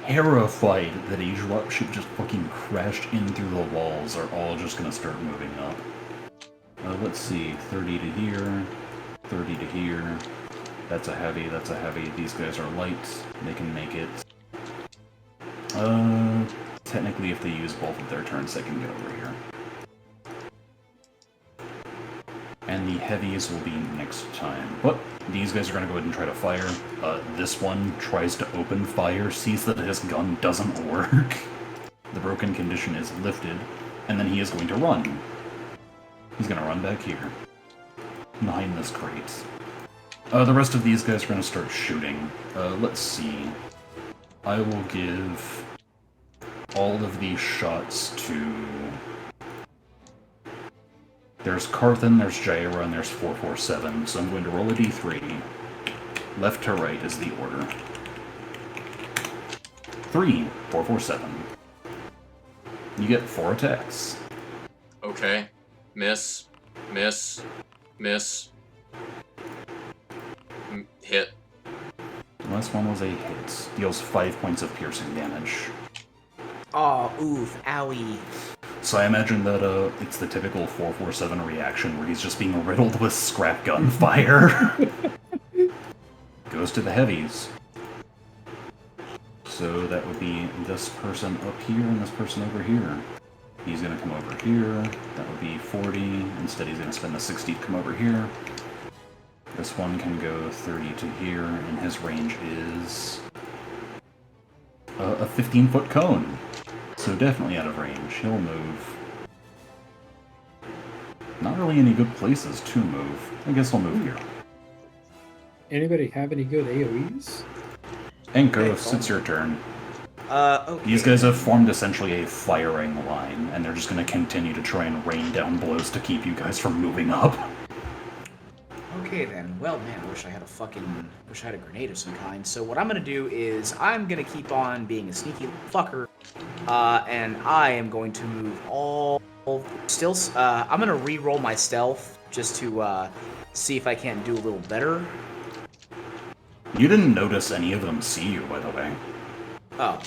terrified that a dropship just fucking crashed in through the walls are all just gonna start moving up. Let's see, 30 to here, 30 to here. That's a heavy, that's a heavy. These guys are light, they can make it. Technically, if they use both of their turns, they can get over here. And the heavies will be next time. But these guys are going to go ahead and try to fire. This one tries to open fire, sees that his gun doesn't work. The broken condition is lifted, and then he is going to run. He's going to run back here, behind this crate. The rest of these guys are going to start shooting. Let's see. I will give all of these shots to... There's Carthan, there's Jaira, and there's 447, so I'm going to roll a d3. Left to right is the order. 3, 447. You get 4 attacks. Okay. Miss. Miss. Miss. Hit. The last one was a hit. Deals 5 points of piercing damage. Oh, oof, owie. So I imagine that it's the typical 447 reaction where he's just being riddled with scrap gun fire. Goes to the heavies. So that would be this person up here and this person over here. He's going to come over here. That would be 40. Instead he's going to spend the 60 to come over here. This one can go 30 to here, and his range is a 15-foot cone. So definitely out of range. He'll move. Not really any good places to move. I guess I'll move here. Anybody have any good AoEs? Enkos, it's your turn. Okay. These guys have formed essentially a firing line, and they're just going to continue to try and rain down blows to keep you guys from moving up. Okay then. Well, man, I wish I had a grenade of some kind. So what I'm gonna do is I'm gonna keep on being a sneaky fucker, and I am going to move all. Still, I'm gonna re-roll my stealth just to see if I can't do a little better. You didn't notice any of them see you, by the way. Oh.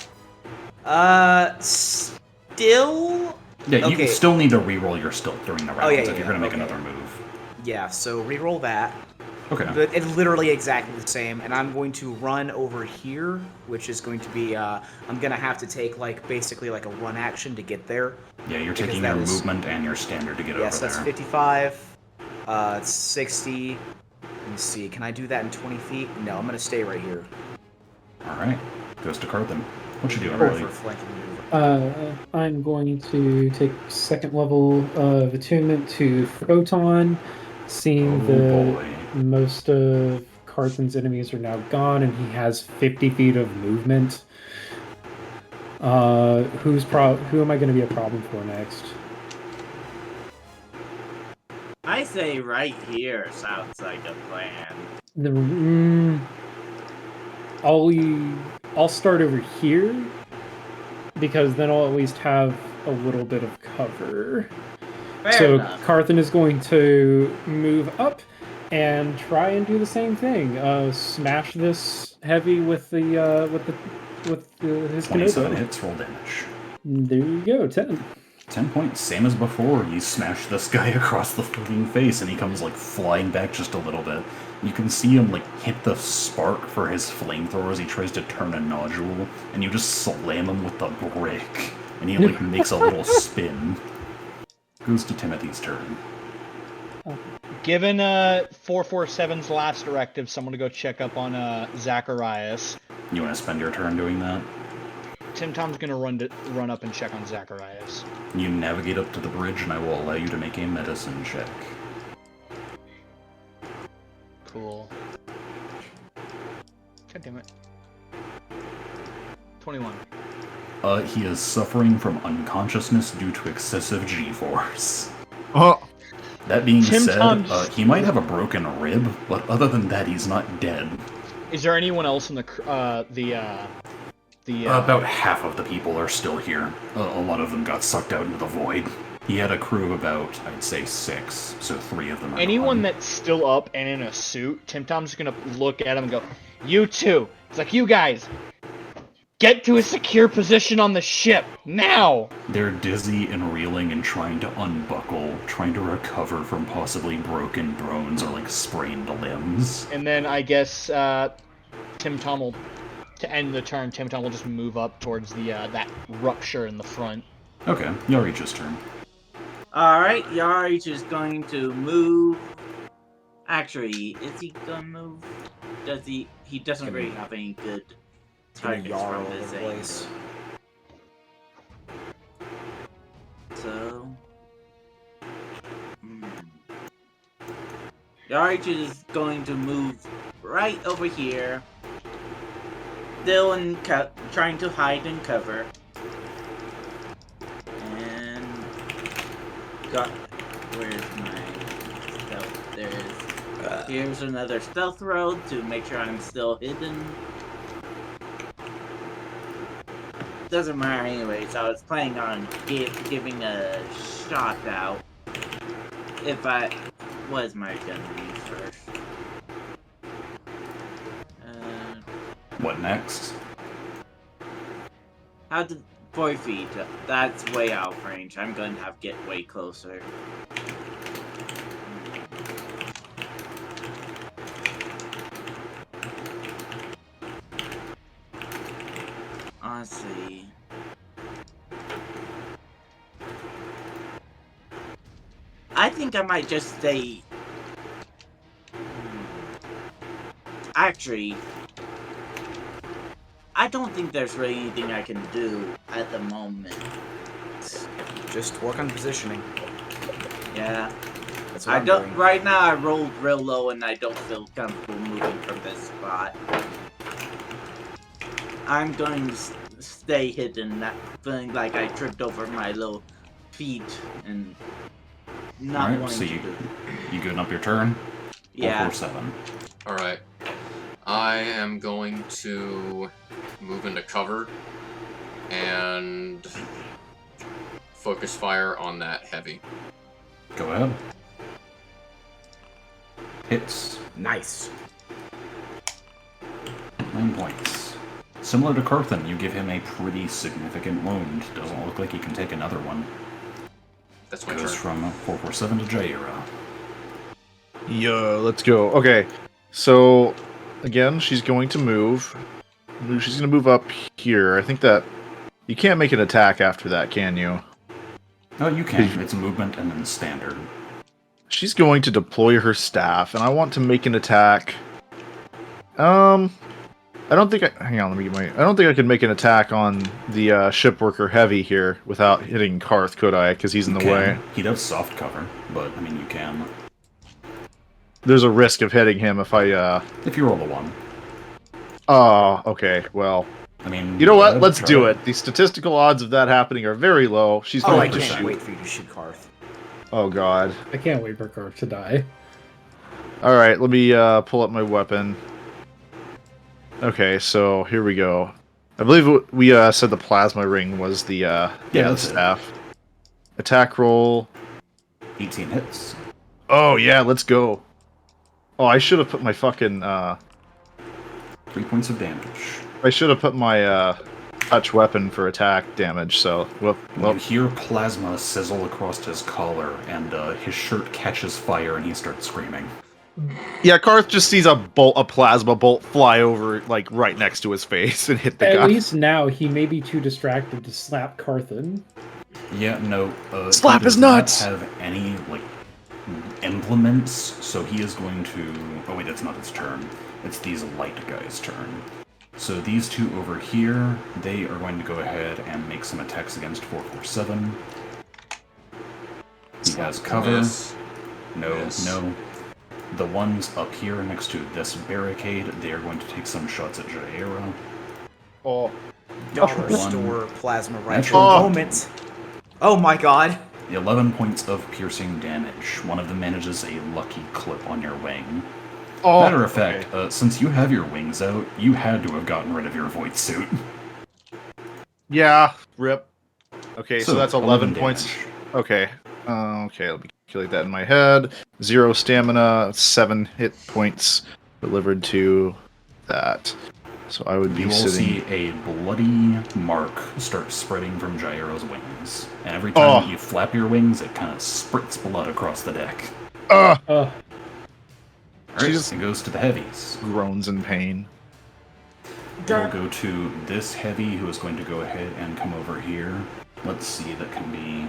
Still. Yeah, you Okay. still need to re-roll your stealth during the rounds yeah, if you're going to make okay. another move. Yeah. So re-roll that. Okay. But it's literally exactly the same, and I'm going to run over here, which is going to be, I'm gonna have to take, basically a run action to get there. Yeah, you're taking your movement and your standard to get over there. Yes, that's 55, it's 60, let me see, can I do that in 20 feet? No, I'm gonna stay right here. Alright, goes to Carthen. What you doing, For really? flanking maneuver. I'm going to take second level of attunement to Photon, seeing boy. most of Carthen's enemies are now gone, and he has 50 feet of movement. Who am I going to be a problem for next? I say right here sounds like a plan. I'll start over here, because then I'll at least have a little bit of cover. Fair enough. Carthen is going to move up and try and do the same thing. Smash this heavy with his 27 Kanobo. hits, roll damage. There you go, 10. 10 points, same as before. You smash this guy across the fucking face, and he comes, flying back just a little bit. You can see him, hit the spark for his flamethrower as he tries to turn a nodule, and you just slam him with the brick, and he, makes a little spin. Goes to Timothy's turn. Given 447's last directive, someone to go check up on Zacharias. You want to spend your turn doing that? Tim Tom's gonna run up and check on Zacharias. You navigate up to the bridge, and I will allow you to make a medicine check. Cool. God damn it. 21. He is suffering from unconsciousness due to excessive G-force. Oh, That being Tim said, Tom's- he might have a broken rib, but other than that, he's not dead. Is there anyone else in the About half of the people are still here. A lot of them got sucked out into the void. He had a crew of about, I'd say, 6, so 3 of them are anyone gone. that's still up and in a suit? Tim Tom's gonna look at him and go, "You two." It's like, "You guys, get to a secure position on the ship now." They're dizzy and reeling and trying to unbuckle, trying to recover from possibly broken bones or, sprained limbs. And then I guess Tim Tom will, to end the turn, Tim Tom will just move up towards the that rupture in the front. Okay, Yarich's turn. Alright, Yarich is going to move. Actually, is he gonna move? Does he? He doesn't really have any good targets Yarl from over this the place. angle. So. Yarich is going to move right over here. Still trying to hide and cover. And where's my stealth? Here's another stealth roll to make sure I'm still hidden. Doesn't matter anyways. I was planning on giving a shot out. If I was my gun to use first. What next? How did 4 feet? That's way out of range. I'm going to have to get way closer. Honestly, I think I might just stay. Actually, I don't think there's really anything I can do at the moment. Just work on positioning. Yeah. That's what I I'm don't. doing. Right now, I rolled real low, and I don't feel comfortable moving from this spot. I'm going to stay hidden, not feeling like I tripped over my little feet and not Alright, wanting so to do. you good up your turn? Yeah. 447. Alright. I am going to move into cover and focus fire on that heavy. Go ahead. Hits. Nice. 9 points. Similar to Carthan, you give him a pretty significant wound. Doesn't look like he can take another one. That's my Goes turn. from 447 to Jaira. Yeah, let's go. Okay, so again, she's going to move. She's going to move up here. I think that you can't make an attack after that, can you? Oh, you can. It's movement and then standard. She's going to deploy her staff, and I want to make an attack. I don't think hang on, let me get my... I don't think I could make an attack on the ship worker heavy here without hitting Karth, could I? Because he's in the way. He does soft cover, but, I mean, you can. There's a risk of hitting him if I, If you roll a 1. Oh, okay, well... I mean... You know what? Let's try do it. The statistical odds of that happening are very low. She's Oh, going I to can't shoot. wait for you to shoot Karth. Oh, God. I can't wait for Karth to die. Alright, let me pull up my weapon. Okay, so here we go. I believe we said the plasma ring was the the that's it. staff. Attack roll. 18 hits. Oh yeah, let's go. Oh, I should have put my fucking 3 points of damage. I should have put my touch weapon for attack damage. So well, You hear plasma sizzle across his collar, and his shirt catches fire, and he starts screaming. yeah. Karth just sees a plasma bolt fly over like right next to his face and hit the At guy. least now he may be too distracted to slap Carthan. Yeah, no. Slap he does his nuts! Not have any like implements, so he is going to. Oh wait, that's not his turn. It's these light guys' turn. So these two over here, they are going to go ahead and make some attacks against 447. He has cover. Miss. No, Miss. no. The ones up here next to this barricade, they are going to take some shots at Jaira. Oh, Dollar One. store plasma rifle Natural. moment. Oh my god. 11 points of piercing damage. One of them manages a lucky clip on your wing. oh. Matter of fact, since you have your wings out, you had to have gotten rid of your void suit. Yeah, rip. Okay, so that's 11 points. damage. Okay. Okay, let me calculate that in my head. 0 stamina, 7 hit points delivered to that. So I would be You will sitting... see a bloody mark start spreading from Jairo's wings. And every time you flap your wings, it kind of spurts blood across the deck. Ugh! Oh, Alright, Jesus. it goes to the heavies. Groans in pain. We'll go to this heavy, who is going to go ahead and come over here. Let's see, that can be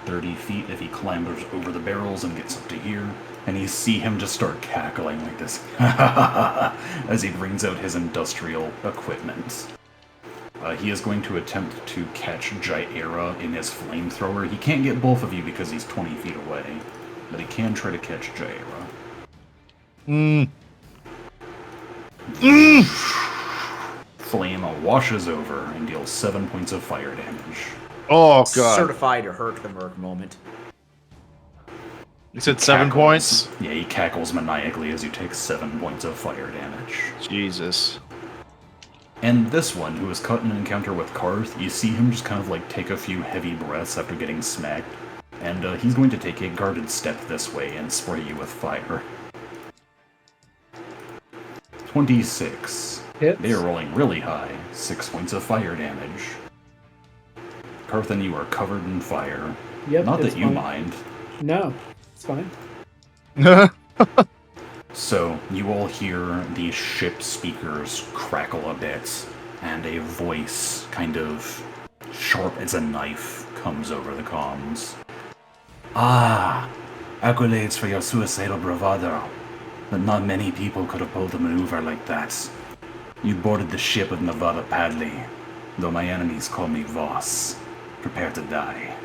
30 feet if he clambers over the barrels and gets up to here. And you see him just start cackling like this as he brings out his industrial equipment. He is going to attempt to catch Jaira in his flamethrower. He can't get both of you because he's 20 feet away, but he can try to catch Jaira. Flame washes over and deals 7 points of fire damage. Oh, God. Certified to hurt the merc moment. You said 7 Cackles. points? Yeah, he cackles maniacally as you take 7 points of fire damage. Jesus. And this one, who was caught in an encounter with Karth, you see him just kind of like take a few heavy breaths after getting smacked. And he's going to take a guarded step this way and spray you with fire. 26. hits. They are rolling really high. 6 points of fire damage. Carthan, you are covered in fire. Yep, Not it's that you fine. mind. No, it's fine. So, you all hear the ship speakers crackle a bit, and a voice, kind of sharp as a knife, comes over the comms. Ah, accolades for your suicidal bravado. But not many people could have pulled a maneuver like that. You boarded the ship of Nevada Padley, though my enemies call me Voss. Prepare to die.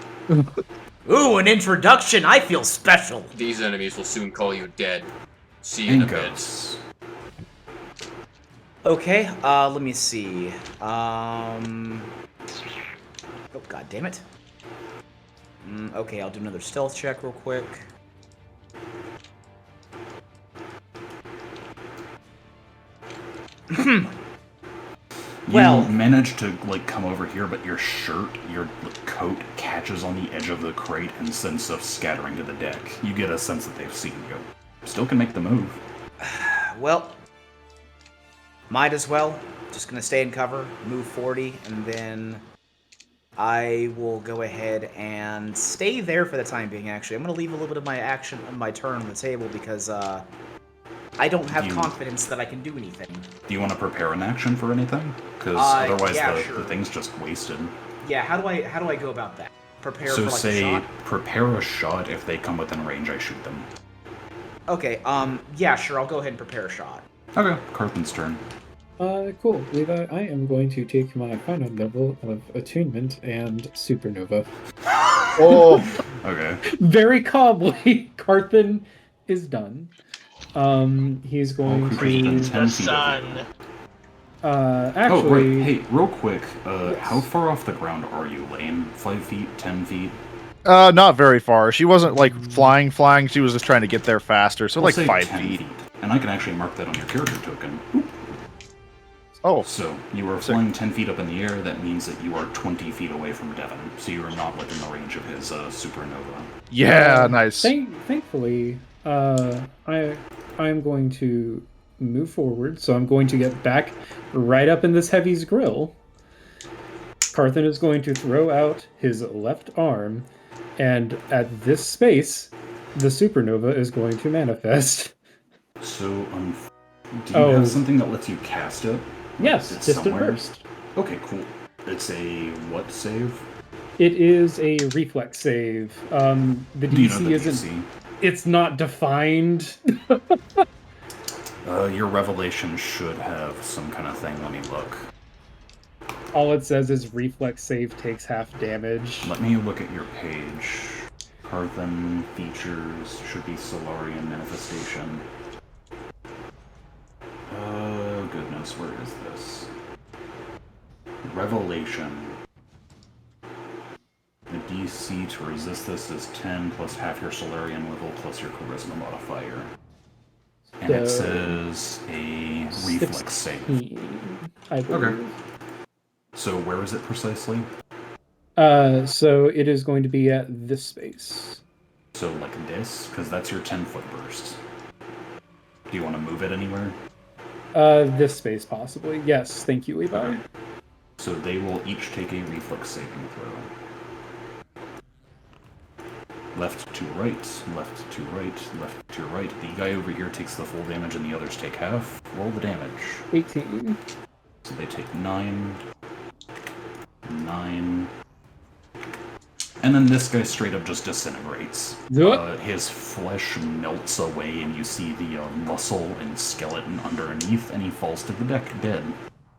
Ooh, an introduction! I feel special! These enemies will soon call you dead. See you in a bit. Inkos. Okay, let me see. Oh, god damn it. Okay, I'll do another stealth check real quick. Well, you manage to like come over here, but your shirt, your coat catches on the edge of the crate and sends stuff scattering to the deck. You get a sense that they've seen you. Still can make the move. well, might as well. Just gonna stay in cover, move 40, and then I will go ahead and stay there for the time being, actually. I'm gonna leave a little bit of my action on my turn on the table because, I don't have confidence that I can do anything. Do you want to prepare an action for anything? Because otherwise sure. the thing's just wasted. Yeah, how do I go about that? Prepare so for like say, a shot? Prepare a shot. If they come within range, I shoot them. Okay, yeah, sure, I'll go ahead and prepare a shot. Okay, Carthen's turn. Cool. Levi, I am going to take my final level of attunement and supernova. Oh, Okay. Very calmly, Carthen is done. He's going Creepers within to 10 The feet sun. of you. actually. Oh, right. Hey, real quick. Yes. How far off the ground are you, Lane? 5 feet? 10 feet? Not very far. She wasn't like flying. She was just trying to get there faster. So We'll like say 5 10 feet. And I can actually mark that on your character token. Oh, So, you are flying 10 feet up in the air. That means that you are 20 feet away from Devon. So you are not within the range of his supernova. yeah, nice. Thankfully, I'm going to move forward, so I'm going to get back right up in this heavy's grill. Carthen is going to throw out his left arm, and at this space, the supernova is going to manifest. So, do you have something that lets you cast it? Yes, It's distant somewhere? burst. Okay, cool. It's a what save? It is a reflex save. The Do you know DC the isn't. DC? It's not defined. Your revelation should have some kind of thing. Let me look. All it says is reflex save takes half damage. Let me look at your page. Carthen features should be Solarian manifestation. Oh goodness, where is this? Revelation. The DC to resist this is 10 plus half your Solarian level plus your Charisma modifier. And it So, says a reflex save. 16, I believe. Okay. So where is it precisely? So it is going to be at this space. So like this? Because that's your 10-foot burst. Do you want to move it anywhere? This space possibly. Yes, thank you, Levi. Okay. So they will each take a reflex saving throw. Left to right, left to right, left to right. The guy over here takes the full damage and the others take half. Roll the damage. 18. So they take 9. 9. And then this guy straight up just disintegrates. His flesh melts away and you see the muscle and skeleton underneath, and he falls to the deck dead.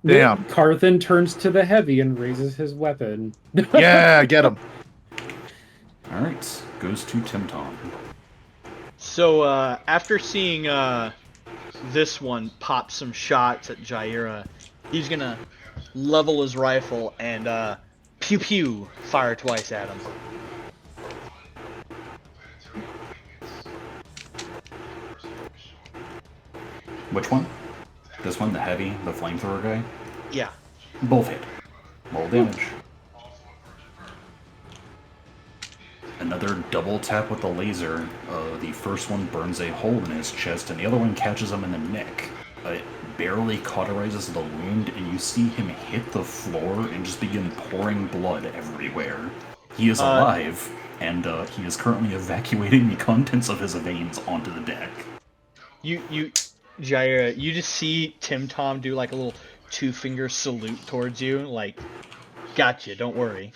Damn. Carthen turns to the heavy and raises his weapon. Yeah, get him. Alright, goes to Tim Tom. So, after seeing this one pop some shots at Jaira, he's gonna level his rifle and pew pew fire twice at him. Which one? This one, the heavy, the flamethrower guy? Yeah. Both hit. Roll damage. Another double tap with the laser. The first one burns a hole in his chest, and the other one catches him in the neck. It barely cauterizes the wound, and you see him hit the floor and just begin pouring blood everywhere. He is alive, and he is currently evacuating the contents of his veins onto the deck. Jaira, you just see Tim Tom do like a little 2-finger salute towards you, like, gotcha, don't worry.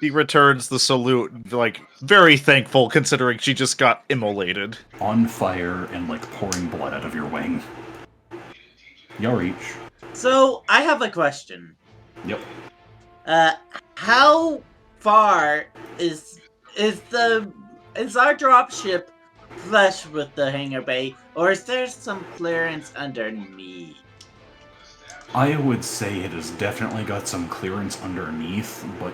He returns the salute, like, very thankful considering she just got immolated. On fire and, like, pouring blood out of your wing. Y'all reach. So I have a question. Yep. How far is our dropship flush with the hangar bay, or is there some clearance underneath? I would say it has definitely got some clearance underneath, but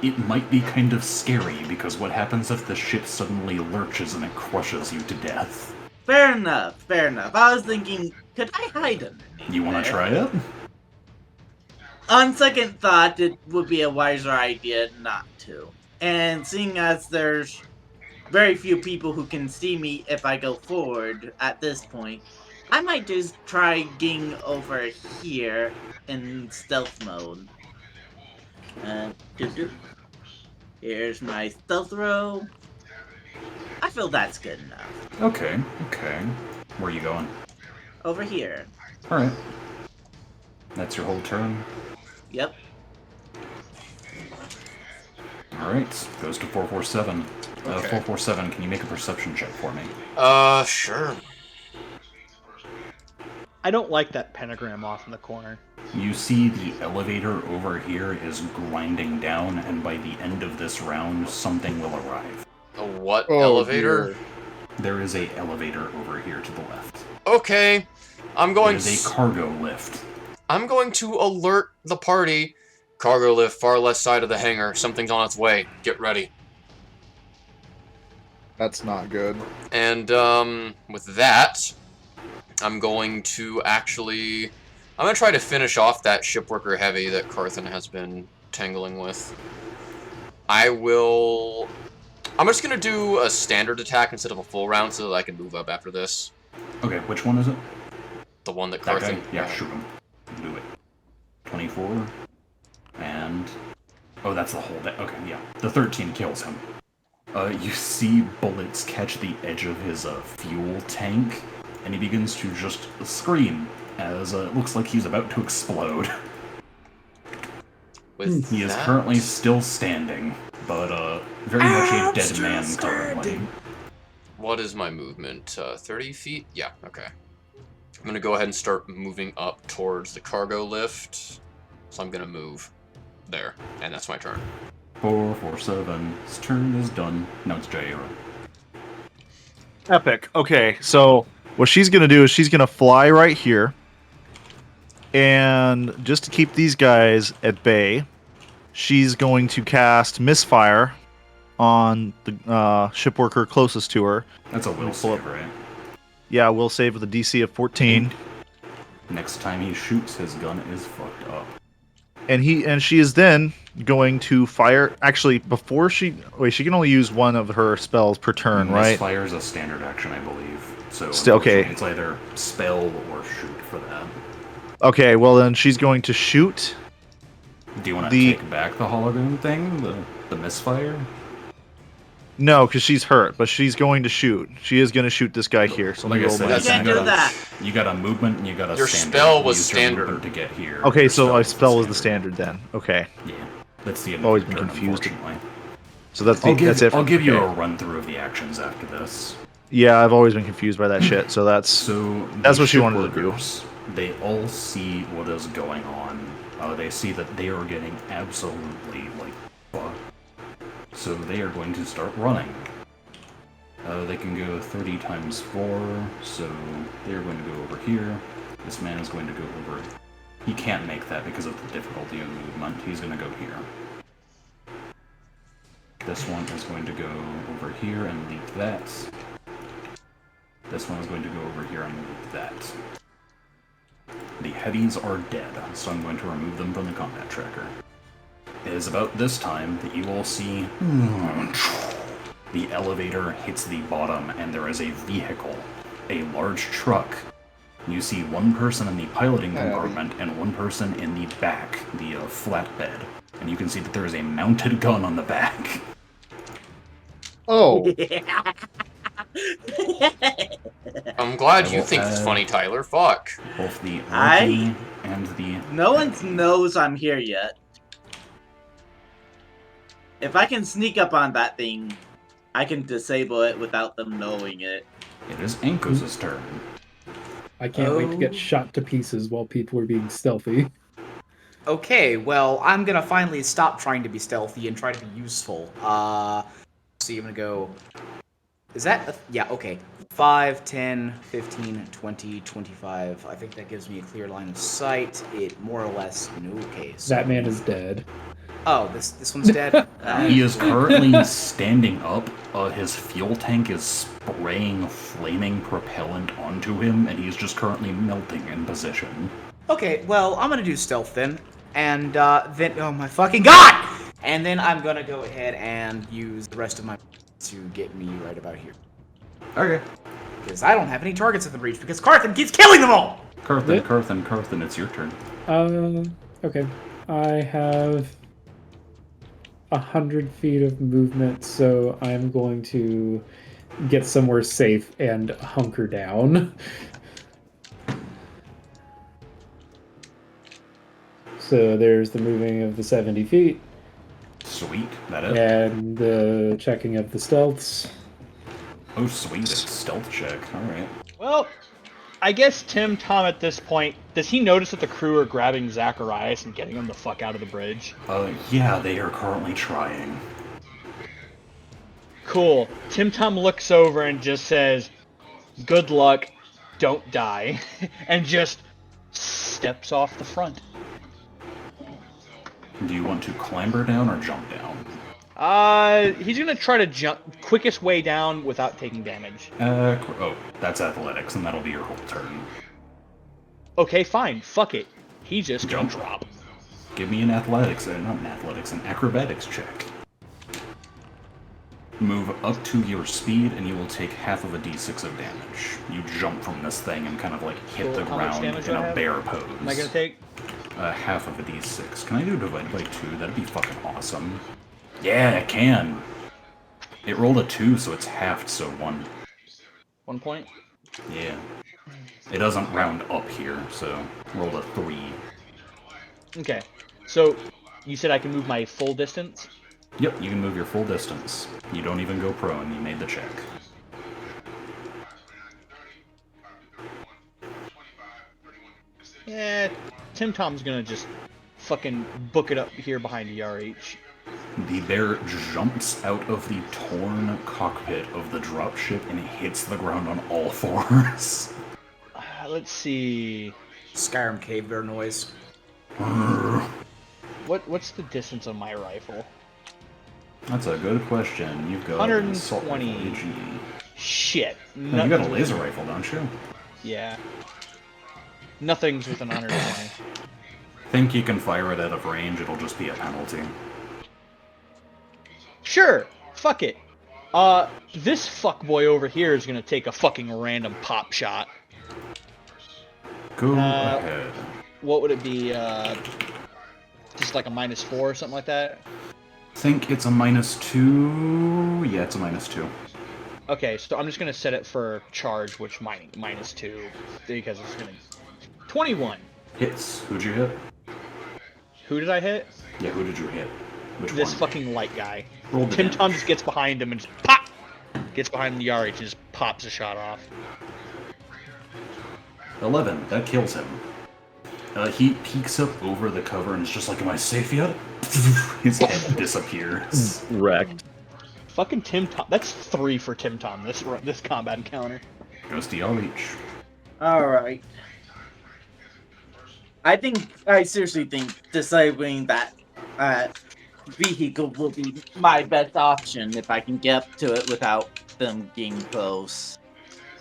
it might be kind of scary, because what happens if the ship suddenly lurches and it crushes you to death? Fair enough, fair enough. I was thinking, could I hide underneath You want to there? try it? On second thought, it would be a wiser idea not to. And seeing as there's very few people who can see me if I go forward at this point, I might just try getting over here in stealth mode. Here's my stealth row. I feel that's good enough. Okay. Where are you going? Over here. Alright. That's your whole turn? Yep. Alright, goes to 447. Okay. 447, can you make a perception check for me? Sure. I don't like that pentagram off in the corner. You see the elevator over here is grinding down, and by the end of this round, something will arrive. A what Oh, elevator? dear. There is a elevator over here to the left. Okay, I'm going. It is a cargo lift. I'm going to alert the party. Cargo lift, far left side of the hangar. Something's on its way. Get ready. That's not good. And with that, I'm going to actually. I'm gonna try to finish off that shipworker heavy that Carthen has been tangling with. I'm just gonna do a standard attack instead of a full round so that I can move up after this. Okay, which one is it? The one that That guy? Carthen. Yeah, shoot him. Do it. 24. And... oh, that's the whole... okay, yeah. The 13 kills him. You see bullets catch the edge of his fuel tank, and he begins to just scream as it looks like he's about to explode. He is currently still standing, but very much a dead man currently. What is my movement? 30 feet? Yeah, okay. I'm gonna go ahead and start moving up towards the cargo lift. So I'm gonna move there, and that's my turn. 447's turn is done. Now it's Jaira. Epic. Okay, so what she's gonna do is she's gonna fly right here, and just to keep these guys at bay, she's going to cast Misfire on the ship worker closest to her. That's a will save, right? Yeah, will save with a DC of 14. Next time he shoots, his gun is fucked up. And she is then going to fire. Actually, before she can only use one of her spells per turn, right? Misfire is a standard action, I believe. So okay, it's either spell or shoot for that. Okay, well then she's going to shoot. Do you want to take back the hologram thing, the misfire? No, because she's hurt, but she's going to shoot. She is going to shoot this guy here. So like I said, you can't do that. You got a movement and you got a your standard. Spell was Use standard your to get here. Okay, Your so my spell was the standard then. Okay. Yeah, that's the end. I've always of the been turn, confused. unfortunately. So that's that's it. I'll give you a run through of the actions after this. Yeah, I've always been confused by that shit. So that's what she wanted to do. They all see what is going on. They see that they are getting absolutely like fucked. So they are going to start running. They can go 30 times 4, so they're going to go over here. This man is going to go over. He can't make that because of the difficulty of movement. He's going to go here. This one is going to go over here and leap that. This one is going to go over here and leap that. The heavies are dead, so I'm going to remove them from the combat tracker. It is about this time that you will see the elevator hits the bottom and there is a vehicle, a large truck. You see one person in the piloting compartment and one person in the back, the flatbed. And you can see that there is a mounted gun on the back. Oh. I'm glad you think it's funny, Tyler. Fuck. Both the and the... No one knows I'm here yet. If I can sneak up on that thing, I can disable it without them knowing it. It is Ankos' turn. I can't wait to get shot to pieces while people are being stealthy. Okay, well, I'm gonna finally stop trying to be stealthy and try to be useful. See, I'm gonna go... Is that... yeah, okay. 5, 10, 15, 20, 25. I think that gives me a clear line of sight. It more or less... No, okay, so... That man is dead. Oh, this one's dead? He is currently standing up. His fuel tank is spraying flaming propellant onto him, and he's just currently melting in position. Okay, well, I'm gonna do stealth then. And, then... Oh my fucking god! And then I'm gonna go ahead and use the rest of my... to get me right about here. Okay. Because I don't have any targets at the breach, because Carthan keeps killing them all! Carthan, it's your turn. Okay. I have 100 feet of movement, so I'm going to get somewhere safe and hunker down. So there's the moving of the 70 feet. Sweet, that is. And the checking of the stealths. Oh, sweet, it's stealth check. Alright. Well, I guess Tim Tom at this point, does he notice that the crew are grabbing Zacharias and getting him the fuck out of the bridge? Yeah, they are currently trying. Cool. Tim Tom looks over and just says, "Good luck, don't die," and just steps off the front. Do you want to clamber down or jump down? He's gonna try to jump quickest way down without taking damage. Oh, that's athletics, and that'll be your whole turn. Okay, fine. Fuck it. He's just gonna drop. Give me an athletics, not an athletics, an acrobatics check. Move up to your speed, and you will take half of a d6 of damage. You jump from this thing and kind of like hit the ground in a bear pose. Am I gonna take? Half of a d6. Can I do divided by 2? That'd be fucking awesome. Yeah, it can. It rolled a 2, so it's halved, so 1. 1 point? Yeah. It doesn't round up here, so rolled a 3. Okay. So, you said I can move my full distance? Yep, you can move your full distance. You don't even go prone, you made the check. Yeah, Tim Tom's gonna just fucking book it up here behind the RH. The bear jumps out of the torn cockpit of the dropship and hits the ground on all fours. Let's see. Skyrim cave bear noise. What's the distance on my rifle? That's a good question. You've got 120. Shit. No, you got a laser rifle, don't you? Yeah. Nothing's within 120. Think you can fire it out of range, it'll just be a penalty. Sure! Fuck it. This fuckboy over here is gonna take a fucking random pop shot. Go ahead. What would it be, just like a -4 or something like that? Think it's a -2. Yeah, it's a -2. Okay, so I'm just gonna set it for charge, which -2, because it's gonna... 21! Hits. Who'd you hit? Who did I hit? Yeah, who did you hit? Which This one? fucking light guy. Roll the Tim damage. Tom just gets behind him and just pop! Gets behind the RH and just pops a shot off. 11. That kills him. He peeks up over the cover and is just like, am I safe yet? His head disappears. Wrecked. Fucking Tim Tom. That's 3 for Tim Tom, this combat encounter. Goes to RH. Alright. I seriously think disabling that vehicle will be my best option if I can get up to it without them getting close.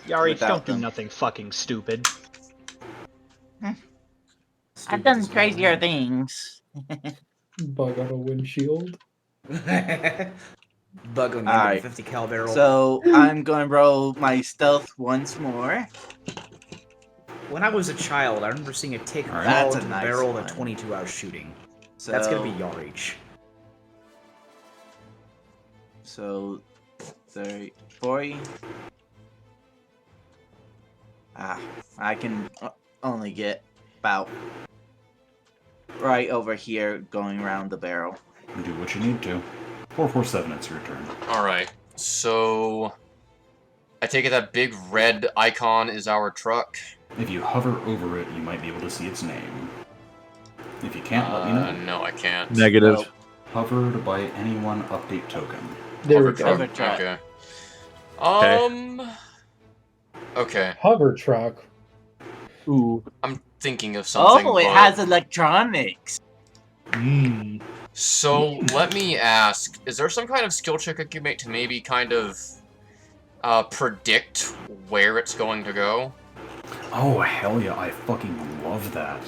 Yari, Without don't do them. nothing fucking stupid. I've done crazier things. Bug on a windshield. Bug on the Alright. 50 cal barrel. So I'm going to roll my stealth once more. When I was a child, I remember seeing a tick fall That's a into the nice barrel one. at 22 hours shooting. So That's gonna be Yarich. So 30, 40. I can only get about right over here going around the barrel. Do what you need to. 447, it's your turn. Alright, so... I take it that big red icon is our truck. If you hover over it, you might be able to see its name. If you can't, let me know. No, I can't. Negative. Nope. Hovered by anyone update token. There we Hover go. truck. Hover truck. Okay. Okay. Hover truck. Ooh. I'm thinking of something. Oh, it but... has electronics. So let me ask: is there some kind of skill check I can make to maybe kind of predict where it's going to go? Oh, hell yeah, I fucking love that.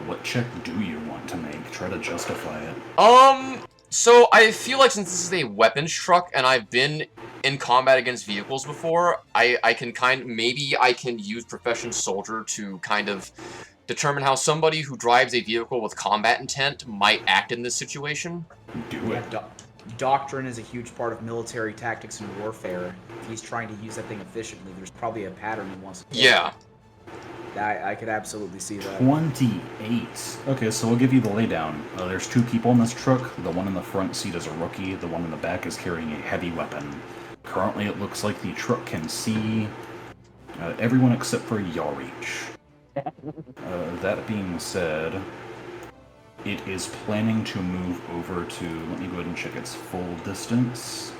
What check do you want to make? Try to justify it. So I feel like since this is a weapons truck and I've been in combat against vehicles before, I can maybe I can use Profession Soldier to kind of determine how somebody who drives a vehicle with combat intent might act in this situation. Do it. Doctrine is a huge part of military tactics and warfare. If he's trying to use that thing efficiently, there's probably a pattern he wants to Yeah. I could absolutely see that. 28. Okay, so we'll give you the laydown. There's 2 people in this truck. The one in the front seat is a rookie. The one in the back is carrying a heavy weapon. Currently, it looks like the truck can see everyone except for Yarich. That being said, it is planning to move over to... Let me go ahead and check its full distance.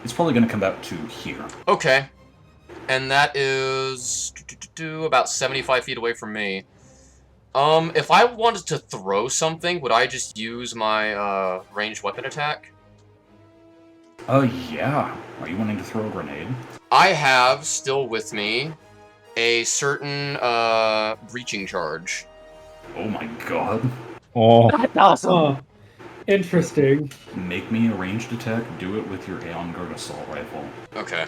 It's probably going to come out to here. Okay. And that is about 75 feet away from me. If I wanted to throw something, would I just use my ranged weapon attack? Yeah. Are you wanting to throw a grenade? I have, still with me, a certain breaching charge. Oh my god. Oh. That's awesome. Huh. Interesting. Make me a ranged attack, do it with your Aeon Guard assault rifle. Okay.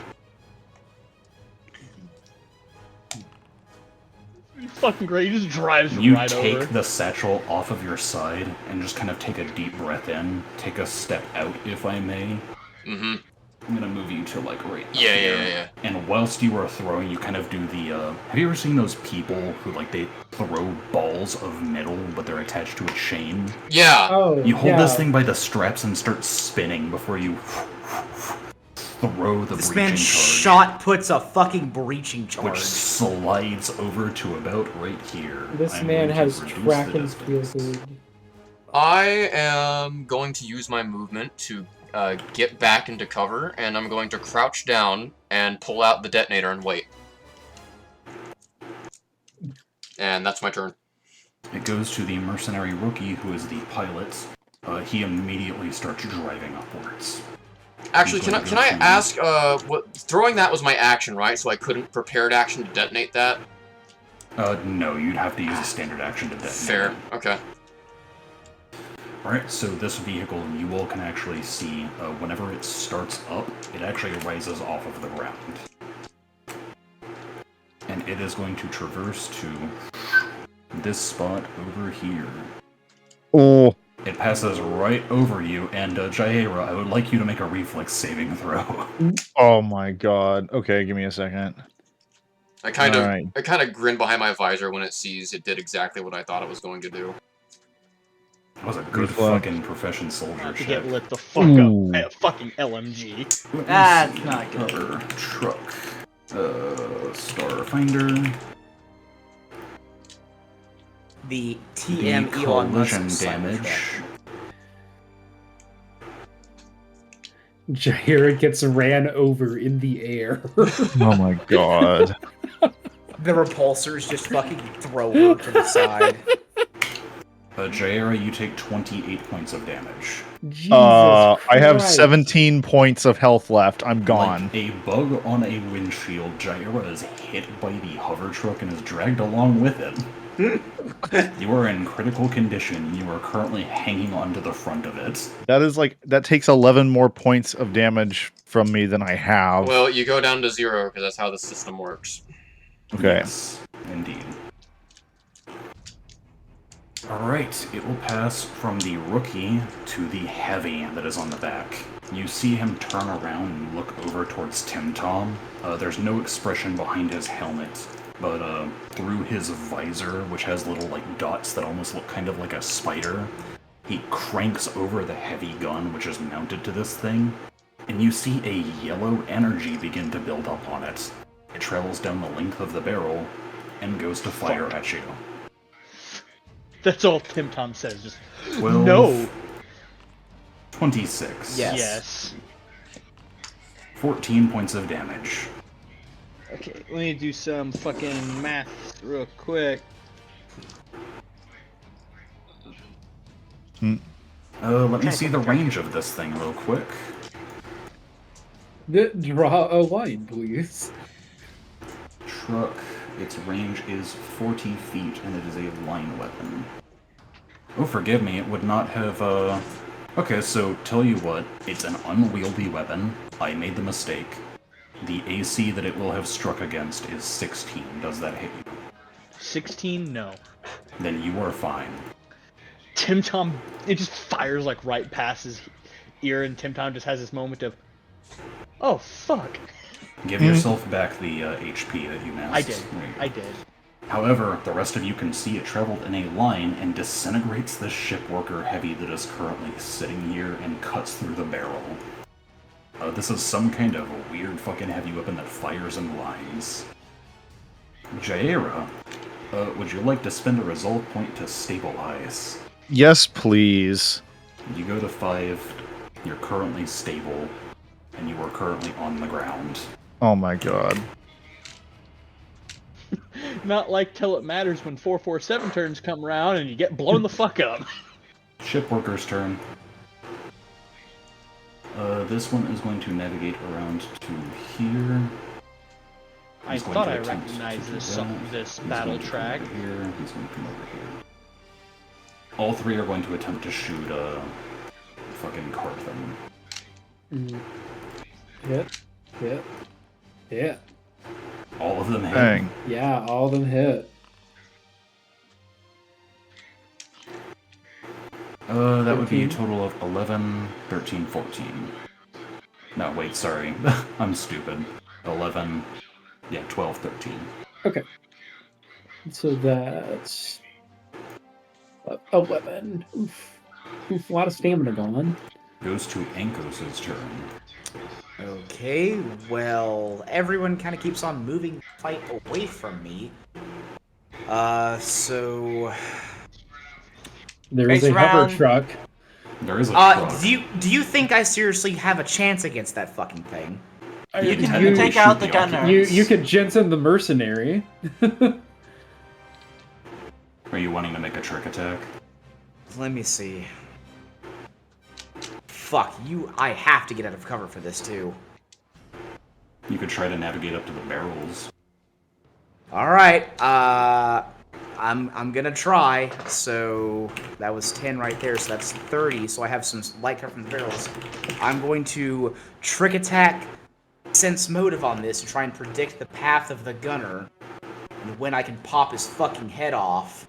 Fucking great. He just drives You right take over. the satchel off of your side and just kind of take a deep breath in. Take a step out, if I may. Mm-hmm. I'm gonna move you to, like, right up Yeah, here. yeah. And whilst you are throwing, you kind of do the, Have you ever seen those people who, like, they throw balls of metal, but they're attached to a chain? Yeah. Oh, You hold yeah. this thing by the straps and start spinning before you throw the This breaching man charge. puts a fucking breaching Which charge. slides over to about right here. This I'm man going to has reduce track the and field distance. good. I am going to use my movement to get back into cover, and I'm going to crouch down and pull out the detonator and wait. And that's my turn. It goes to the mercenary rookie, who is the pilot. He immediately starts driving upwards. Actually, He's can gonna I go to- ask, throwing that was my action, right? So I couldn't prepared action to detonate that? No, you'd have to use a standard action to detonate. Fair. Okay. Alright, so this vehicle, you all can actually see, whenever it starts up, it actually rises off of the ground. And it is going to traverse to this spot over here. Oh. It passes right over you, and Jaira, I would like you to make a reflex saving throw. Oh my god. Okay, give me a second. I kind Alright. of grin behind my visor when it sees it did exactly what I thought it was going to do. That was a good Reflex. fucking profession soldier Not to check. get lit the fuck Ooh. up. Fucking LMG. Let me That's see. not good. Cover, truck, Starfinder. The The TM Elon Musk collision Cybertruck. damage. Jaira gets ran over in the air. Oh my god. The repulsors just fucking throw her to the side. Jaira, you take 28 points of damage. Jesus I have Christ. 17 points of health left. I'm gone. Like a bug on a windshield, Jaira is hit by the hover truck and is dragged along with it. You are in critical condition. You are currently hanging onto the front of it. That takes 11 more points of damage from me than I have. Well, you go down to 0 because that's how the system works. Okay. Yes, indeed. Alright, it will pass from the rookie to the heavy that is on the back. You see him turn around and look over towards Tim Tom. There's no expression behind his helmet, but through his visor, which has little like dots that almost look kind of like a spider, he cranks over the heavy gun which is mounted to this thing, and you see a yellow energy begin to build up on it. It travels down the length of the barrel and goes to fire at you. That's all Tim Tom says. Just 12, no. 26. Yes. 14 points of damage. Okay, let me do some fucking math real quick. Let me see the range of this thing real quick. Draw a line, please. Truck, its range is 40 feet, and it is a line weapon. Oh, forgive me, it would not have, Okay, so, tell you what, it's an unwieldy weapon. I made the mistake. The AC that it will have struck against is 16. Does that hit you? 16? No. Then you are fine. Tim Tom, it just fires like right past his ear, and Tim Tom just has this moment of, oh fuck. Give yourself back the HP that you masked. I did. I did. However, the rest of you can see it traveled in a line and disintegrates the shipworker heavy that is currently sitting here and cuts through the barrel. This is some kind of weird fucking heavy weapon that fires in lines. Jaira, would you like to spend a resolve point to stabilize? Yes, please. You go to 5, you're currently stable, and you are currently on the ground. Oh my god. Not like till it matters when 447 turns come around and you get blown the fuck up. Shipworker's turn. This one is going to navigate around to here. I thought I recognized this battle track. Here, he's going to come over here. All 3 are going to attempt to shoot fucking Carthan. Hit. All of them hit. Dang. Yeah, all of them hit. That would be a total of 11, 13, 14. No, wait, sorry. I'm stupid. 11, yeah, 12, 13. Okay. So that's 11. Oof. A lot of stamina gone. Goes to Ankos' turn. Okay, well, everyone kind of keeps on moving the fight away from me. So... There is Race a hover round. truck. There is a truck. do you think I seriously have a chance against that fucking thing? You can intended to take shoot out the the gunners. You could Jensen the mercenary. Are you wanting to make a trick attack? Let me see. Fuck, I have to get out of cover for this, too. You could try to navigate up to the barrels. Alright, I'm gonna try. So, that was 10 right there, so that's 30, so I have some light cover from the barrels. I'm going to trick attack sense motive on this and try and predict the path of the gunner and when I can pop his fucking head off.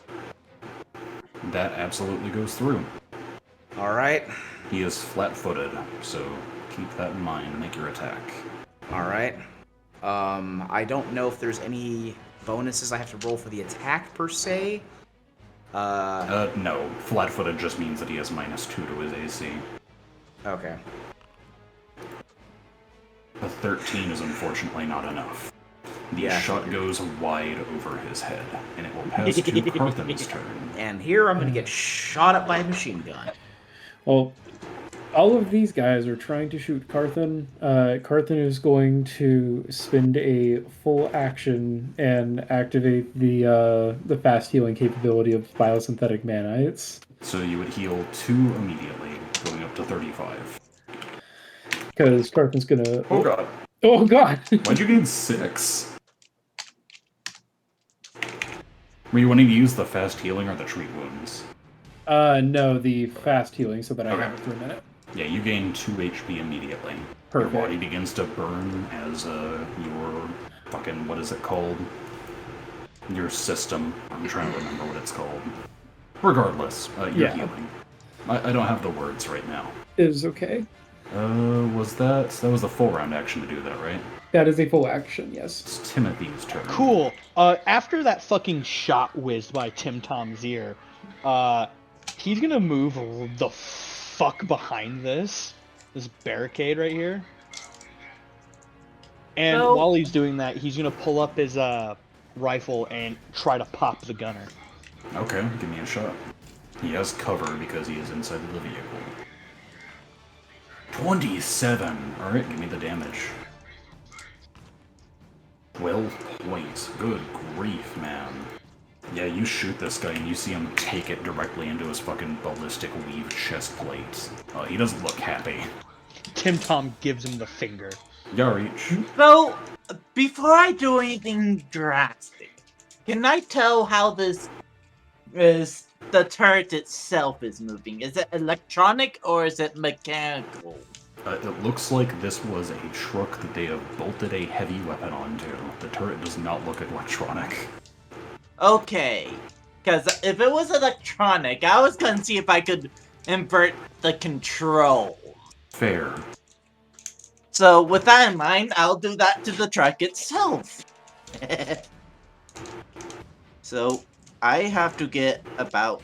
That absolutely goes through. Alright. He is flat-footed, so keep that in mind and make your attack. Alright. I don't know if there's any bonuses I have to roll for the attack, per se. No. Flat-footed just means that he has -2 to his AC. Okay. A 13 is unfortunately not enough. The Yeah. shot goes wide over his head, and it will pass to Carthan's turn. And here I'm gonna get shot up by a machine gun. Well, all of these guys are trying to shoot Carthan. Carthan is going to spend a full action and activate the fast healing capability of biosynthetic manites. So you would heal 2 immediately, going up to 35. Because Carthan's gonna... Oh god. Oh god! Why'd you gain 6? Were you wanting to use the fast healing or the treat wounds? No, the fast healing, so that I Okay. have it for a minute. Yeah, you gain 2 HP immediately. Perfect. Your body begins to burn as your fucking, what is it called? Your system. I'm trying to remember what it's called. Regardless, you're Yeah. healing. I don't have the words right now. Is okay. That was the full round action to do that, right? That is a full action, yes. It's Timothy's turn. Cool. After that fucking shot whizzed by Tim Tom's ear, he's gonna move the fuck behind this this barricade right here. And So- while he's doing that, he's gonna pull up his rifle and try to pop the gunner. Okay, give me a shot. He has cover because he is inside of the vehicle. 27! Alright, give me the damage. 12 points. Good grief, man. Yeah, you shoot this guy and you see him take it directly into his fucking ballistic weave chest plate. He doesn't look happy. Tim Tom gives him the finger. Yarich. So, before I do anything drastic, can I tell how this is the turret itself is moving? Is it electronic or is it mechanical? It looks like this was a truck that they have bolted a heavy weapon onto. The turret does not look electronic. Okay, because if it was electronic, I was gonna see if I could invert the control. Fair. So with that in mind, I'll do that to the truck itself. So I have to get about...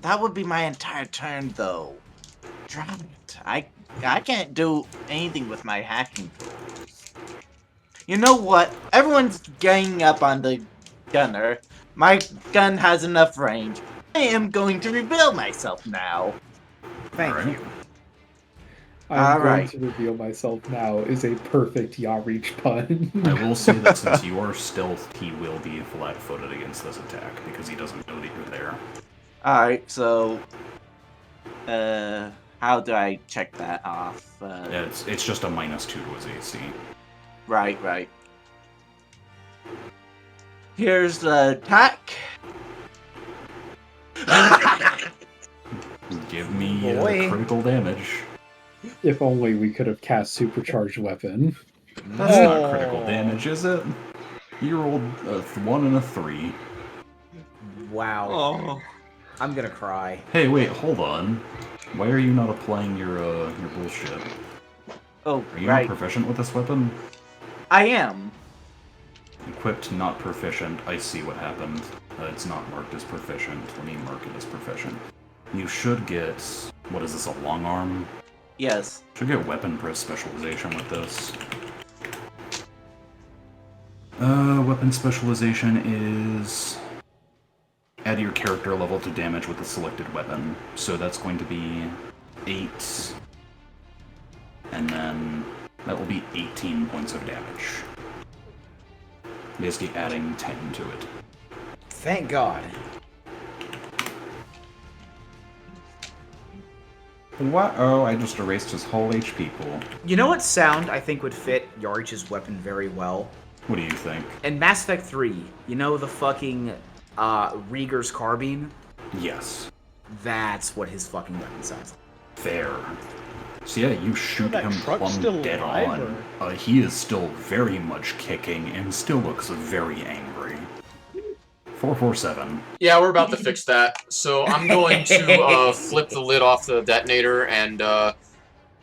That would be my entire turn, though. Damn it. I can't do anything with my hacking tools. You know what? Everyone's ganging up on the gunner. My gun has enough range. I am going to reveal myself now. Thank you. I'm going Alright. to reveal myself now is a perfect Yarich pun. I will say that since you are stealthed, he will be flat-footed against this attack, because he doesn't know that you're there. Alright, so... how do I check that off? Yeah, it's just a -2 to his AC. Right. Here's the attack. Give me Boy. critical damage. If only we could have cast Supercharged Weapon. That's not critical damage, is it? You rolled a 1 and a 3. Wow. Oh. I'm gonna cry. Hey, wait, hold on. Why are you not applying your bullshit? Oh, Are you right. not proficient with this weapon? I am. Equipped, not proficient. I see what happened. It's not marked as proficient. Let me mark it as proficient. You should get... What is this, a long arm? Yes. Should get weapon press specialization with this. Weapon specialization is... Add your character level to damage with the selected weapon. So that's going to be 8. And then that will be 18 points of damage. Basically adding 10 to it. Thank God. What? Oh, I just erased his whole HP pool. You know what sound I think would fit Yarich's weapon very well? What do you think? In Mass Effect 3, you know the fucking Rieger's carbine? Yes. That's what his fucking weapon sounds like. Fair. So yeah, you shoot that him truck's plumb still dead alive, on. He is still very much kicking and still looks very angry. 447. Yeah, we're about to fix that. So I'm going to flip the lid off the detonator and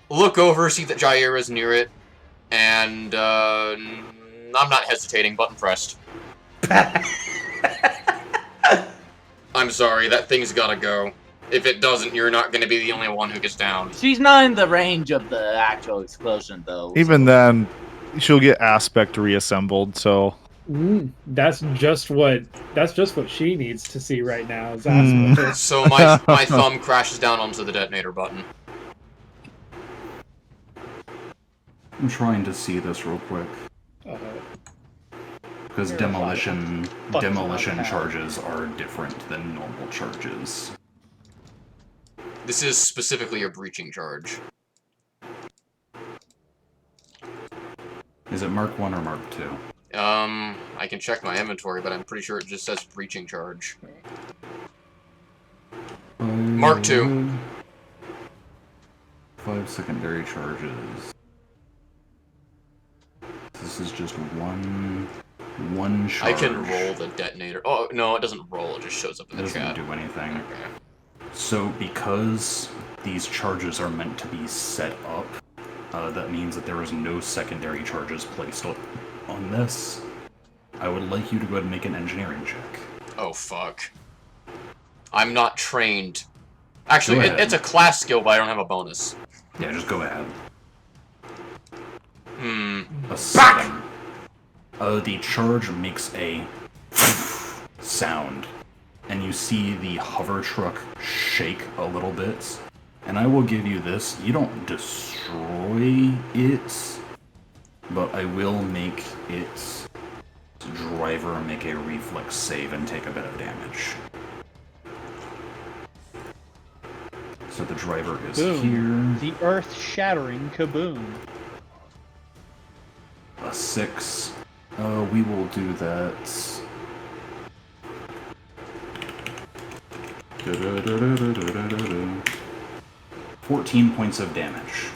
look over, see that Jair is near it, and I'm not hesitating, button pressed. I'm sorry, that thing's gotta go. If it doesn't, you're not gonna be the only one who gets down. She's not in the range of the actual explosion, though. Even then, she'll get aspect reassembled. So That's just what she needs to see right now. Is aspect. So my thumb crashes down onto the detonator button. I'm trying to see this real quick. Because demolition charges are different than normal charges. This is specifically a breaching charge. Is it Mark 1 or Mark 2? I can check my inventory, but I'm pretty sure it just says breaching charge. Mark 2. 5 secondary charges. This is just one charge. I can roll the detonator. Oh, no, it doesn't roll, it just shows up in It the doesn't chat. do anything. Okay. So because these charges are meant to be set up, that means that there is no secondary charges placed on this. I would like you to go ahead and make an engineering check. Oh, fuck. I'm not trained. Actually, Go ahead. it's a class skill, but I don't have a bonus. Yeah, just go ahead. A 7. The charge makes a sound, and you see the hover truck shake a little bit. And I will give you this: you don't destroy it, but I will make its driver make a reflex save and take a bit of damage. So the driver is Boom. here. The earth-shattering kaboom. A 6. We will do that. Da-da-da-da-da-da-da-da. 14 points of damage.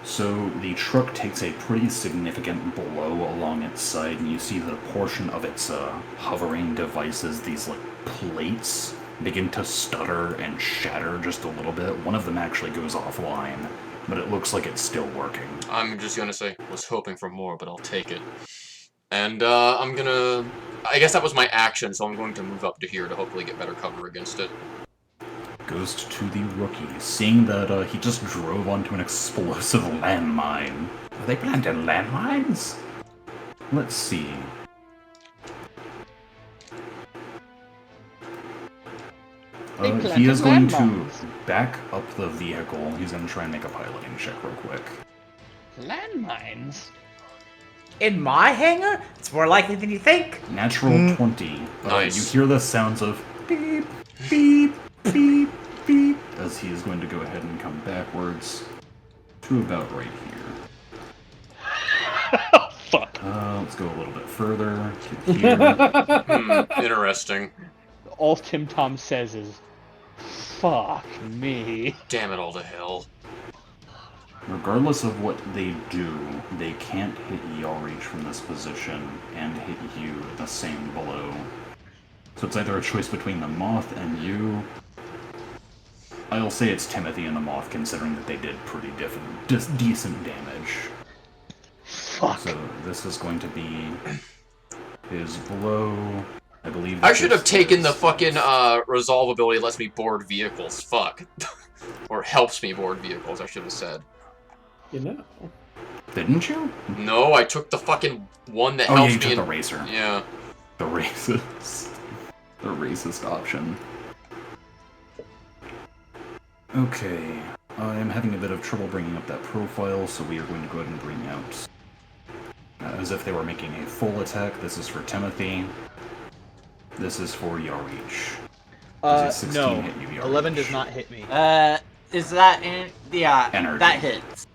So the truck takes a pretty significant blow along its side, and you see that a portion of its hovering devices, these like plates, begin to stutter and shatter just a little bit. One of them actually goes offline, but it looks like it's still working. I'm just gonna say, was hoping for more, but I'll take it. And I'm gonna... I guess that was my action, so I'm going to move up to here to hopefully get better cover against it. Goes to the rookie, seeing that he just drove onto an explosive landmine. Are they planting landmines? Let's see. He is going to back up the vehicle. He's going to try and make a piloting check real quick. Landmines? In my hangar? It's more likely than you think. Natural 20. Nice. You hear the sounds of beep, beep, beep, beep, as he is going to go ahead and come backwards to about right here. Oh, fuck. Let's go a little bit further to here. Interesting. All Tim Tom says is, fuck me. Damn it all to hell. Regardless of what they do, they can't hit Yarreach from this position and hit you at the same blow. So it's either a choice between the Moth and you. I'll say it's Timothy and the Moth, considering that they did pretty decent damage. Fuck. So this is going to be his blow. I believe. I should have taken the fucking resolve ability that lets me board vehicles. Fuck. Or helps me board vehicles, I should have said. You know. Didn't you? No, I took the fucking one that Oh, helps yeah, you me. took the racer. Yeah. The racist. The racist option. Okay. I am having a bit of trouble bringing up that profile, so we are going to go ahead and bring out... as if they were making a full attack. This is for Timothy. This is for Yarreach. Does a 16 No. hit you, Yarreach? 11 does not hit me. Is that in? Yeah, Energy. that hits.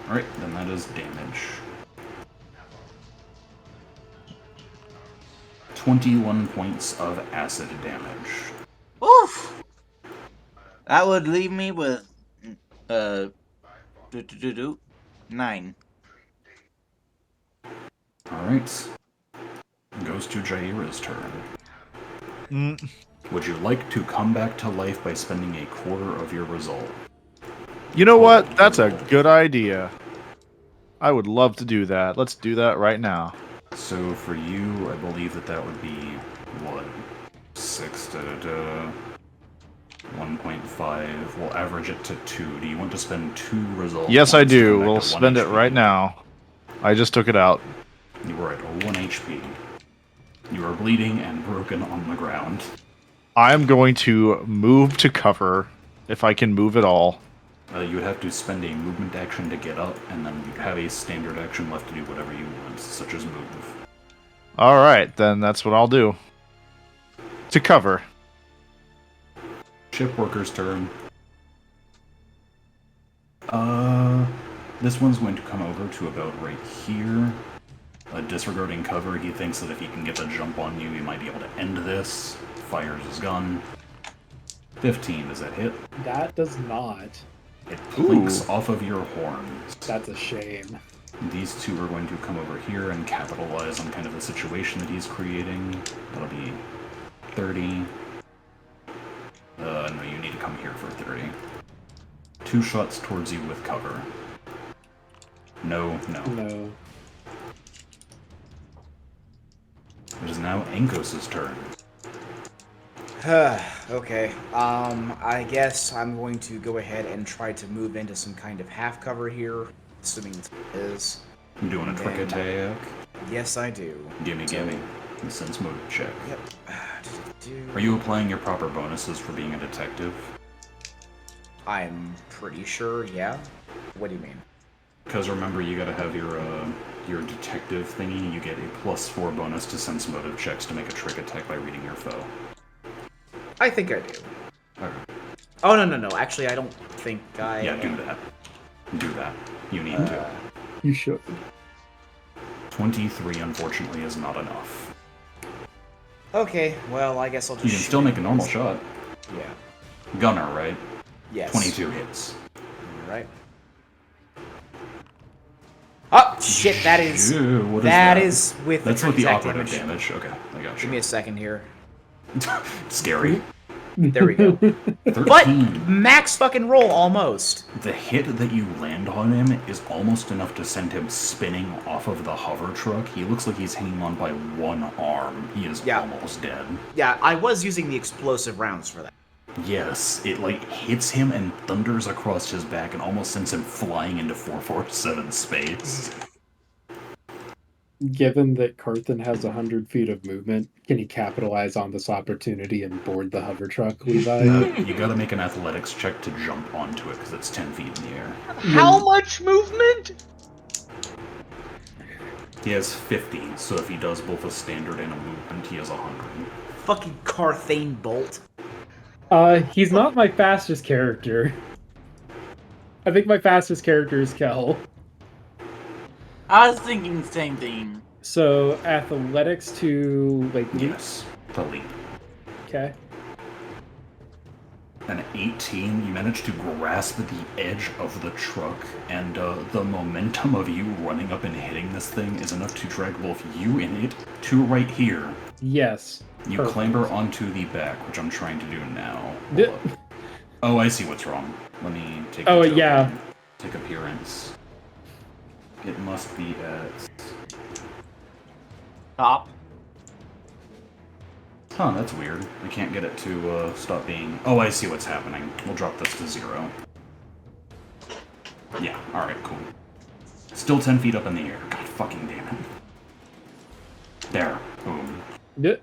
Alright, then that is damage. 21 points of acid damage. Oof. That would leave me with 9. Alright. Goes to Jaira's turn. Mm. Would you like to come back to life by spending a quarter of your result? You know what? That's a good idea. I would love to do that. Let's do that right now. So for you, I believe that would be, what? 6, 1.5. We'll average it to 2. Do you want to spend 2 results? Yes, I do. Come back We'll to 1 spend it HP? right now. I just took it out. You were at 1 HP. You are bleeding and broken on the ground. I'm going to move to cover, if I can move at all. You would have to spend a movement action to get up, and then you'd have a standard action left to do whatever you want, such as move. Alright, then that's what I'll do. To cover. Shipworker's turn. This one's going to come over to about right here. Disregarding cover, he thinks that if he can get the jump on you, he might be able to end this. Fires his gun. 15, does that hit? That does not. It plinks off of your horns. That's a shame. These two are going to come over here and capitalize on kind of the situation that he's creating. That'll be 30. No, you need to come here for 30. 2 shots towards you with cover. No, no. No. It is now Ankos' turn. Okay. I guess I'm going to go ahead and try to move into some kind of half cover here, assuming it is. You doing a trick attack? Yes, I do. Gimme. Sense motive check. Yep. Are you applying your proper bonuses for being a detective? I'm pretty sure, yeah. What do you mean? Because remember, you gotta have your detective thingy. You get a +4 bonus to sense motive checks to make a trick attack by reading your foe. I think I do. Okay. Oh, no. Actually, I don't think I... Yeah, do that. Do that. You need to. You should. 23, unfortunately, is not enough. Okay, well, I guess I'll just... You can still make a normal shot. Yeah. Gunner, right? Yes. 22 hits. Right. Oh, shit, that is... Ew, what is that that? is with That's the with the trick operative damage. Okay, I got you. Give me a second here. Scary. There we go. 13. But max fucking roll, almost. The hit that you land on him is almost enough to send him spinning off of the hover truck. He looks like he's hanging on by one arm. He is almost dead. Yeah, I was using the explosive rounds for that. Yes, it like hits him and thunders across his back and almost sends him flying into 447 space. Given that Carthan has 100 feet of movement, can he capitalize on this opportunity and board the hover truck, Levi? You gotta make an athletics check to jump onto it because it's 10 feet in the air. How much movement? He has 50, so if he does both a standard and a movement, he has 100. Fucking Carthane Bolt. He's not my fastest character. I think my fastest character is Kel. I was thinking the same thing. So, athletics to, like, leap? Yes, the leap. Okay. An 18, you manage to grasp the edge of the truck, and the momentum of you running up and hitting this thing is enough to drag both you and it to right here. Yes. You Perfect. clamber onto the back, which I'm trying to do now. Hold up. Oh, I see what's wrong. Let me take the token. Yeah. Take appearance. It must be at... Top. Huh, that's weird. I can't get it to stop being... Oh, I see what's happening. We'll drop this to 0. Yeah, alright, cool. Still 10 feet up in the air. God fucking damn it. There. Boom. Yeah.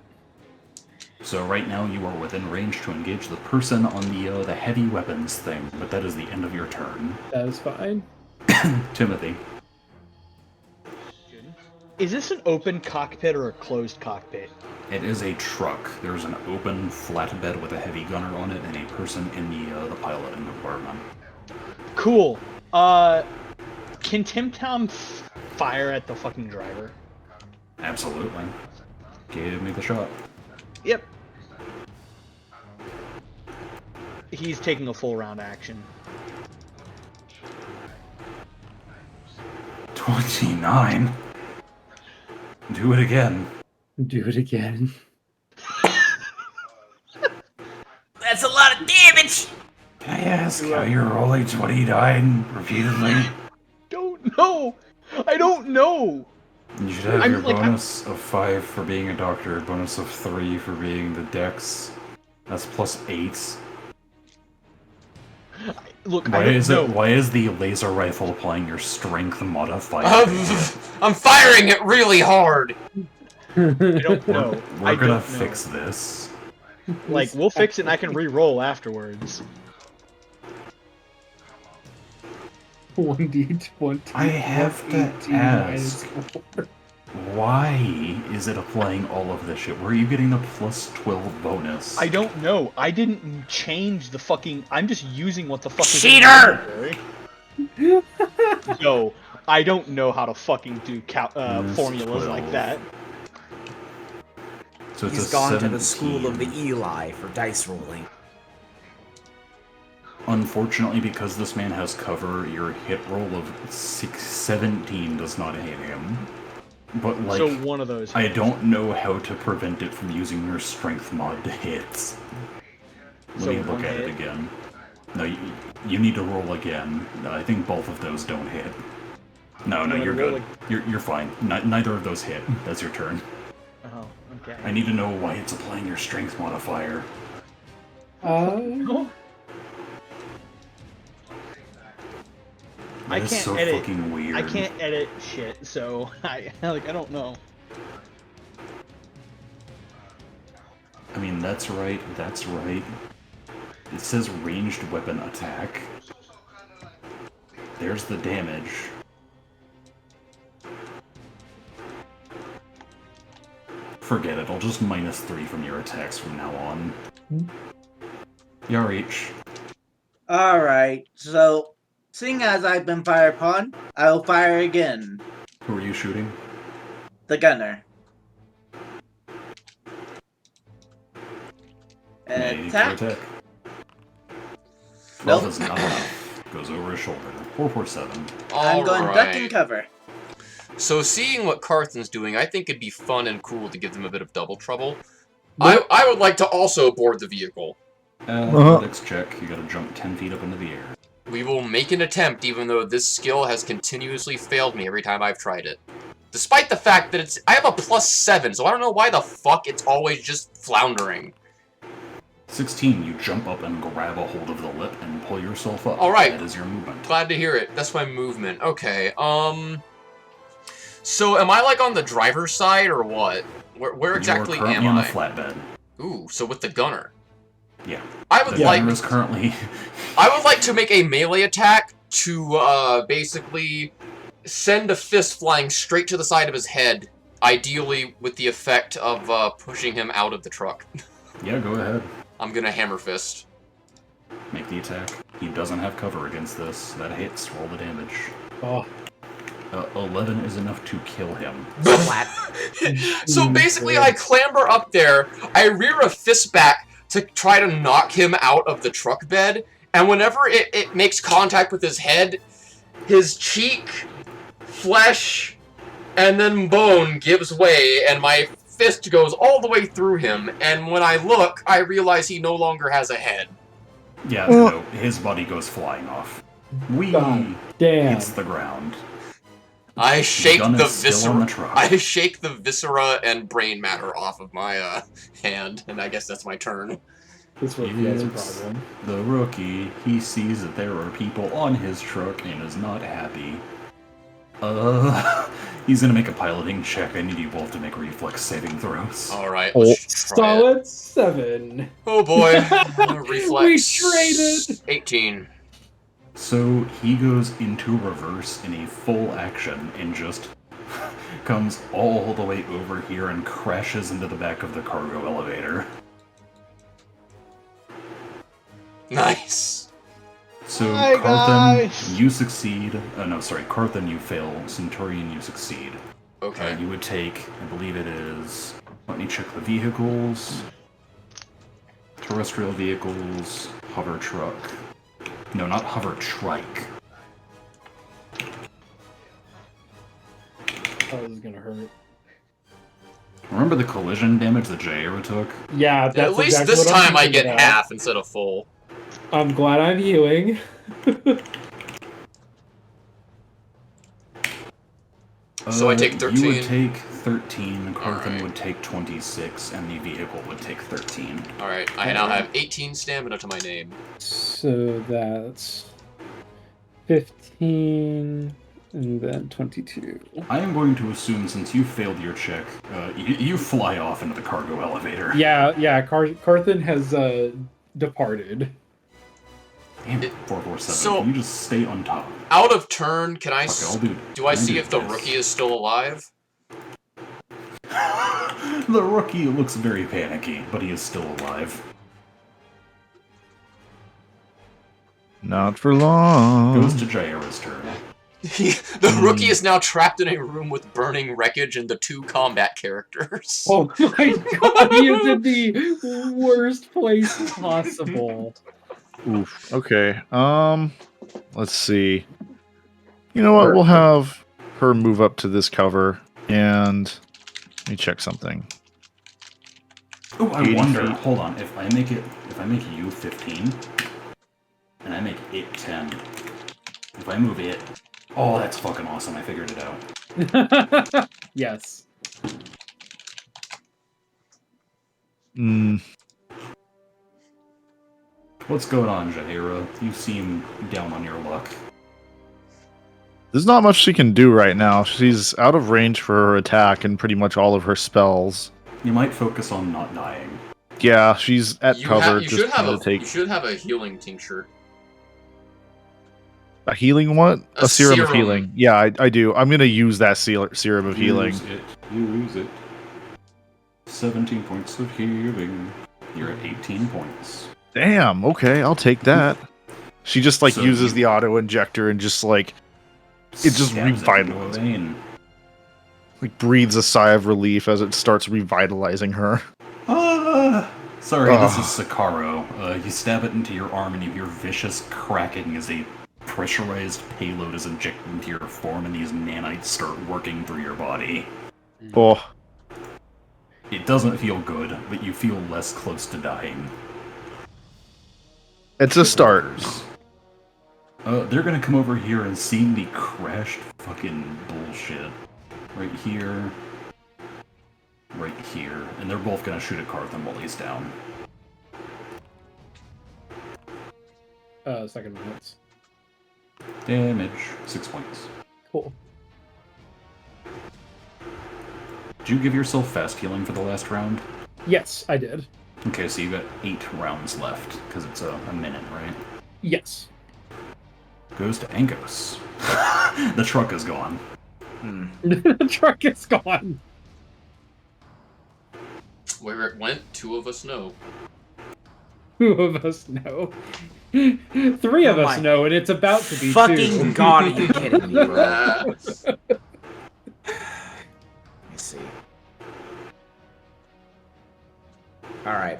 So right now you are within range to engage the person on the heavy weapons thing, but that is the end of your turn. That is fine. Timothy. Is this an open cockpit or a closed cockpit? It is a truck. There's an open flatbed with a heavy gunner on it and a person in the piloting compartment. Cool. Can Tim Tom fire at the fucking driver? Absolutely. Give me the shot. Yep. He's taking a full round action. 29. Do it again. Do it again. That's a lot of damage! Can I ask how you're rolling 29 repeatedly? Don't know. I don't know. You should have your bonus of 5 for being a doctor, bonus of 3 for being the dex. That's +8. Look, why is the laser rifle applying your strength modifier? I'm firing it really hard. I don't know. We're gonna fix this. Like, we'll fix it and I can re-roll afterwards. 1d20. I have to ask, why is it applying all of this shit? Where are you getting the +12 bonus? I don't know. I didn't change the fucking... I'm just using what the fuck is Cheater! Yo, I don't know how to fucking do formulas 12. like that. So it's He's a gone 17. to the school of the Eli for dice rolling. Unfortunately, because this man has cover, your hit roll of 17 does not hit him. But, like, So one of those. I don't know how to prevent it from using your strength mod to hit. Let me look at it again. No, you need to roll again. I think both of those don't hit. No, you're good. You're fine. Neither of those hit. That's your turn. Oh, okay. I need to know why it's applying your strength modifier. I That is can't so edit. fucking weird. I can't edit shit, so I don't know. I mean, that's right. That's right. It says ranged weapon attack. There's the damage. Forget it. I'll just -3 from your attacks from now on. Yarich. Alright, so seeing as I've been fired upon, I'll fire again. Who are you shooting? The gunner. Make Attack. your attack. 12 is not enough. Goes over his shoulder. 447. I'm going duck and cover. So seeing what Carthen's doing, I think it'd be fun and cool to give them a bit of double trouble. I would like to also board the vehicle. Athletics check. You gotta jump 10 feet up into the air. We will make an attempt, even though this skill has continuously failed me every time I've tried it. Despite the fact that I have a +7, so I don't know why the fuck it's always just floundering. 16, you jump up and grab a hold of the lip and pull yourself up. Alright. That is your movement. Glad to hear it. That's my movement. Okay, so am I, like, on the driver's side, or what? Where exactly you are am currently on I? the flatbed. Ooh, so with the gunner. Yeah. I would the like... gunner is currently... I would like to make a melee attack to, basically send a fist flying straight to the side of his head, ideally with the effect of, pushing him out of the truck. Yeah, go ahead. I'm gonna hammer fist. Make the attack. He doesn't have cover against this. That hits. Roll the damage. Oh. 11 is enough to kill him. So basically, I clamber up there, I rear a fist back to try to knock him out of the truck bed, and whenever it makes contact with his head, his cheek, flesh, and then bone gives way, and my fist goes all the way through him, and when I look, I realize he no longer has a head. Yeah, no, his body goes flying off. God damn. Hits the ground. I shake gun the is still on viscera. the truck. I shake the viscera and brain matter off of my hand, and I guess that's my turn. This rookie has a It's problem. the rookie. He sees that there are people on his truck and is not happy. He's gonna make a piloting check. I need you both to make reflex saving throws. Alright, let's try it. Solid 7. Oh boy. Reflex. We traded. 18. So he goes into reverse in a full action and just comes all the way over here and crashes into the back of the cargo elevator. Nice. So Hi, Carthen, guys. you succeed. No, sorry, Carthen, you fail. Centurion, you succeed. Okay. You would take, I believe it is. Let me check the vehicles. Terrestrial vehicles, hover truck. No, not hover trike. Oh, this is gonna hurt. Remember the collision damage that Jairo took? Yeah, that's At least exactly this what I'm time I thinking get about. half instead of full. I'm glad I'm healing. So I take 13. You would take 13, Carthen Alright. would take 26, and the vehicle would take 13. Alright, I now have 18 stamina to my name. So that's 15 and then 22. I am going to assume, since you failed your check, you fly off into the cargo elevator. Yeah, Carthen has departed. Damn it, 447. So- Can you just stay on top? Out of turn, can I Okay, do I can see do if the this. rookie is still alive? The rookie looks very panicky, but he is still alive. Not for long. Goes to Jaira's turn. The rookie is now trapped in a room with burning wreckage and the 2 combat characters. Oh my god, he is in the worst place possible. Oof. Okay. Let's see. You know what? We'll have her move up to this cover, and let me check something. Oh, I 80 wonder. feet. Hold on. If I make you 15, and I make it 10, if I move it, oh, that's fucking awesome. I figured it out. Yes. What's going on, Jaheira? You seem down on your luck. There's not much she can do right now. She's out of range for her attack and pretty much all of her spells. You might focus on not dying. Yeah, she's at cover. You just trying to take you should have a healing tincture. a healing what? A serum of serum. healing. Yeah, I do. I'm gonna use that serum of healing. Use it. 17 points of healing. You're at 18 points. Damn. Okay, I'll take that. She just like So uses you- the auto injector and just like it just Stabs it into a revitalizes. vein. Like breathes a sigh of relief as it starts revitalizing her. Sorry, this is Seccaro. You stab it into your arm and you hear vicious cracking as a pressurized payload is injected into your form and these nanites start working through your body. Oh, It doesn't feel good, but you feel less close to dying. it's a start. They're gonna come over here and see the crashed fucking bullshit. Right here. Right here. And they're both gonna shoot at Carthan while he's down. Second minutes. Damage. 6 points. Cool. Did you give yourself fast healing for the last round? Yes, I did. Okay, so you got 8 rounds left, because it's a minute, right? Yes. Goes to Angos. The truck is gone. The truck is gone. Where it went, two of us know. Two of us know. Three of Oh us my know, and it's about to be Fucking two. god, are you kidding me, bro? Ah, Let me see. Alright.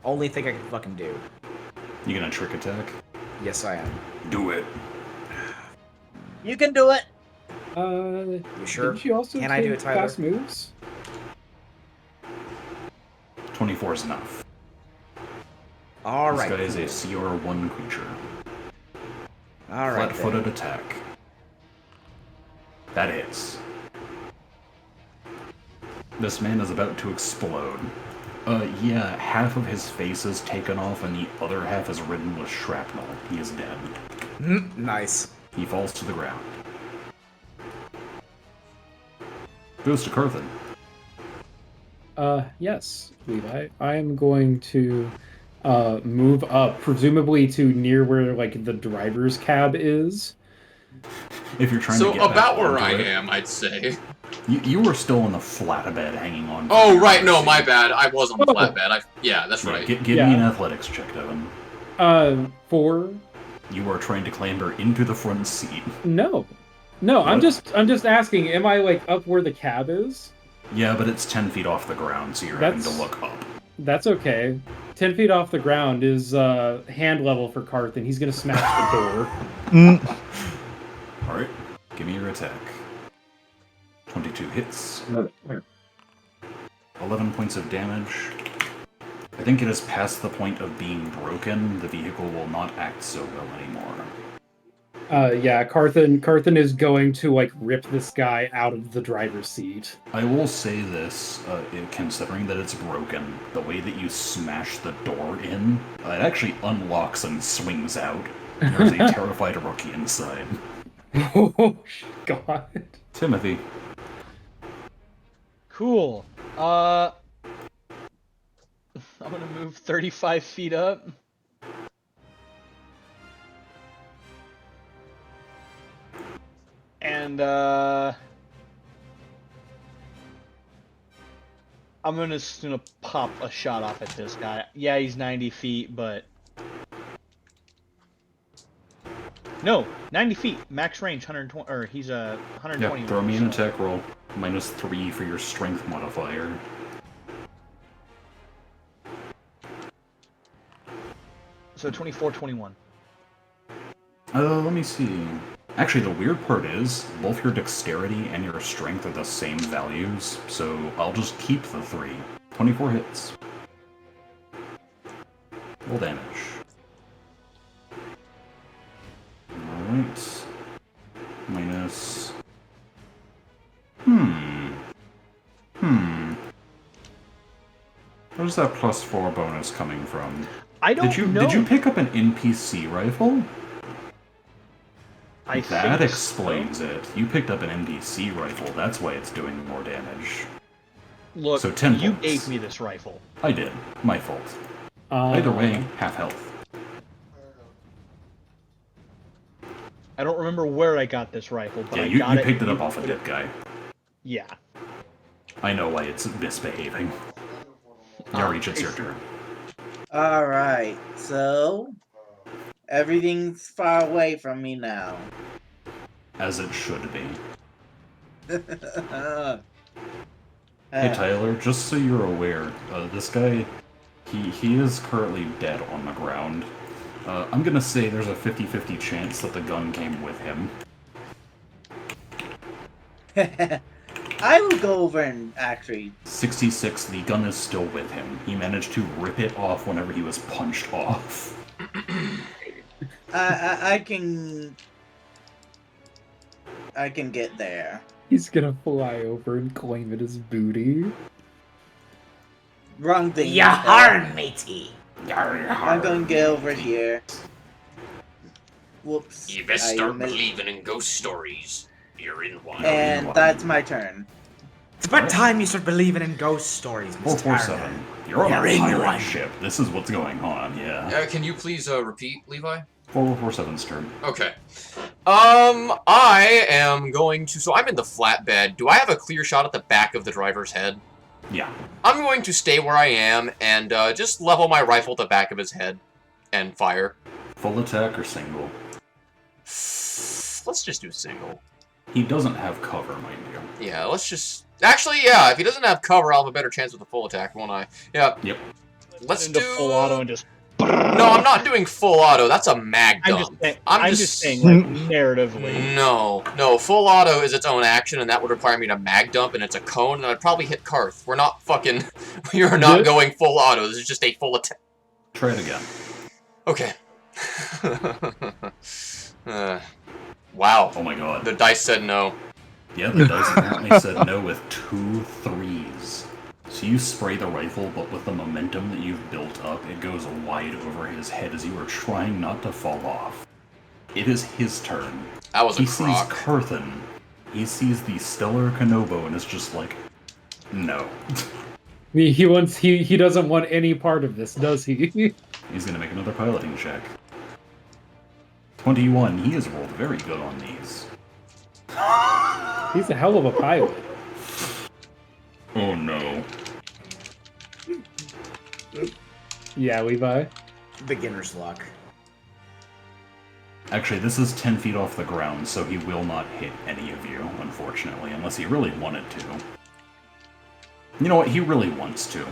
Only thing I can fucking do. You gonna trick attack? Yes, I am. Do it. You can do it. You sure? Didn't you also Can take I do it, Tyler? fast moves? 24 is enough. Alright. This guy is a CR1 creature. Alright. Flat-footed attack. That hits. This man is about to explode. Yeah, half of his face is taken off and the other half is ridden with shrapnel. He is dead. Nice. He falls to the ground. Goes to Carthan. Yes, Levi. I am going to move up, presumably to near where like the driver's cab is. If you're trying so to get about back where onto I it. am, I'd say. You were still in the flatbed hanging on. to Oh your right, no, seat. my bad. I was on the Oh. flatbed. Yeah, that's right. Give me Yeah. an athletics check, Devin. 4. You are trying to clamber into the front seat. No, I'm What? just asking. Am I like up where the cab is? Yeah, but it's 10 feet off the ground, so you're having to That's- look up. That's okay. 10 feet off the ground is hand level for Carthan. He's gonna smash the door. Alright, give me your attack. 22 hits. 11 points of damage. I think it is past the point of being broken. The vehicle will not act so well anymore. Yeah, Carthan is going to like rip this guy out of the driver's seat. I will say this, considering that it's broken, the way that you smash the door in, it actually unlocks and swings out. There's a terrified rookie inside. Oh God. Timothy. Cool. I'm gonna move 35 feet up. And I'm just gonna pop a shot off at this guy. Yeah, he's 90 feet, but no, 90 feet, max range, 120, or he's a 120. Yeah, throw me an so- attack roll. -3 for your strength modifier. So 24, 21. Let me see. Actually, the weird part is, both your dexterity and your strength are the same values, so I'll just keep the 3. 24 hits. Roll damage. Alright. Minus... Where's that +4 bonus coming from? I don't know. Did you pick up an NPC rifle? I That think explains it. You picked up an NPC rifle. That's why it's doing more damage. Look, So 10 you points. gave me this rifle. I did. My fault. Either way, half health. I don't remember where I got this rifle, but Yeah, I you got it. picked it up off a dead guy. Yeah. I know why it's misbehaving. Yarich, it's your turn. Alright, so everything's far away from me now. As it should be. Hey Hey Tyler, just so you're aware, this guy, he is currently dead on the ground. I'm gonna say there's a 50-50 chance that the gun came with him. I will go over and actually 66, the gun is still with him. He managed to rip it off whenever he was punched off. I can get there. He's gonna fly over and claim it as booty. Wrong thing. Yahar, matey. I'm going to get over here. Whoops. You best I start missed- believing in ghost stories. You're in one. And that's my turn. It's about time you start believing in ghost stories, Mr. 447. You're on You're a in pirate one. ship. This is what's going on, yeah. Can you please repeat, Levi? 447's turn. Okay. I am going to... So I'm in the flatbed. Do I have a clear shot at the back of the driver's head? Yeah. I'm going to stay where I am and just level my rifle at the back of his head and fire. Full attack or single? Let's just do single. He doesn't have cover, mind you. Yeah, let's just... Actually, yeah, if he doesn't have cover, I'll have a better chance with a full attack, won't I? Yeah. Yep. Let's into do... full auto and just. No, I'm not doing full auto. That's a mag I'm dump. just saying, like, narratively. No, full auto is its own action, and that would require me to mag dump, and it's a cone, and I'd probably hit Karth. We're not fucking... You're not going full auto. This is just a full attack. Try it again. Okay. Wow. Oh my god. The dice said no. Yeah, the dice apparently said no with 2 3s. So you spray the rifle, but with the momentum that you've built up, it goes wide over his head as you are trying not to fall off. It is his turn. That was a He sees crock. Karthan. He sees the Stellar Kanobo and is just like, no. He doesn't want any part of this, does he? He's gonna make another piloting check. 21. He has rolled very good on these. He's a hell of a pilot. Oh no. Yeah, Levi. Beginner's luck. Actually, this is 10 feet off the ground, so he will not hit any of you, unfortunately, unless he really wanted to. You know what? He really wants to.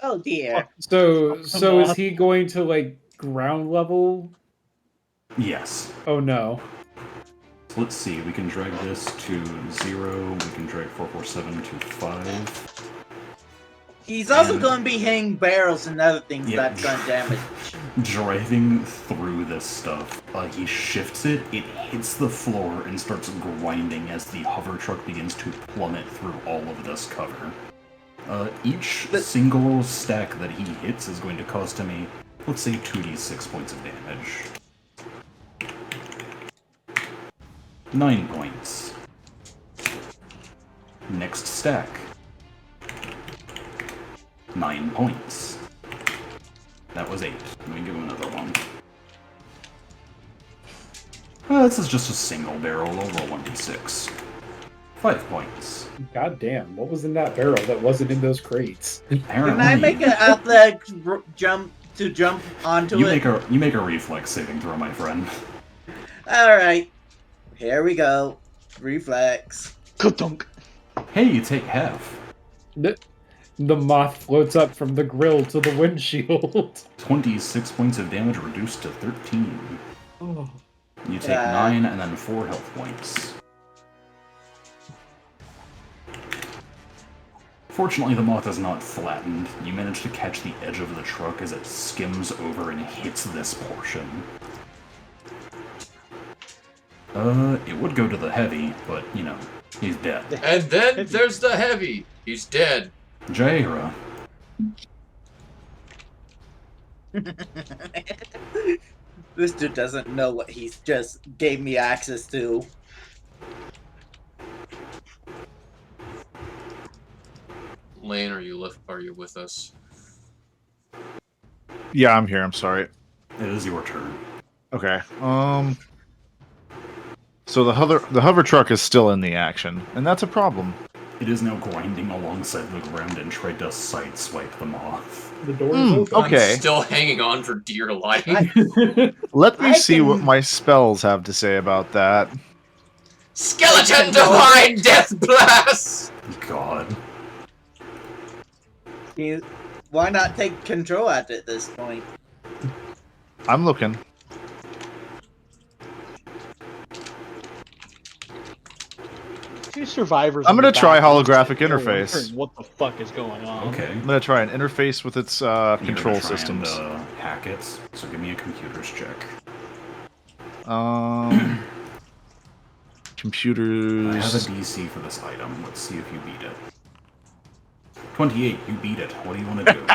Oh dear. So is he going to like ground level? Yes. Oh no. Let's see, we can drag this to 0, we can drag 447 to 5. He's also And- going to be hitting barrels and other things Yeah. that's going to damage. Driving through this stuff, he shifts it, it hits the floor, and starts grinding as the hover truck begins to plummet through all of this cover. Each single stack that he hits is going to cost him a, let's say, 2d6 points of damage. 9 points. Next stack. 9 points. That was 8. Let me give him another one. This is just a single barrel. I'll roll 1d6. 5 points. God damn, what was in that barrel that wasn't in those crates? Apparently, Can I make an athletic jump onto you it? make a reflex saving throw, my friend. Alright. Here we go. Reflex. Ka-dunk. Hey, you take half. The moth floats up from the grill to the windshield. 26 points of damage reduced to 13. Oh. You take 9 and then 4 health points. Fortunately, the moth is not flattened. You manage to catch the edge of the truck as it skims over and hits this portion. It would go to the heavy, but, you know, he's dead. And then there's the heavy. He's dead. Jaira. This dude doesn't know what he's just gave me access to. Lane, are you with us? Yeah, I'm here. I'm sorry. It is your turn. Okay. So the hover truck is still in the action, and that's a problem. It is now grinding alongside the ground and tried to sideswipe them off. The door is open. Okay. I'm still hanging on for dear life. Let me I see what can- my spells have to say about that. Skeleton Divine Death Blast! God. Why not take control at this point? I'm looking. Two survivors. I'm in gonna the try back of the holographic door interface. wondering what the fuck is going on? Okay. I'm gonna try and interface with its You're control gonna try systems. And, hack it. So give me a computer's check. Computers. I have a DC for this item. Let's see if you beat it. 28. You beat it. What do you want to do?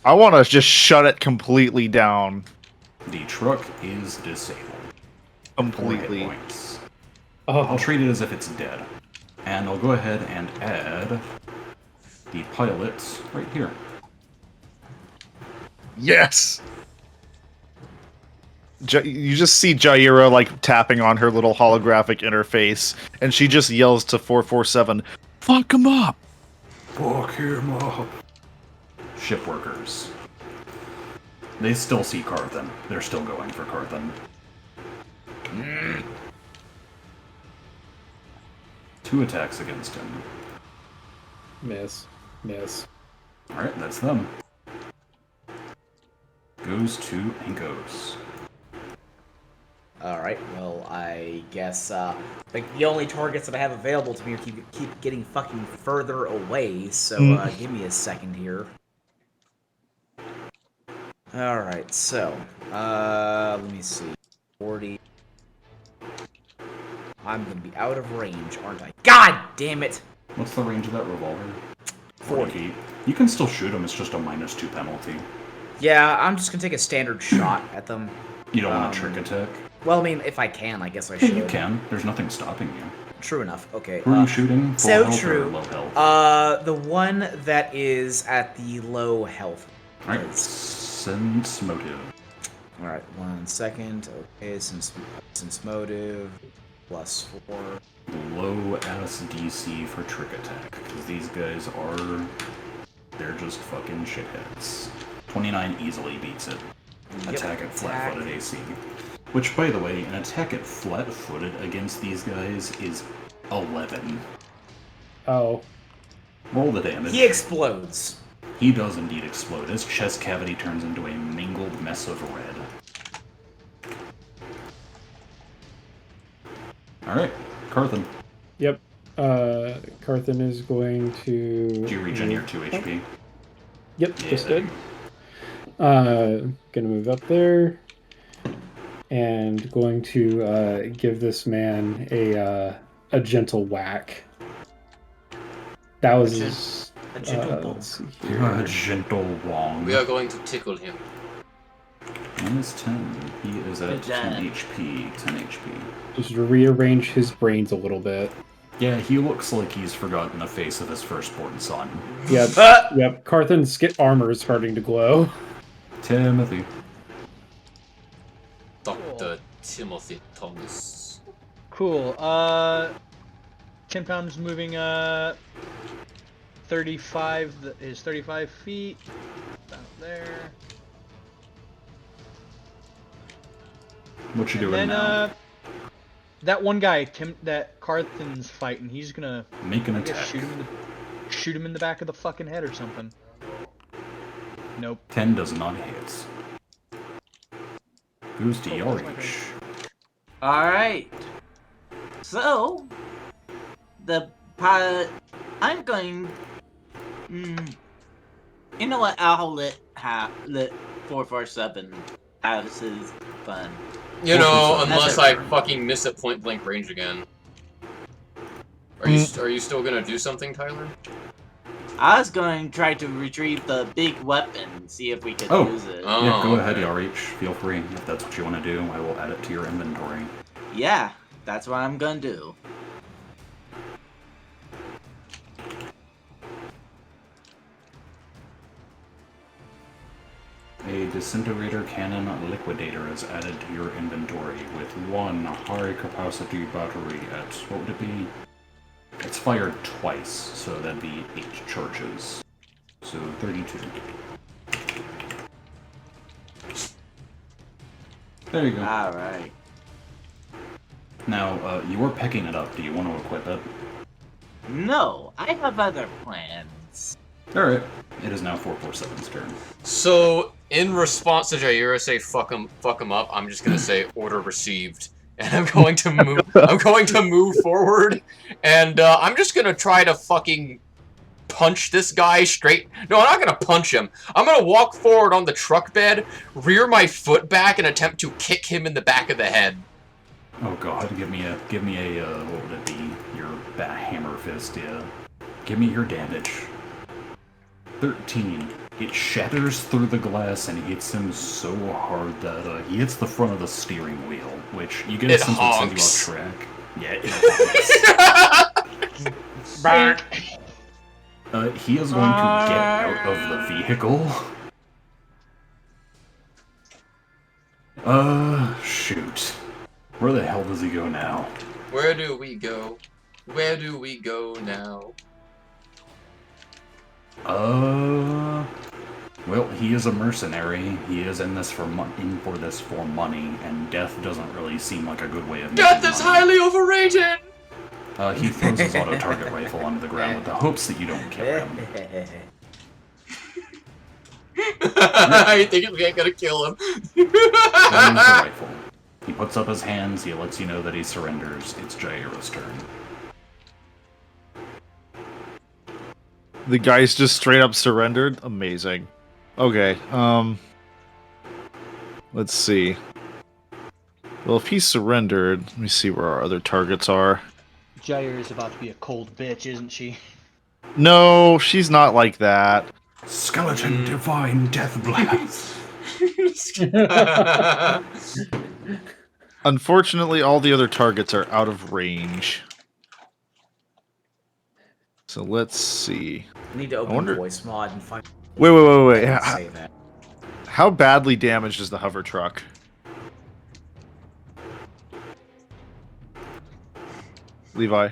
I want to just shut it completely down. The truck is disabled. 4 hit Completely. points. Oh, I'll treat it as if it's dead. And I'll go ahead and add the pilot right here. Yes. You just see Jaira like tapping on her little holographic interface, and she just yells to 447, "Fuck him up!" Fuck him up. Ship workers. They still see Carthan. They're still going for Carthan. 2 attacks against him. miss. Alright, that's them. Goes to Ankos. Alright, well, I guess, the only targets that I have available to me keep getting fucking further away, so, give me a second here. Alright, so, let me see. 40. I'm gonna be out of range, aren't I? God damn it! What's the range of that revolver? 40 feet. You can still shoot him, it's just a -2 penalty. Yeah, I'm just gonna take a standard shot at them. You don't want a trick attack? Well, I mean, if I can, I guess I Yeah, should. you can. There's nothing stopping you. True enough. Okay. Who are you shooting? Full So health true. Or low health? The one that is at the low health. Alright, sense motive. Alright, 1 second. Okay, since motive +4. Low ass DC for trick attack, because these guys are... they're just fucking shitheads. 29 easily beats it. Yep, Attack at flat-footed AC. Which, by the way, an attack at flat-footed against these guys is 11. Oh. Roll the damage. He explodes. He does indeed explode. His chest cavity turns into a mingled mess of red. Alright, Carthan. Yep. Carthan is going to... Do you regen your 2 HP? Yep, Yeah, just there did. you Gonna move up there. And going to give this man a gentle whack. That was... A gentle let's see go. here. A gentle wong. We are going to tickle him. -10. He is at Good job. 10 HP. 10 HP. Just rearrange his brains a little bit. Yeah, he looks like he's forgotten the face of his firstborn son. Yep. Yep. Carthan's armor is starting to glow. Timothy. Dr. Timothy Thomas. Cool. 10 pounds moving 35 is 35 feet. About there. What you And doing then now? that one guy, that Carthan's fighting, he's gonna Make an I guess attack. shoot him in the back of the fucking head or something. Nope. 10 does not hit. Goes to Yorish. Alright. So, the pilot. I'm going. You know what? I'll let 447 have his fun. You know, That's unless a- I fucking miss at point blank range again. Are you still gonna do something, Tyler? I was going to try to retrieve the big weapon, see if we could use it. Yeah, go ahead, okay. Yarich. Feel free. If that's what you want to do, I will add it to your inventory. Yeah, that's what I'm gonna do. A disintegrator cannon liquidator is added to your inventory with one high-capacity battery at, what would it be? It's fired twice, so that'd be 8 charges. So 32. There you go. Alright. Now, you were picking it up. Do you want to equip it? No, I have other plans. Alright. It is now 447's turn. So, in response to Jaira say fuck him up, I'm just gonna say order received. And I'm going to move forward, and I'm just gonna try to fucking punch this guy straight. No, I'm not gonna punch him. I'm gonna walk forward on the truck bed, rear my foot back, and attempt to kick him in the back of the head. Oh god, give me a, what would it be? Your hammer fist, yeah. Give me your damage. 13. It shatters through the glass and hits him so hard that he hits the front of the steering wheel, which you get a sense it sends you off track. Yeah, it honks. He is going to get out of the vehicle. Shoot. Where the hell does he go now? Where do we go? Where do we go now? Well, he is a mercenary. He is in this for money, and death doesn't really seem like a good way of making Death is money. highly overrated! He throws his auto-target rifle onto the ground with the hopes that you don't kill him. I think we ain't gonna kill him. That is the rifle. He puts up his hands, he lets you know that he surrenders. It's Jaira's turn. The guy's just straight up surrendered? Amazing. Okay, let's see. Well, if he surrendered, let me see where our other targets are. Jair is about to be a cold bitch, isn't she? No, she's not like that. Skeleton divine death blast. Unfortunately, all the other targets are out of range. So let's see. I need to open voice mod and find. Wait. Say that. How badly damaged is the hover truck? Levi?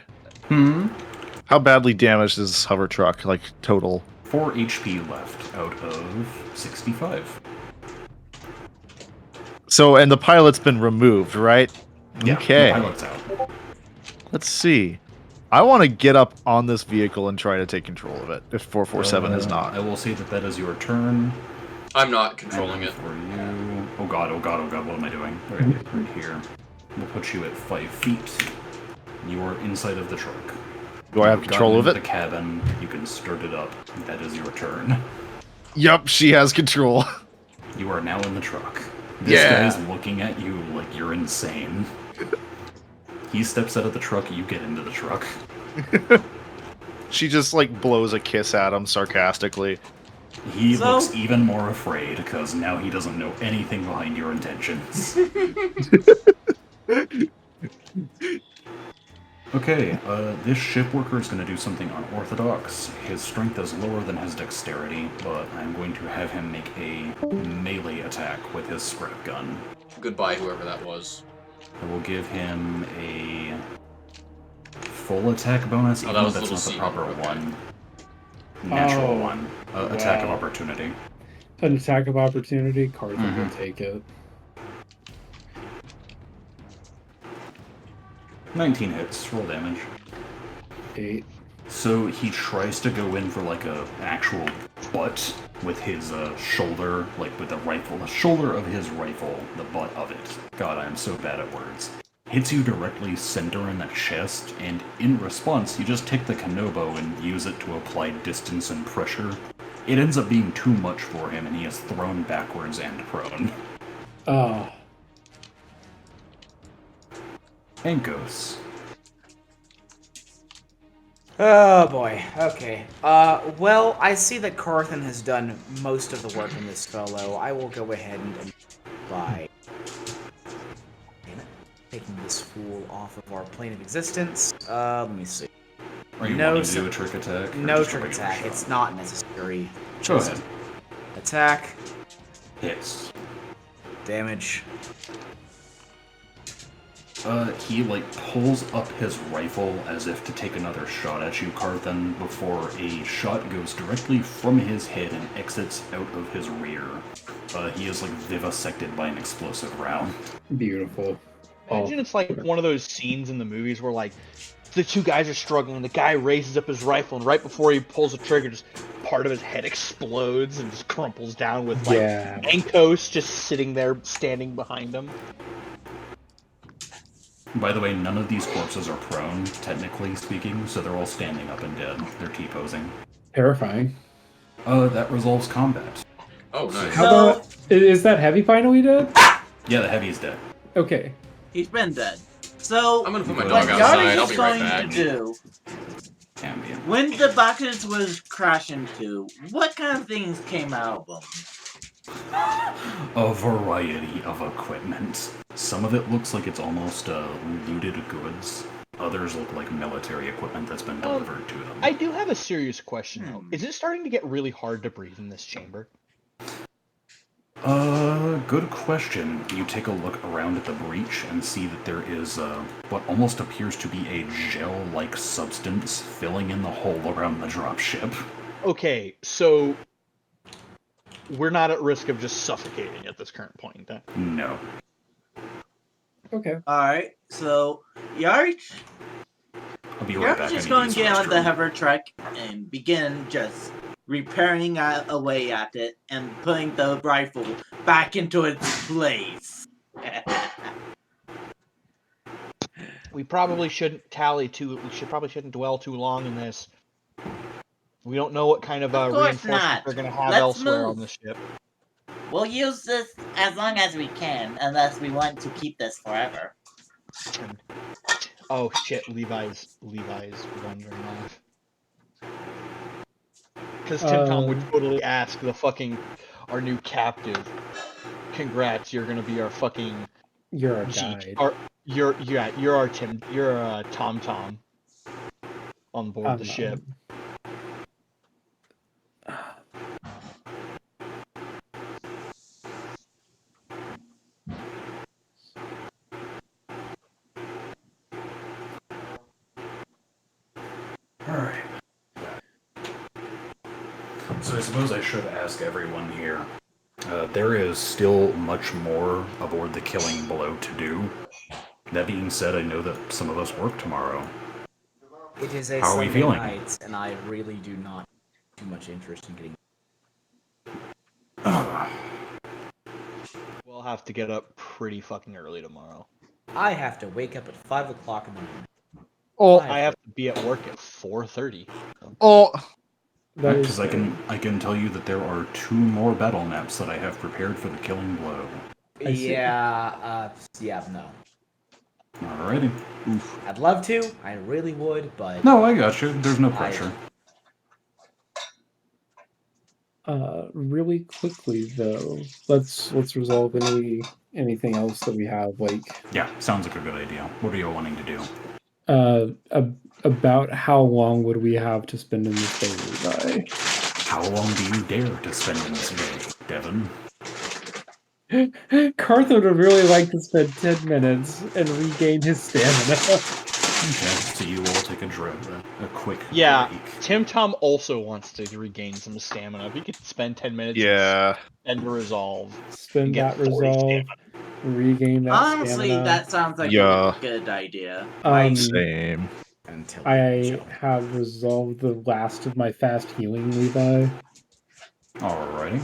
How badly damaged is this hover truck, like, total? 4 HP left out of 65. So, and the pilot's been removed, right? Yeah, okay. the pilot's out. Let's see. I want to get up on this vehicle and try to take control of it, if 447 is not. I will say that is your turn. I'm not controlling it. For you. Oh god, what am I doing? Right here. We'll put you at 5 feet. You are inside of the truck. Do I have control of it? The cabin. You can start it up. That is your turn. Yup, she has control. You are now in the truck. This guy's looking at you like you're insane. He steps out of the truck, you get into the truck. She just, like, blows a kiss at him sarcastically. He looks even more afraid, because now he doesn't know anything behind your intentions. Okay, this ship worker is going to do something unorthodox. His strength is lower than his dexterity, but I'm going to have him make a melee attack with his scrap gun. Goodbye, whoever that was. I will give him a full attack bonus, even though that's not the proper one. Natural one. Attack of opportunity. An attack of opportunity, Carthen will take it. 19 hits, roll damage. 8. So he tries to go in for like an actual butt with his shoulder, like with the rifle. The shoulder of his rifle, the butt of it. God, I am so bad at words. Hits you directly center in the chest, and in response, you just take the Kanobo and use it to apply distance and pressure. It ends up being too much for him, and he is thrown backwards and prone. Ankos. Oh boy. Okay. Well, I see that Carthan has done most of the work on this fellow. I will go ahead and by taking this fool off of our plane of existence. Let me see. Are you wanting to do a trick attack? No trick attack. It's not necessary. Go ahead. Attack. Hits. Damage. He like pulls up his rifle as if to take another shot at you, Carthan, before a shot goes directly from his head and exits out of his rear. He is like vivisected by an explosive round. Beautiful. Imagine it's like one of those scenes in the movies where like the two guys are struggling, the guy raises up his rifle, and right before he pulls the trigger, just part of his head explodes and just crumples down with like Ankos just sitting there standing behind him. By the way, none of these corpses are prone, technically speaking, so they're all standing up and dead. They're T-posing. Terrifying. That resolves combat. Oh, nice. How about, is that heavy finally dead? Yeah, the heavy's dead. Okay. He's been dead. So, I'm gonna put my what dog outside. Yari I'll is be right going back. to do, Ambient. when the buckets was crashing to, what kind of things came out of them? A variety of equipment. Some of it looks like it's almost looted goods. Others look like military equipment that's been delivered to them. I do have a serious question though. Is it starting to get really hard to breathe in this chamber? Good question. You take a look around at the breach and see that there is what almost appears to be a gel-like substance filling in the hole around the dropship. Okay, so we're not at risk of just suffocating at this current point, then? No. Okay. Alright, so Yari I'll be right back. just going to get on the hover truck and begin just repairing away at it and putting the rifle back into its place. We probably shouldn't probably shouldn't dwell too long in this. We don't know what kind of reinforcements they're going to have elsewhere on the ship. We'll use this as long as we can, unless we want to keep this forever. And, oh shit, Levi's wandering off. Because Tim Tom would totally ask our new captive, congrats, you're gonna be our fucking... You're our guide. You're our Tom Tom on board the ship. Alright. So I suppose I should ask everyone here. There is still much more aboard the Killing Blow to do. That being said, I know that some of us work tomorrow. It is a How are we Sunday feeling? night, and I really do not have too much interest in getting... We'll have to get up pretty fucking early tomorrow. I have to wake up at 5 o'clock in the morning. Oh, I have to be at work at 4:30. Oh, because I can tell you that there are 2 more battle maps that I have prepared for the Killing Blow. Yeah, no. Alrighty. Oof. I'd love to. I really would, but... No, I got you. There's no pressure. Really quickly though, let's resolve anything else that we have. Like, yeah, sounds like a good idea. What are you wanting to do? About how long would we have to spend in this bay, Levi? How long do you dare to spend in this bay, Devin? Carthan would really like to spend 10 minutes and regain his stamina. Okay, so you will take a quick Yeah, break. Tim Tom also wants to regain some stamina. If he could spend 10 minutes and resolve. Spend that resolve, regain that Honestly, stamina. that sounds like a good idea. Same. I have resolved the last of my fast healing, Levi. Alrighty.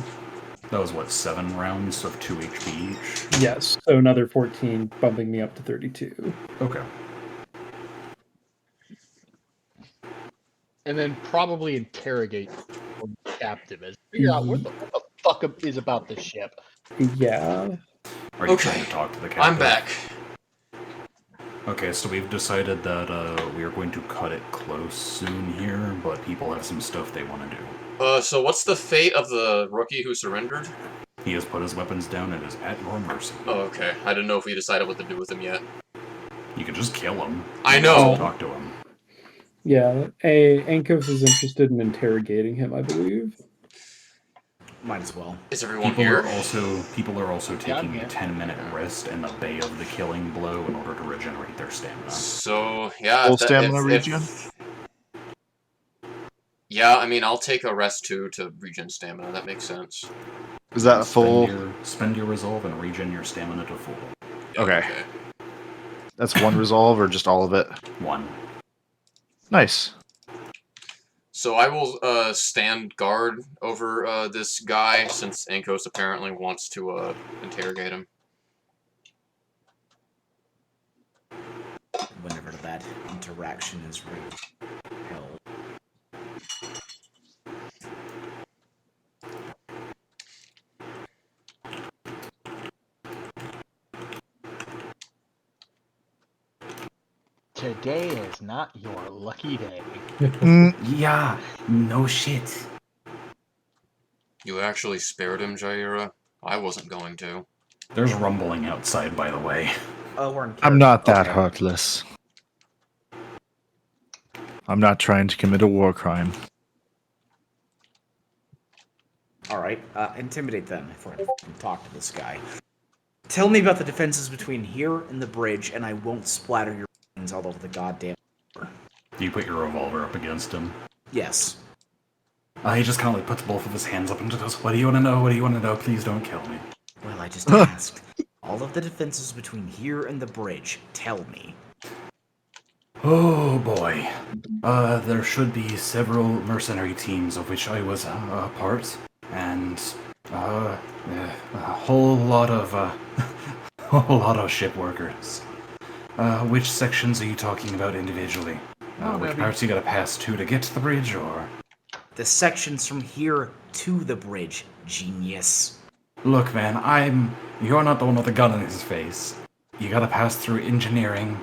That was what, 7 rounds of 2 HP each? Yes, so another 14, bumping me up to 32. Okay. And then probably interrogate the captive and figure out what the fuck is about this ship. Yeah. Are you trying to talk to the captain? I'm back. Okay, so we've decided that we are going to cut it close soon here, but people have some stuff they want to do. So what's the fate of the rookie who surrendered? He has put his weapons down and is at your mercy. Oh, okay. I didn't know if we decided what to do with him yet. You can just kill him. I You can know. also talk to him. Yeah, Ankos is interested in interrogating him, I believe. Might as well. Is everyone People here? People are also taking here. a 10-minute rest in the Bay of the Killing Blow in order to regenerate their stamina. So, yeah. Full stamina regen? Yeah, I mean, I'll take a rest too to regen stamina. That makes sense. Is that full? Spend your resolve and regen your stamina to full. Okay. That's one resolve or just all of it? One. Nice. So I will stand guard over this guy, since Ankos apparently wants to interrogate him. Whenever that interaction is held. Today is not your lucky day. Yeah, no shit. You actually spared him, Jaira? I wasn't going to. There's rumbling outside, by the way. Oh, we're in I'm not that okay. heartless. I'm not trying to commit a war crime. Alright, intimidate them if we're gonna talk to this guy. Tell me about the defenses between here and the bridge, and I won't splatter your brains all over the goddamn floor. Do you put your revolver up against him? Yes. He just kind of like puts both of his hands up and just goes, "What do you want to know? What do you want to know? Please don't kill me." Well, I just asked. All of the defenses between here and the bridge, tell me. Oh boy. There should be several mercenary teams of which I was a part, and a whole lot of a whole lot of ship workers. Which sections are you talking about individually? Which parts you gotta pass to get to the bridge, or? The sections from here to the bridge, genius. Look, man, you're not the one with the gun in his face. You gotta pass through engineering,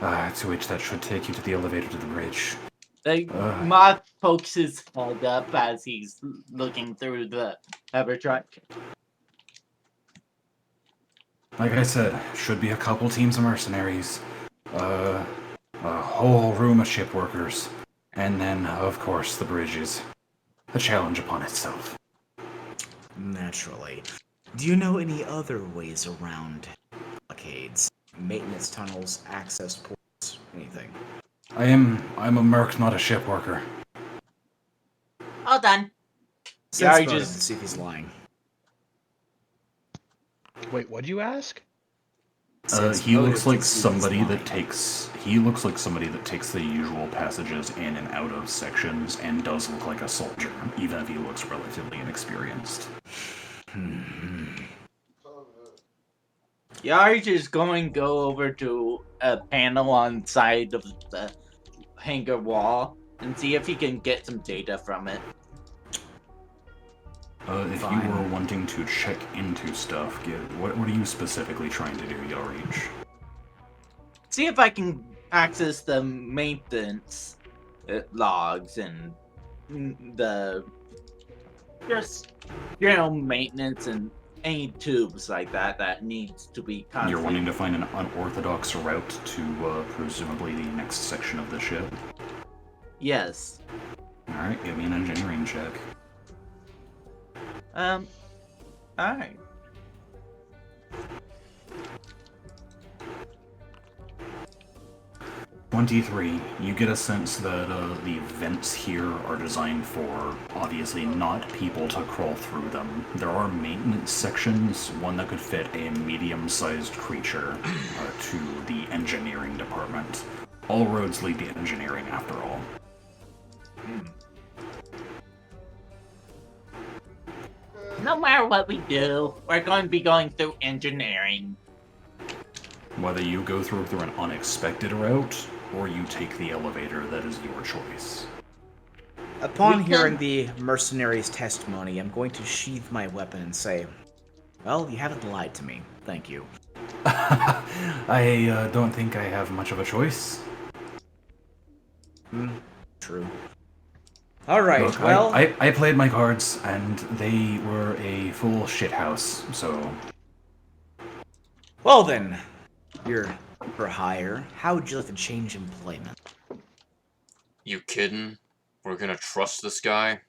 to which that should take you to the elevator to the bridge. Moth pokes his head up as he's looking through the hover truck. Like I said, should be a couple teams of mercenaries, a whole room of ship workers, and then, of course, the bridge is a challenge upon itself. Naturally. Do you know any other ways around blockades? Maintenance tunnels, access ports, anything? I'm a merc, not a ship worker. All done. Sense Yari motive just- to see if he's lying. Wait, what'd you ask? He looks like somebody that takes the usual passages in and out of sections and does look like a soldier, even if he looks relatively inexperienced. Yarj is going to go over to a panel on side of the hangar wall and see if he can get some data from it. If you were wanting to check into stuff, what are you specifically trying to do, Yarich? See if I can access the maintenance logs and the just maintenance and any tubes like that needs to be constantly. You're wanting to find an unorthodox route to presumably the next section of the ship? Yes. Alright, give me an engineering check. Alright. 23. You get a sense that the vents here are designed for, obviously, not people to crawl through them. There are maintenance sections, one that could fit a medium-sized creature to the engineering department. All roads lead to engineering, after all. No matter what we do, we're going to be going through engineering. Whether you go through an unexpected route, or you take the elevator, that is your choice. Upon hearing the mercenary's testimony, I'm going to sheath my weapon and say, well, you haven't lied to me. Thank you. I don't think I have much of a choice. True. Alright, Look, well... I played my cards, and they were a full shithouse, so... Well then, you're for hire. How would you like to change employment? You kidding? We're gonna trust this guy?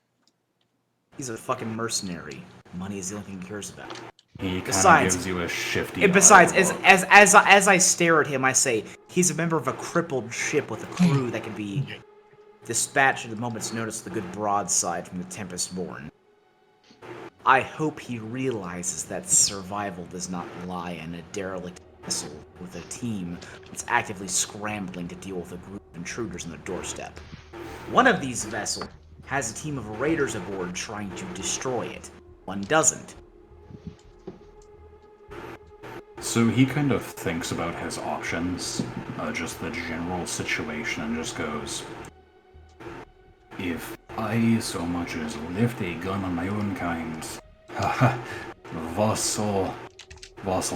He's a fucking mercenary. Money is the only thing he cares about. He kind of Besides- gives you a shifty And besides, eye look. as I stare at him, I say, he's a member of a crippled ship with a crew that can be dispatched at a moment's notice with a good broadside from the Tempest Born. I hope he realizes that survival does not lie in a derelict vessel with a team that's actively scrambling to deal with a group of intruders on the doorstep. One of these vessels has a team of raiders aboard trying to destroy it. One doesn't. So he kind of thinks about his options, just the general situation, and just goes, if I so much as lift a gun on my own kind, haha, Voss'll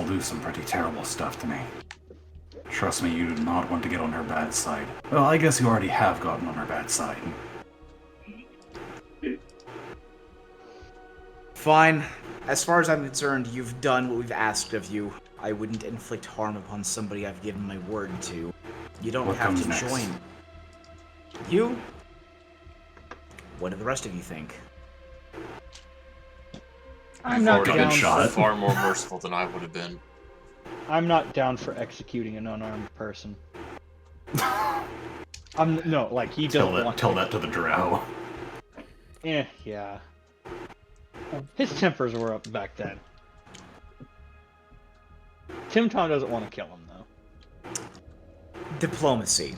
do some pretty terrible stuff to me. Trust me, you do not want to get on her bad side. Well, I guess you already have gotten on her bad side. Fine. As far as I'm concerned, you've done what we've asked of you. I wouldn't inflict harm upon somebody I've given my word to. You don't What have comes to next? join. You? What do the rest of you think? I'm not Already down. been shot. far more merciful than I would have been. I'm not down for executing an unarmed person. No, like he doesn't want. Tell that to the drow. Yeah. His tempers were up back then. Tim Tom doesn't want to kill him though. Diplomacy.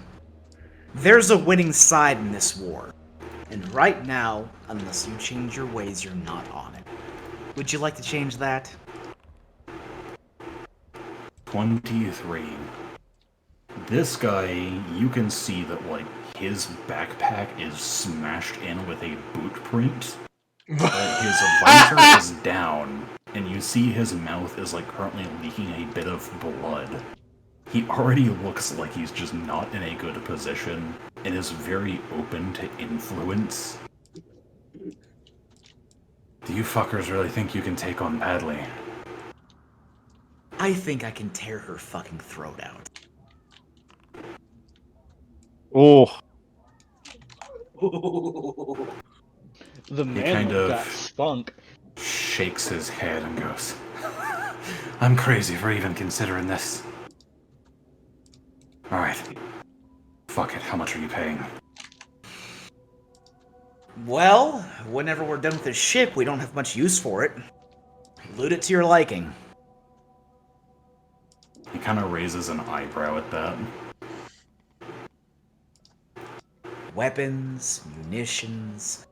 There's a winning side in this war. And right now, unless you change your ways, you're not on it. Would you like to change that? 23. This guy, you can see that, like, his backpack is smashed in with a boot print. His visor is down, and you see his mouth is, like, currently leaking a bit of blood. He already looks like he's just not in a good position, and is very open to influence. Do you fuckers really think you can take on Badly? I think I can tear her fucking throat out. Oh, The He man kind of- got spunk. Shakes his head and goes, I'm crazy for even considering this. Alright. Fuck it, how much are you paying? Well, whenever we're done with this ship, we don't have much use for it. Loot it to your liking. He kind of raises an eyebrow at that. Weapons, munitions,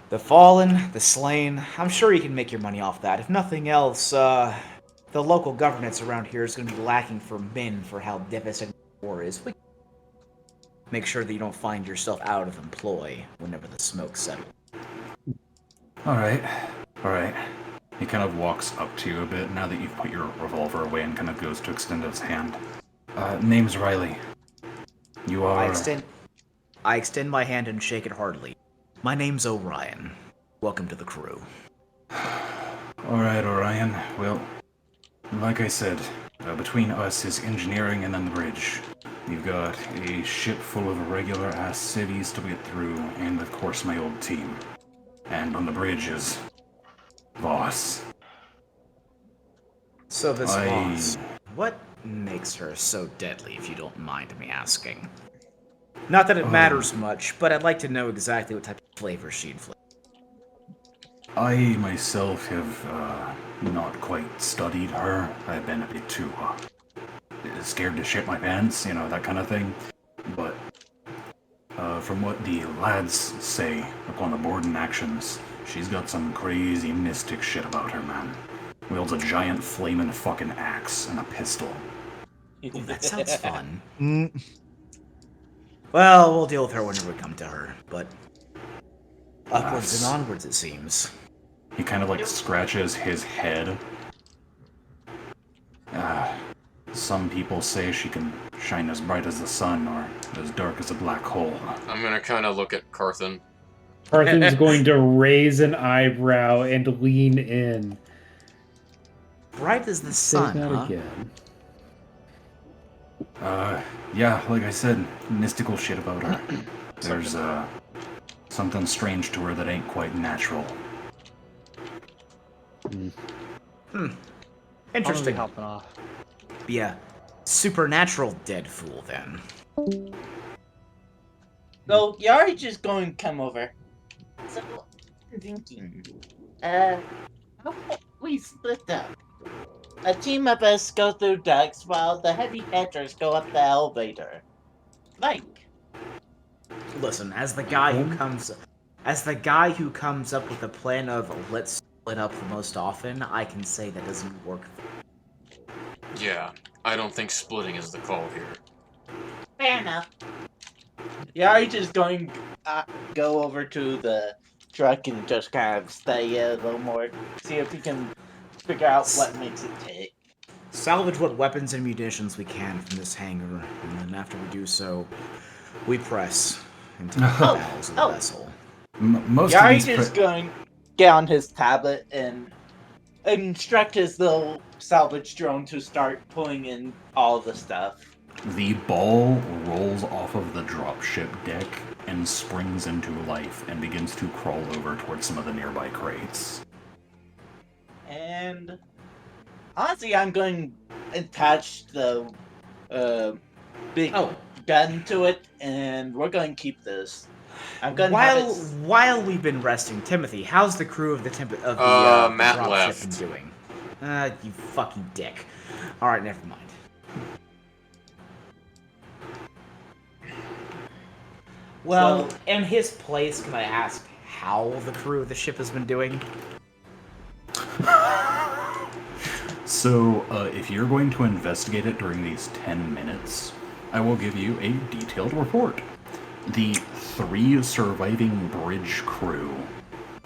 the fallen, the slain. I'm sure you can make your money off that. If nothing else, the local governance around here is going to be lacking for men for how devastating the war is. We make sure that you don't find yourself out of employ whenever the smoke settles. Alright. He kind of walks up to you a bit now that you've put your revolver away and kind of goes to extend his hand. Name's Riley. You are... I extend my hand and shake it heartily. My name's Orion. Welcome to the crew. Alright, Orion. Well, like I said, between us is engineering and then the bridge. You've got a ship full of regular-ass cities to get through, and of course my old team. And on the bridge is... Voss. So this Voss, what makes her so deadly, if you don't mind me asking? Not that it matters much, but I'd like to know exactly what type of flavor she inflicts. I myself have not quite studied her. I've been a bit too scared to shit my pants, you know, that kind of thing. But from what the lads say upon the boarding actions, she's got some crazy mystic shit about her, man. Wields a giant flaming fucking axe and a pistol. Ooh, that sounds fun. Well, we'll deal with her whenever we come to her, but upwards and onwards, it seems. He kind of like scratches his head some people say she can shine as bright as the sun or as dark as a black hole. I'm gonna kind of look at Carthen. Carthen's going to raise an eyebrow and lean in. Bright as the Say sun, that huh? again. Yeah, like I said, mystical shit about her. There's, something strange to her that ain't quite natural. Interesting. Hopping off. Be a supernatural dead fool, then. So Yari's just going to come over. So I'm thinking, how about we split up? A team of us go through ducts while the heavy hitters go up the elevator. Like, Listen, as the guy who comes up with a plan of let's split up the most often, I can say that doesn't work. Yeah, I don't think splitting is the call here. fair enough. Yari's just going to go over to the truck and just kind of study it a little more. See if he can figure out what makes it tick. Salvage what weapons and munitions we can from this hangar, and then after we do so, we press into the bowels of the vessel. Most of Yari's these just going to get on his tablet and instruct his little salvage drone to start pulling in all the stuff. The ball rolls off of the dropship deck and springs into life and begins to crawl over towards some of the nearby crates. And honestly, I'm going to attach the big gun to it, and we're going to keep this. I'm going to While we've been resting, Timothy, how's the crew of the Matt dropship left. been doing? You fucking dick. All right, never mind. Well, in his place, can I ask how the crew of the ship has been doing? So, if you're going to investigate it during these 10 minutes, I will give you a detailed report. The 3 surviving bridge crew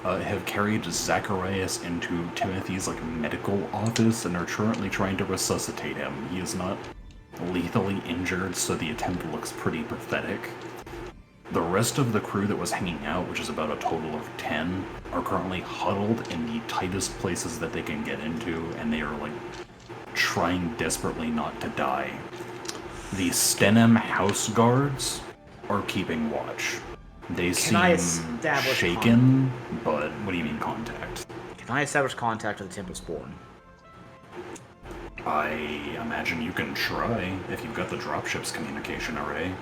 have carried Zacharias into Timothy's medical office and are currently trying to resuscitate him. He is not lethally injured, so the attempt looks pretty pathetic. The rest of the crew that was hanging out, which is about a total of 10, are currently huddled in the tightest places that they can get into, and they are trying desperately not to die. The Stenham house guards are keeping watch. They seem shaken, but what do you mean contact? Can I establish contact with the Tempest Born? I imagine you can try if you've got the dropship's communication array.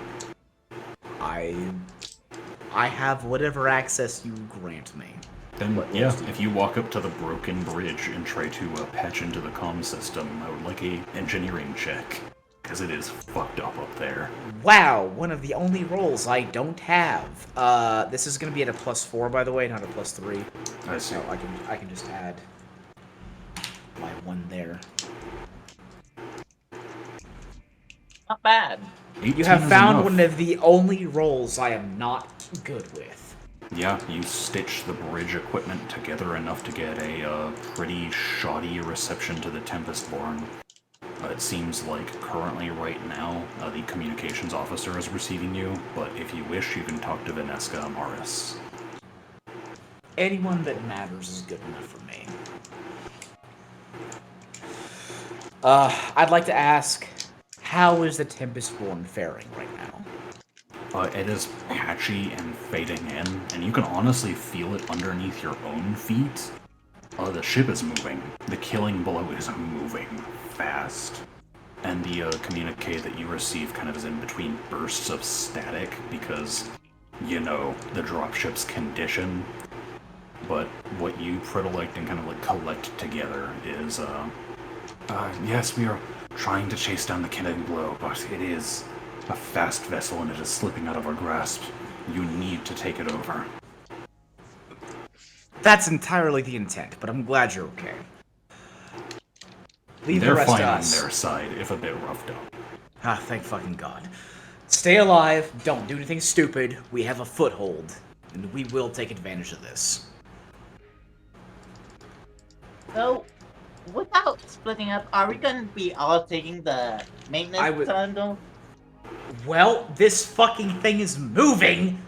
I have whatever access you grant me. Then, yeah, if you walk up to the broken bridge and try to patch into the comm system, I would like a engineering check, because it is fucked up there. Wow, one of the only rolls I don't have. This is gonna be at a +4, by the way, not a +3. I see. So I can just add my 1 there. Not bad. You have found one of the only rolls I am not good with. Yeah, you stitch the bridge equipment together enough to get a pretty shoddy reception to the Tempestborn. It seems like currently, right now, the communications officer is receiving you, but if you wish, you can talk to Vaneska Amaris. Anyone that matters is good enough for me. I'd like to ask, how is the Tempestborn faring right now? It is patchy and fading in, and you can honestly feel it underneath your own feet. The ship is moving. The killing below is moving fast. And the communique that you receive kind of is in between bursts of static because, the dropship's condition. But what you predict and kind of collect together is, yes, we are trying to chase down the killing blow, but it is a fast vessel and it is slipping out of our grasp. You need to take it over. That's entirely the intent, but I'm glad you're okay. Leave They're the rest fine to on us. their side, if a bit roughed up. Thank fucking God. Stay alive, don't do anything stupid, we have a foothold, and we will take advantage of this. So, without splitting up, are we gonna be all taking the maintenance tunnel? Well, this fucking thing is moving.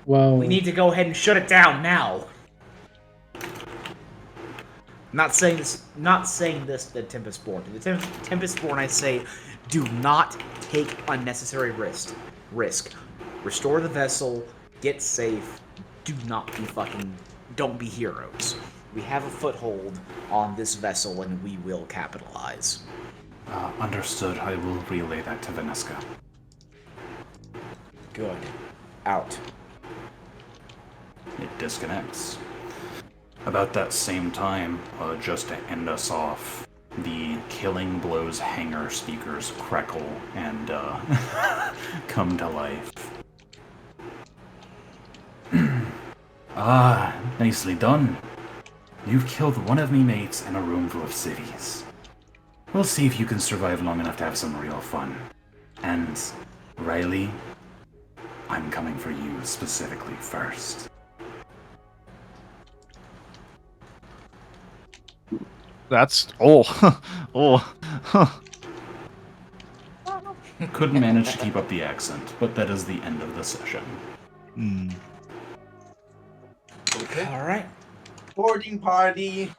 Well, We need to go ahead and shut it down now. Not saying this to Tempest-born. To the Tempest-born, I say, do not take unnecessary risk. Restore the vessel. Get safe. Don't be heroes. We have a foothold on this vessel, and we will capitalize. Understood. I will relay that to Veneska. Good. Out. It disconnects. About that same time, just to end us off, the Killing Blows hangar speakers crackle and come to life. Nicely done. You've killed one of me mates in a room full of cities. We'll see if you can survive long enough to have some real fun. And, Riley, I'm coming for you specifically first. That's Couldn't manage to keep up the accent, but that is the end of the session. Mm. Okay. All right. Boarding party.